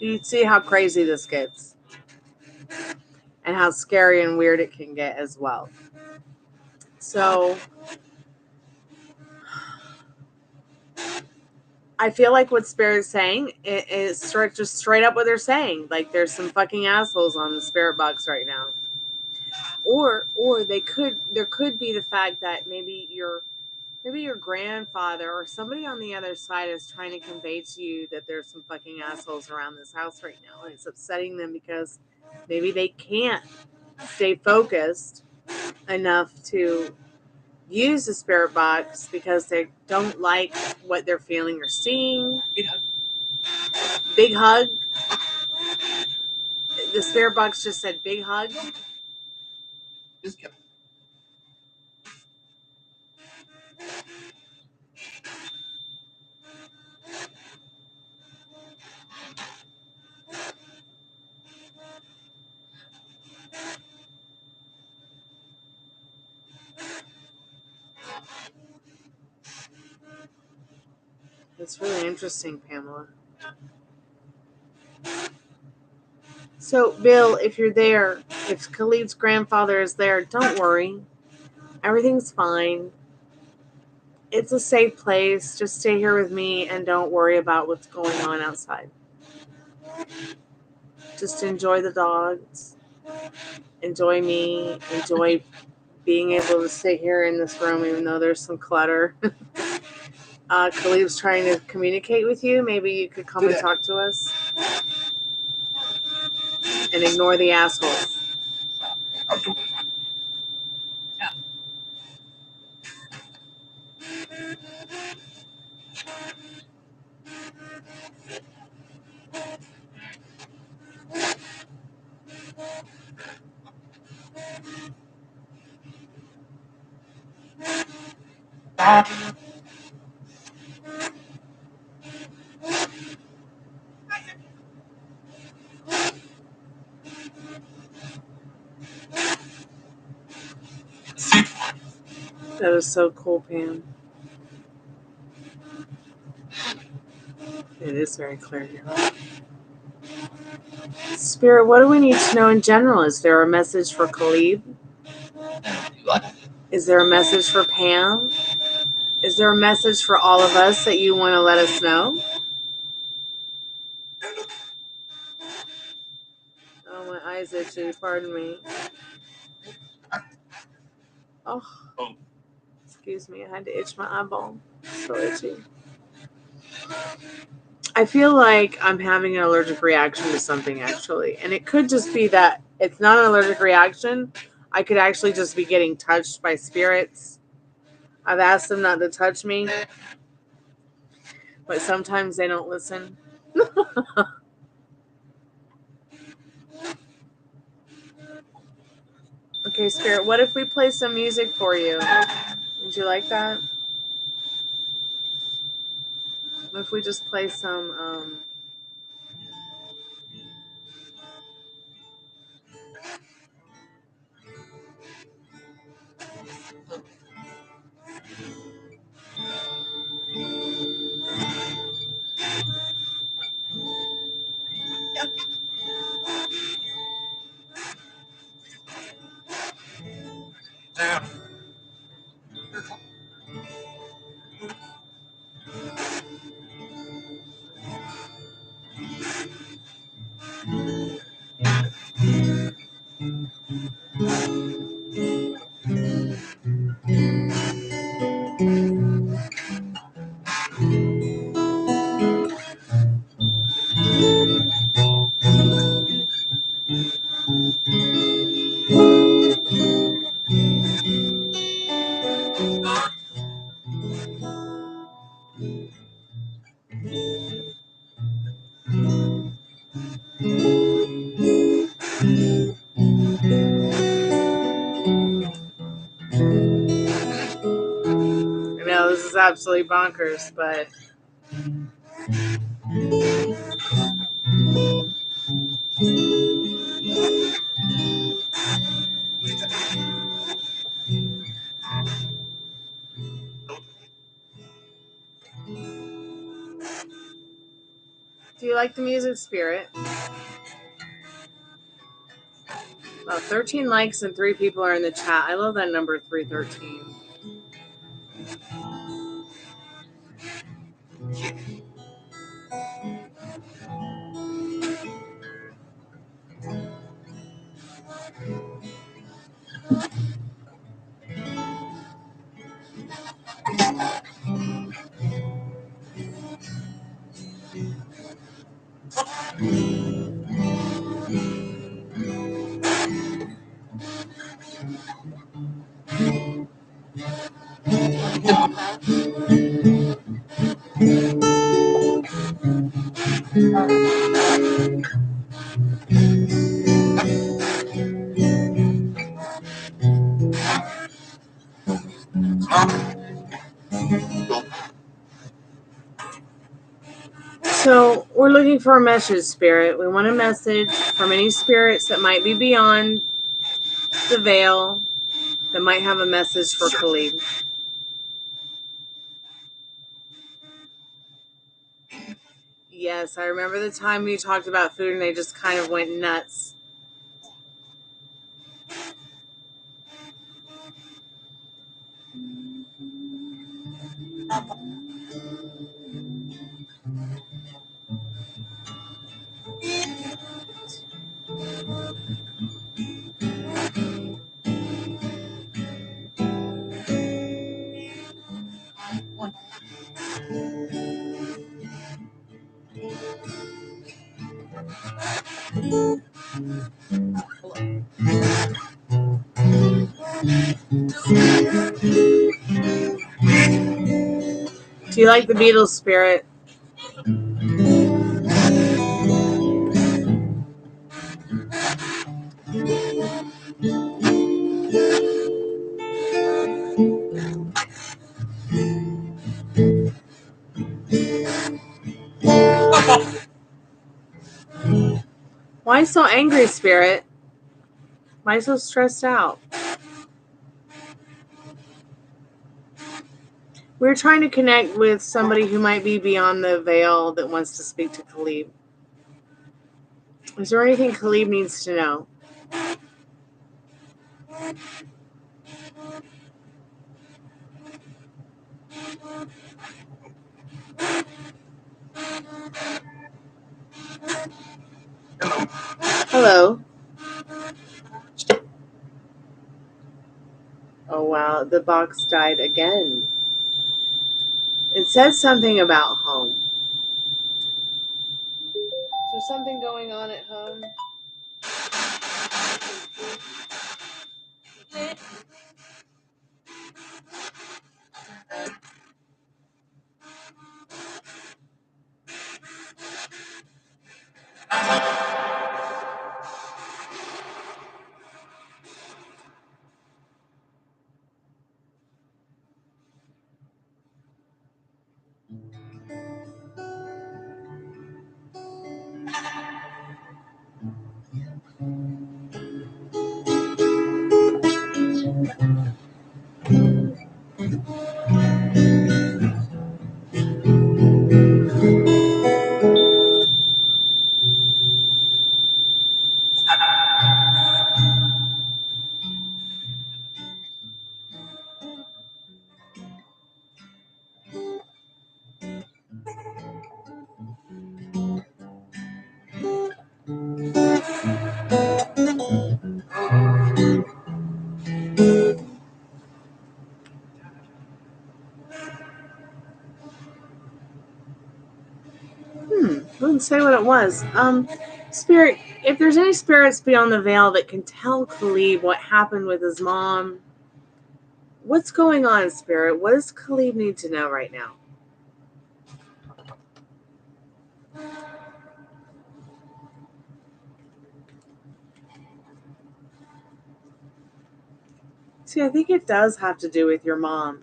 You see how crazy this gets. And how scary and weird it can get as well. So I feel like what Spirit's saying is just straight up what they're saying. Like there's some fucking assholes on the spirit box right now. Or there could be the fact that maybe your grandfather or somebody on the other side is trying to convey to you that there's some fucking assholes around this house right now, and it's upsetting them because maybe they can't stay focused enough to use the spirit box because they don't like what they're feeling or seeing. Big hug. The spirit box just said big hug. That's really interesting, Pamela. So, Bill, if you're there, if Khalid's grandfather is there, don't worry. Everything's fine. It's a safe place. Just stay here with me and don't worry about what's going on outside. Just enjoy the dogs. Enjoy me. Enjoy being able to sit here in this room even though there's some clutter. Khalid's trying to communicate with you. Maybe you could come and talk to us. And ignore the assholes. That is so cool, Pam. It is very clear here. Spirit, what do we need to know in general? Is there a message for Khalid? Is there a message for Pam? Is there a message for all of us that you want to let us know? Oh, my eyes itchy. Pardon me. Oh, excuse me. I had to itch my eyeball. So itchy. I feel like I'm having an allergic reaction to something, actually. And it could just be that it's not an allergic reaction. I could actually just be getting touched by spirits. I've asked them not to touch me. But sometimes they don't listen. Okay, Spirit, what if we play some music for you? Would you like that? What if we just play some, is absolutely bonkers, but do you like the music, Spirit? Oh, 13 likes and 3 people are in the chat. I love that number 313. So we're looking for a message, Spirit. We want a message from any spirits that might be beyond the veil, that might have a message for Khalid. Yes, I remember the time you talked about food and they just kind of went nuts. Do you like the Beatles, Spirit? Why so angry, Spirit? Why so stressed out? We're trying to connect with somebody who might be beyond the veil that wants to speak to Khalid. Is there anything Khalid needs to know? Hello. Oh, wow. The box died again. It said something about home. Is there something going on at home? Wouldn't say what it was. Spirit, if there's any spirits beyond the veil that can tell Khalid what happened with his mom, what's going on, Spirit? What does Khalid need to know right now? See, I think it does have to do with your mom.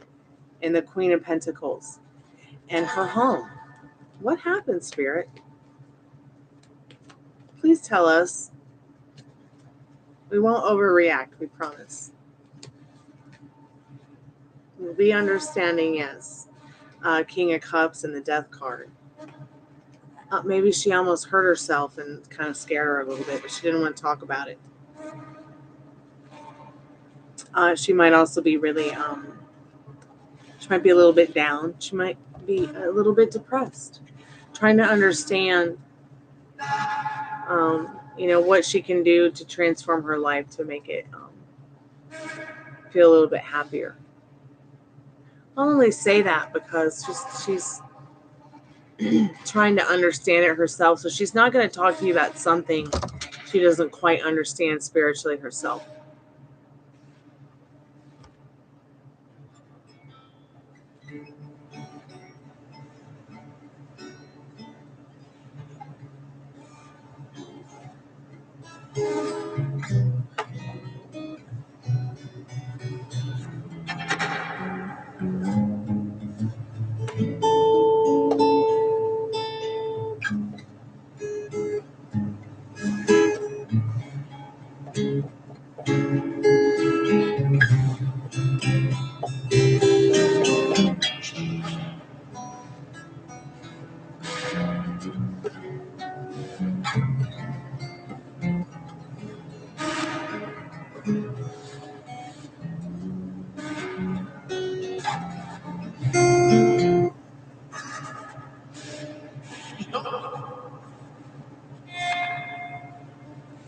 and the Queen of Pentacles and her home. What happened, Spirit? Please tell us. We won't overreact, we promise. We'll be understanding, yes. King of Cups and the Death card. Maybe she almost hurt herself and kind of scared her a little bit, but she didn't want to talk about it. She might also be really, she might be a little bit down. She might be a little bit depressed. Trying to understand, what she can do to transform her life to make it feel a little bit happier. I'll only say that because she's trying to understand it herself. So she's not going to talk to you about something she doesn't quite understand spiritually herself.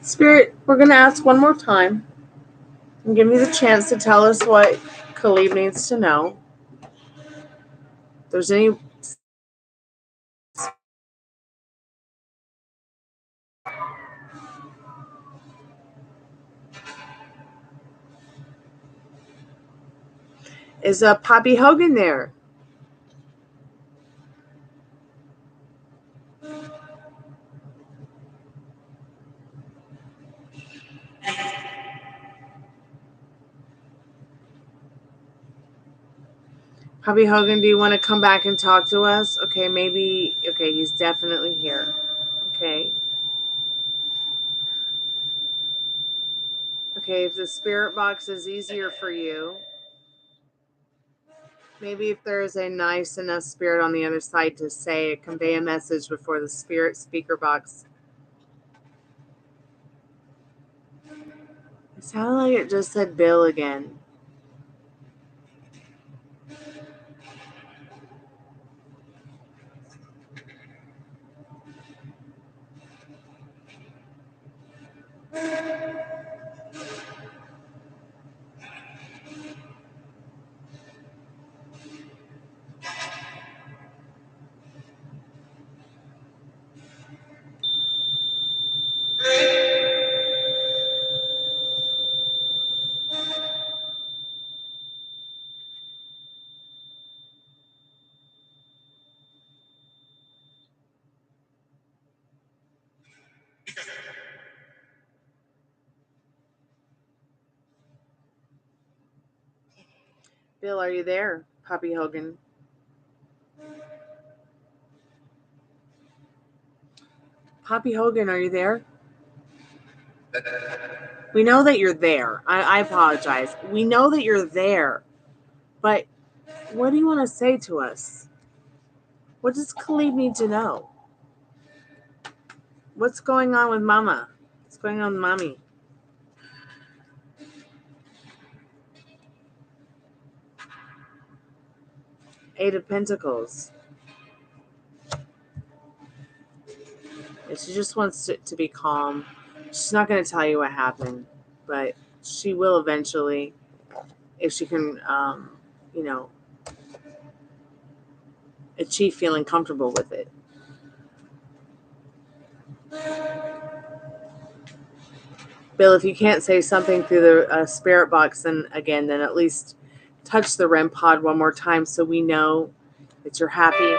Spirit, we're going to ask one more time and give you the chance to tell us what Khalid needs to know. If there's any... Is Poppy Hogan there? Poppy Hogan, do you want to come back and talk to us? Okay, maybe... Okay, he's definitely here. Okay. Okay, if the spirit box is easier for you, maybe if there is a nice enough spirit on the other side to say, convey a message before the spirit speaker box. It sounded like it just said Bill again. Bill, are you there? Poppy Hogan. Poppy Hogan, are you there? We know that you're there. I apologize. We know that you're there. But what do you want to say to us? What does Khalid need to know? What's going on with Mama? What's going on with Mommy? Eight of Pentacles. And she just wants to be calm. She's not going to tell you what happened, but she will eventually, if she can, achieve feeling comfortable with it. Bill, if you can't say something through the spirit box, then at least touch the REM pod one more time so we know that you're happy.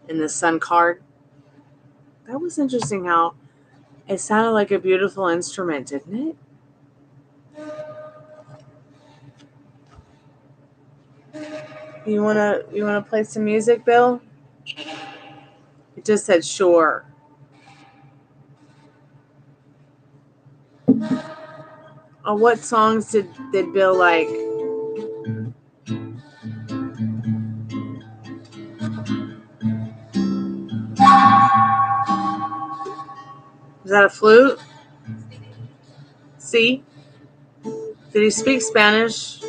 In the Sun card. That was interesting how it sounded like a beautiful instrument, didn't it? You wanna play some music, Bill? It just said sure. Oh, what songs did Bill like? Is that a flute? See? Did he speak Spanish?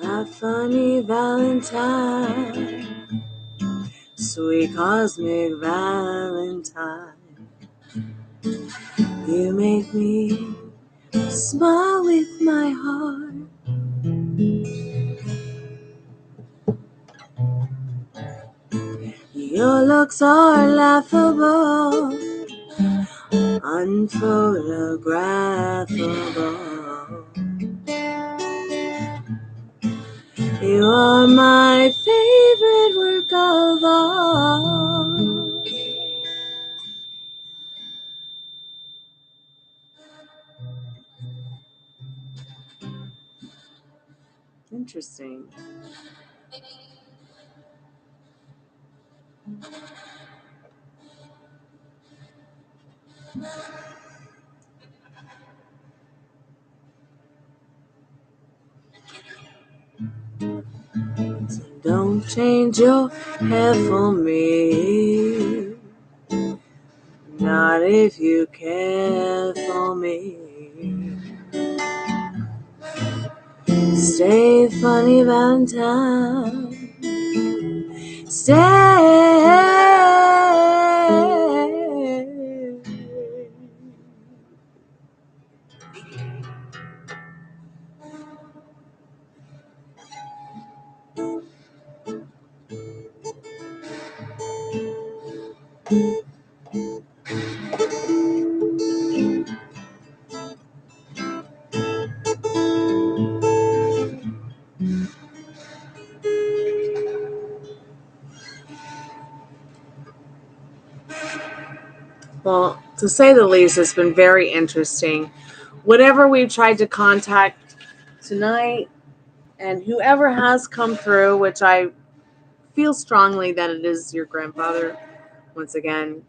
My funny Valentine, sweet cosmic Valentine, you make me smile with my heart. Your looks are laughable, unphotographable. You are my favorite work of art. Interesting. So don't change your hair for me, not if you care for me. Stay, funny Valentine, stay. Well, to say the least, it's been very interesting. Whatever we've tried to contact tonight, and whoever has come through, which I feel strongly that it is your grandfather, once again.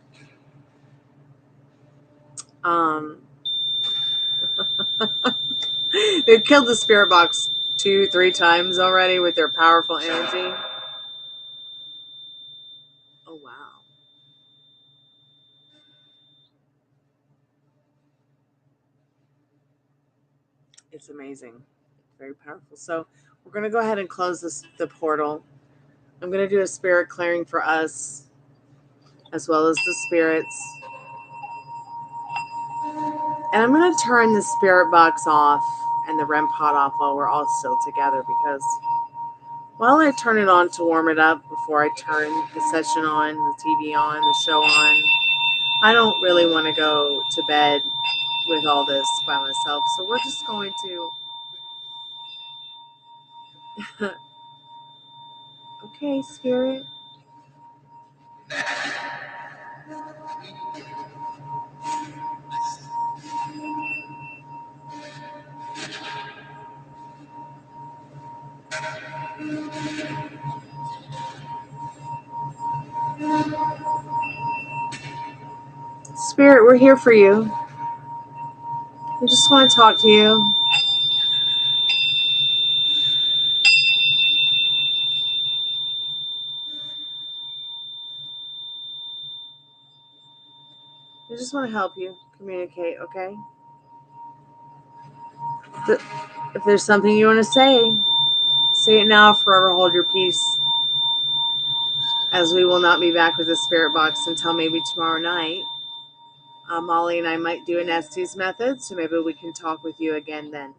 They've killed the spirit box 2-3 times already with their powerful energy. Oh, wow. It's amazing. Very powerful. So we're going to go ahead and close the portal. I'm going to do a spirit clearing for us, as well as the spirits. And I'm going to turn the spirit box off and the REM pod off while we're all still together, because while I turn it on to warm it up before I turn the session on, the TV on, the show on, I don't really want to go to bed with all this by myself. So we're just going to... Okay, spirit. Spirit, we're here for you. We just want to talk to you. We just want to help you communicate, okay? If there's something you want to say it now, forever hold your peace, as we will not be back with the spirit box until maybe tomorrow night. Molly and I might do an Estes method, so maybe we can talk with you again then.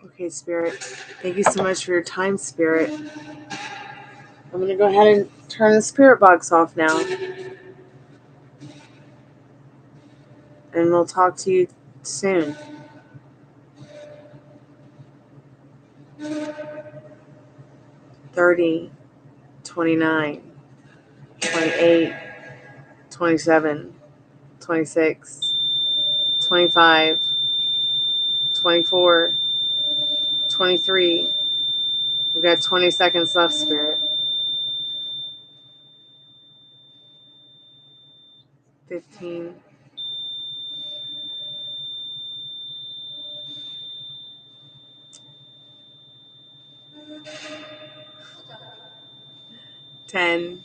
Okay, Spirit. Thank you so much for your time, Spirit. I'm going to go ahead and turn the Spirit box off now. And we'll talk to you soon. $30, $29, $28, $27, $26, $25, $24, $23. We've got 20 seconds left, Spirit. 15. 10.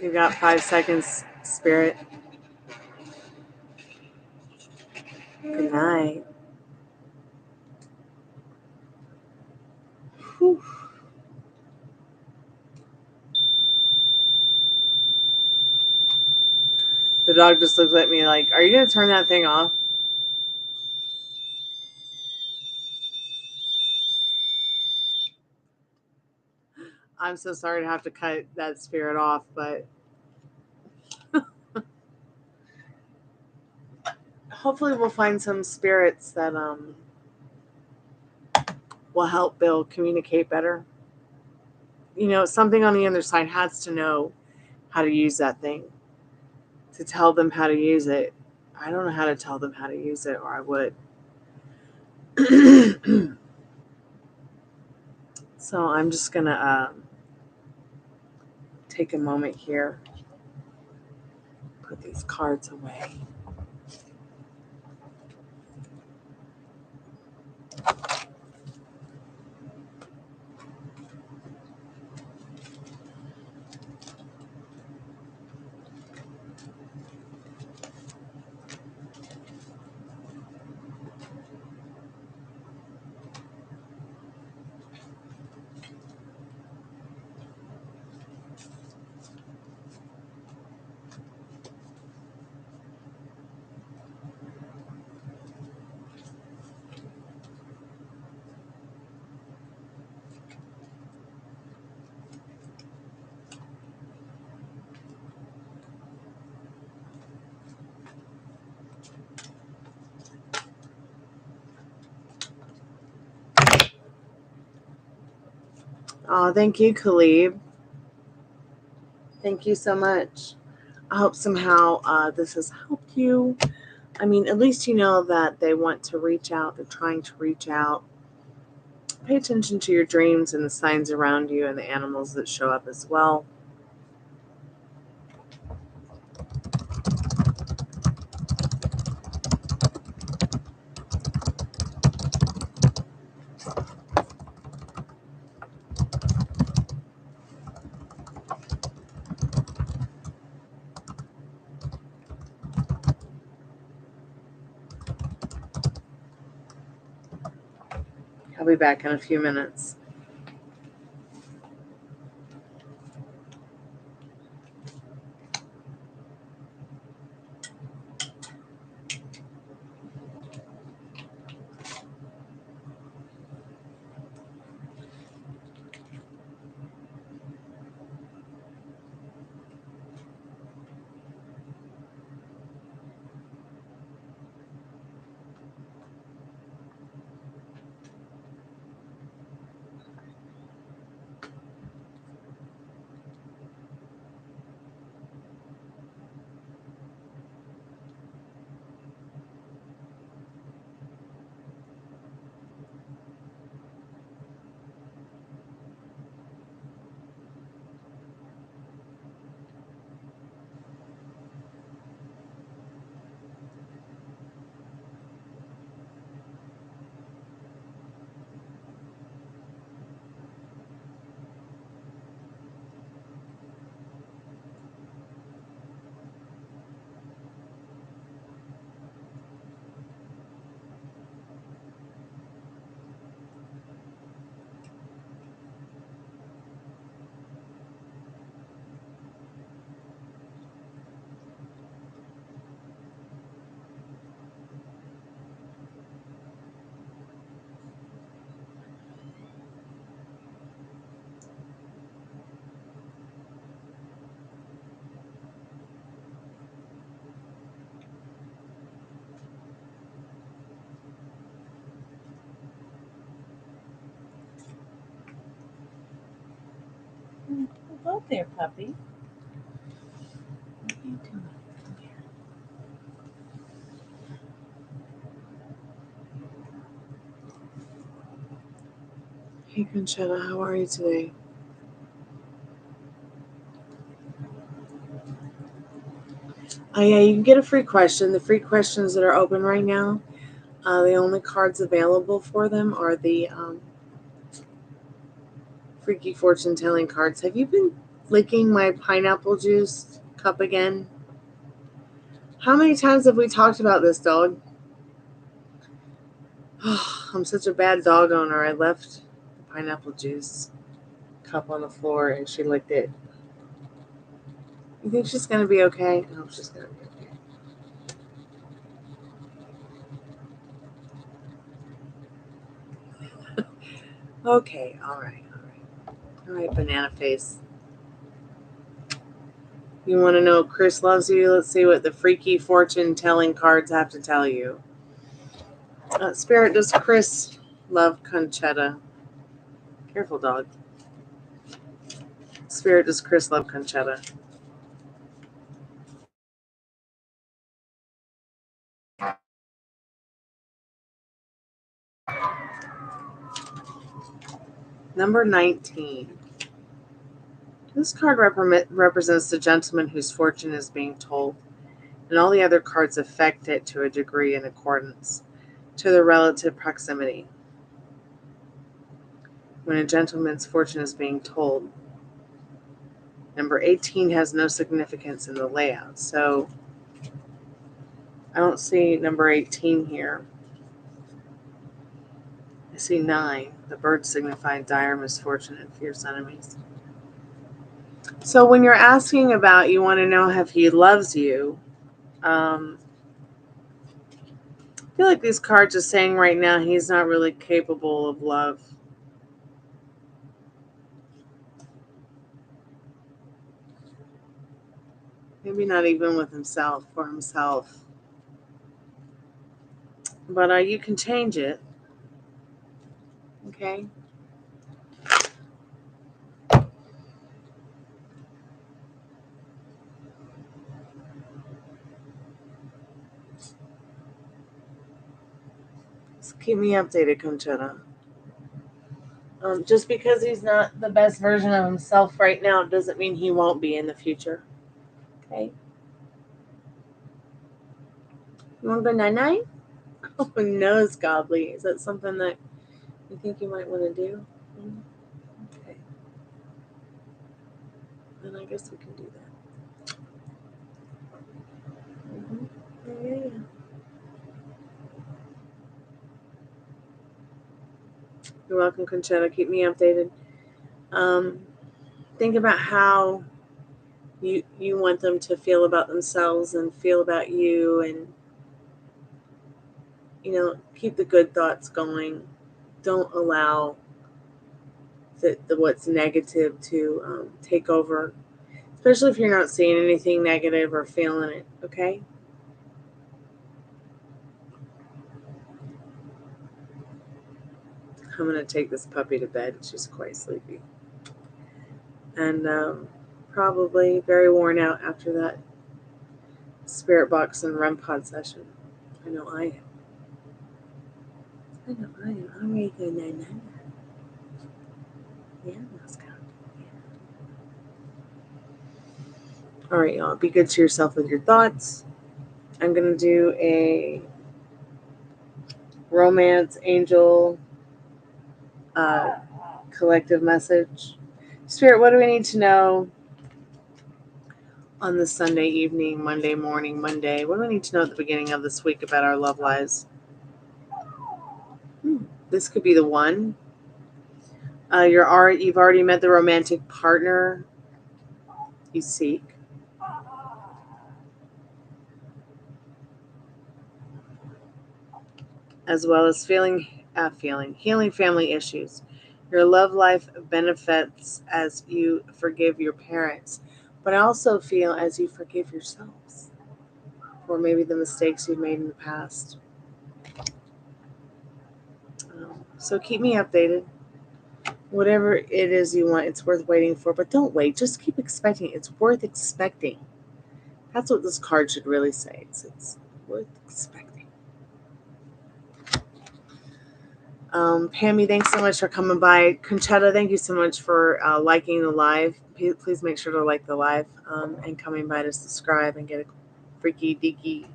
You've got 5 seconds, Spirit. Good night. Whew. The dog just looks at me like, are you going to turn that thing off? I'm so sorry to have to cut that spirit off, but hopefully we'll find some spirits that will help Bill communicate better. You know, something on the other side has to know how to use that thing, to tell them how to use it. I don't know how to tell them how to use it, or I would. So I'm just going to take a moment here, put these cards away. Oh, thank you, Khalib. Thank you so much. I hope somehow this has helped you. I mean, at least you know that they want to reach out. They're trying to reach out. Pay attention to your dreams and the signs around you and the animals that show up as well. I'll be back in a few minutes. Hello there, puppy. What are you doing? Hey, Conchetta, how are you today? Yeah, you can get a free question. The free questions that are open right now, the only cards available for them are the Freaky Fortune Telling cards. Have you been licking my pineapple juice cup again? How many times have we talked about this, dog? I'm such a bad dog owner. I left the pineapple juice cup on the floor and she licked it. You think she's going to be okay? I hope she's going to be okay. Okay, all right. All right, banana face. You want to know Chris loves you? Let's see what the Freaky Fortune Telling cards have to tell you. Spirit, does Chris love Conchetta? Careful, dog. Spirit, does Chris love Conchetta? Number 19. This card represents the gentleman whose fortune is being told, and all the other cards affect it to a degree in accordance to the relative proximity. When a gentleman's fortune is being told, number 18 has no significance in the layout, so I don't see number 18 here. I see 9, the bird signifying dire misfortune and fierce enemies. So when you're asking about, you want to know if he loves you, I feel like these cards are saying right now he's not really capable of love. Maybe not even with himself, for himself. But you can change it. Okay? So keep me updated, Conchetta. Just because he's not the best version of himself right now doesn't mean he won't be in the future. Okay? You want to go night-night? Oh, no, Godly. Is that something that you think you might want to do? Okay. Then I guess we can do that. Yeah. You're welcome, Conchetta. Keep me updated. Think about how you want them to feel about themselves and feel about you, and keep the good thoughts going. Don't allow the what's negative to take over, especially if you're not seeing anything negative or feeling it. Okay. I'm gonna take this puppy to bed. She's quite sleepy and probably very worn out after that Spiritbox and REMPOD session. I know I am. I'm ready to go night-night. Yeah, let's go. All right, y'all. Be good to yourself with your thoughts. I'm going to do a romance angel collective message. Spirit, what do we need to know on this Sunday evening, Monday morning, Monday? What do we need to know at the beginning of this week about our love lives? This could be the one. You've already met the romantic partner you seek. As well as healing family issues. Your love life benefits as you forgive your parents, but I also feel as you forgive yourselves for maybe the mistakes you've made in the past. So keep me updated. Whatever it is you want, it's worth waiting for. But don't wait. Just keep expecting. It's worth expecting. That's what this card should really say. It's worth expecting. Pammy, thanks so much for coming by. Conchetta, thank you so much for liking the live. Please make sure to like the live and coming by to subscribe and get a freaky deaky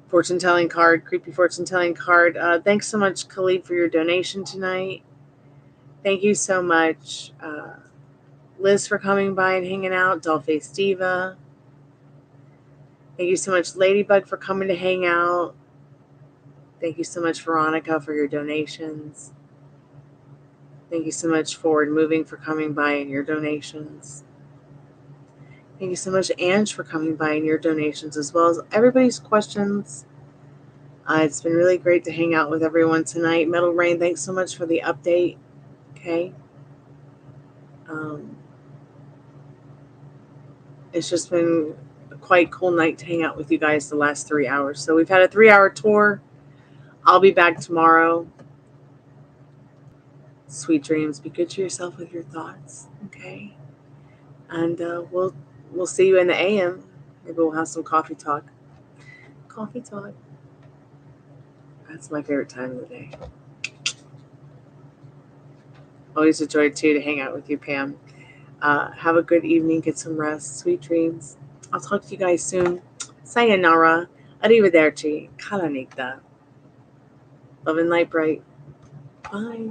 fortune-telling card, creepy fortune-telling card. Thanks so much, Khalid, for your donation tonight. Thank you so much, Liz, for coming by and hanging out. Dollface Diva. Thank you so much, Ladybug, for coming to hang out. Thank you so much, Veronica, for your donations. Thank you so much, Forward Moving, for coming by and your donations. Thank you so much, Ange, for coming by and your donations, as well as everybody's questions. It's been really great to hang out with everyone tonight. Metal Rain, thanks so much for the update. Okay. It's just been a quite cool night to hang out with you guys the last 3 hours. So we've had a 3-hour tour. I'll be back tomorrow. Sweet dreams. Be good to yourself with your thoughts. Okay. And we'll see you in the AM. Maybe we'll have some coffee talk. Coffee talk. That's my favorite time of the day. Always a joy, too, to hang out with you, Pam. Have a good evening. Get some rest. Sweet dreams. I'll talk to you guys soon. Sayonara. Arrivederci. Kalanigda. Love and light bright. Bye.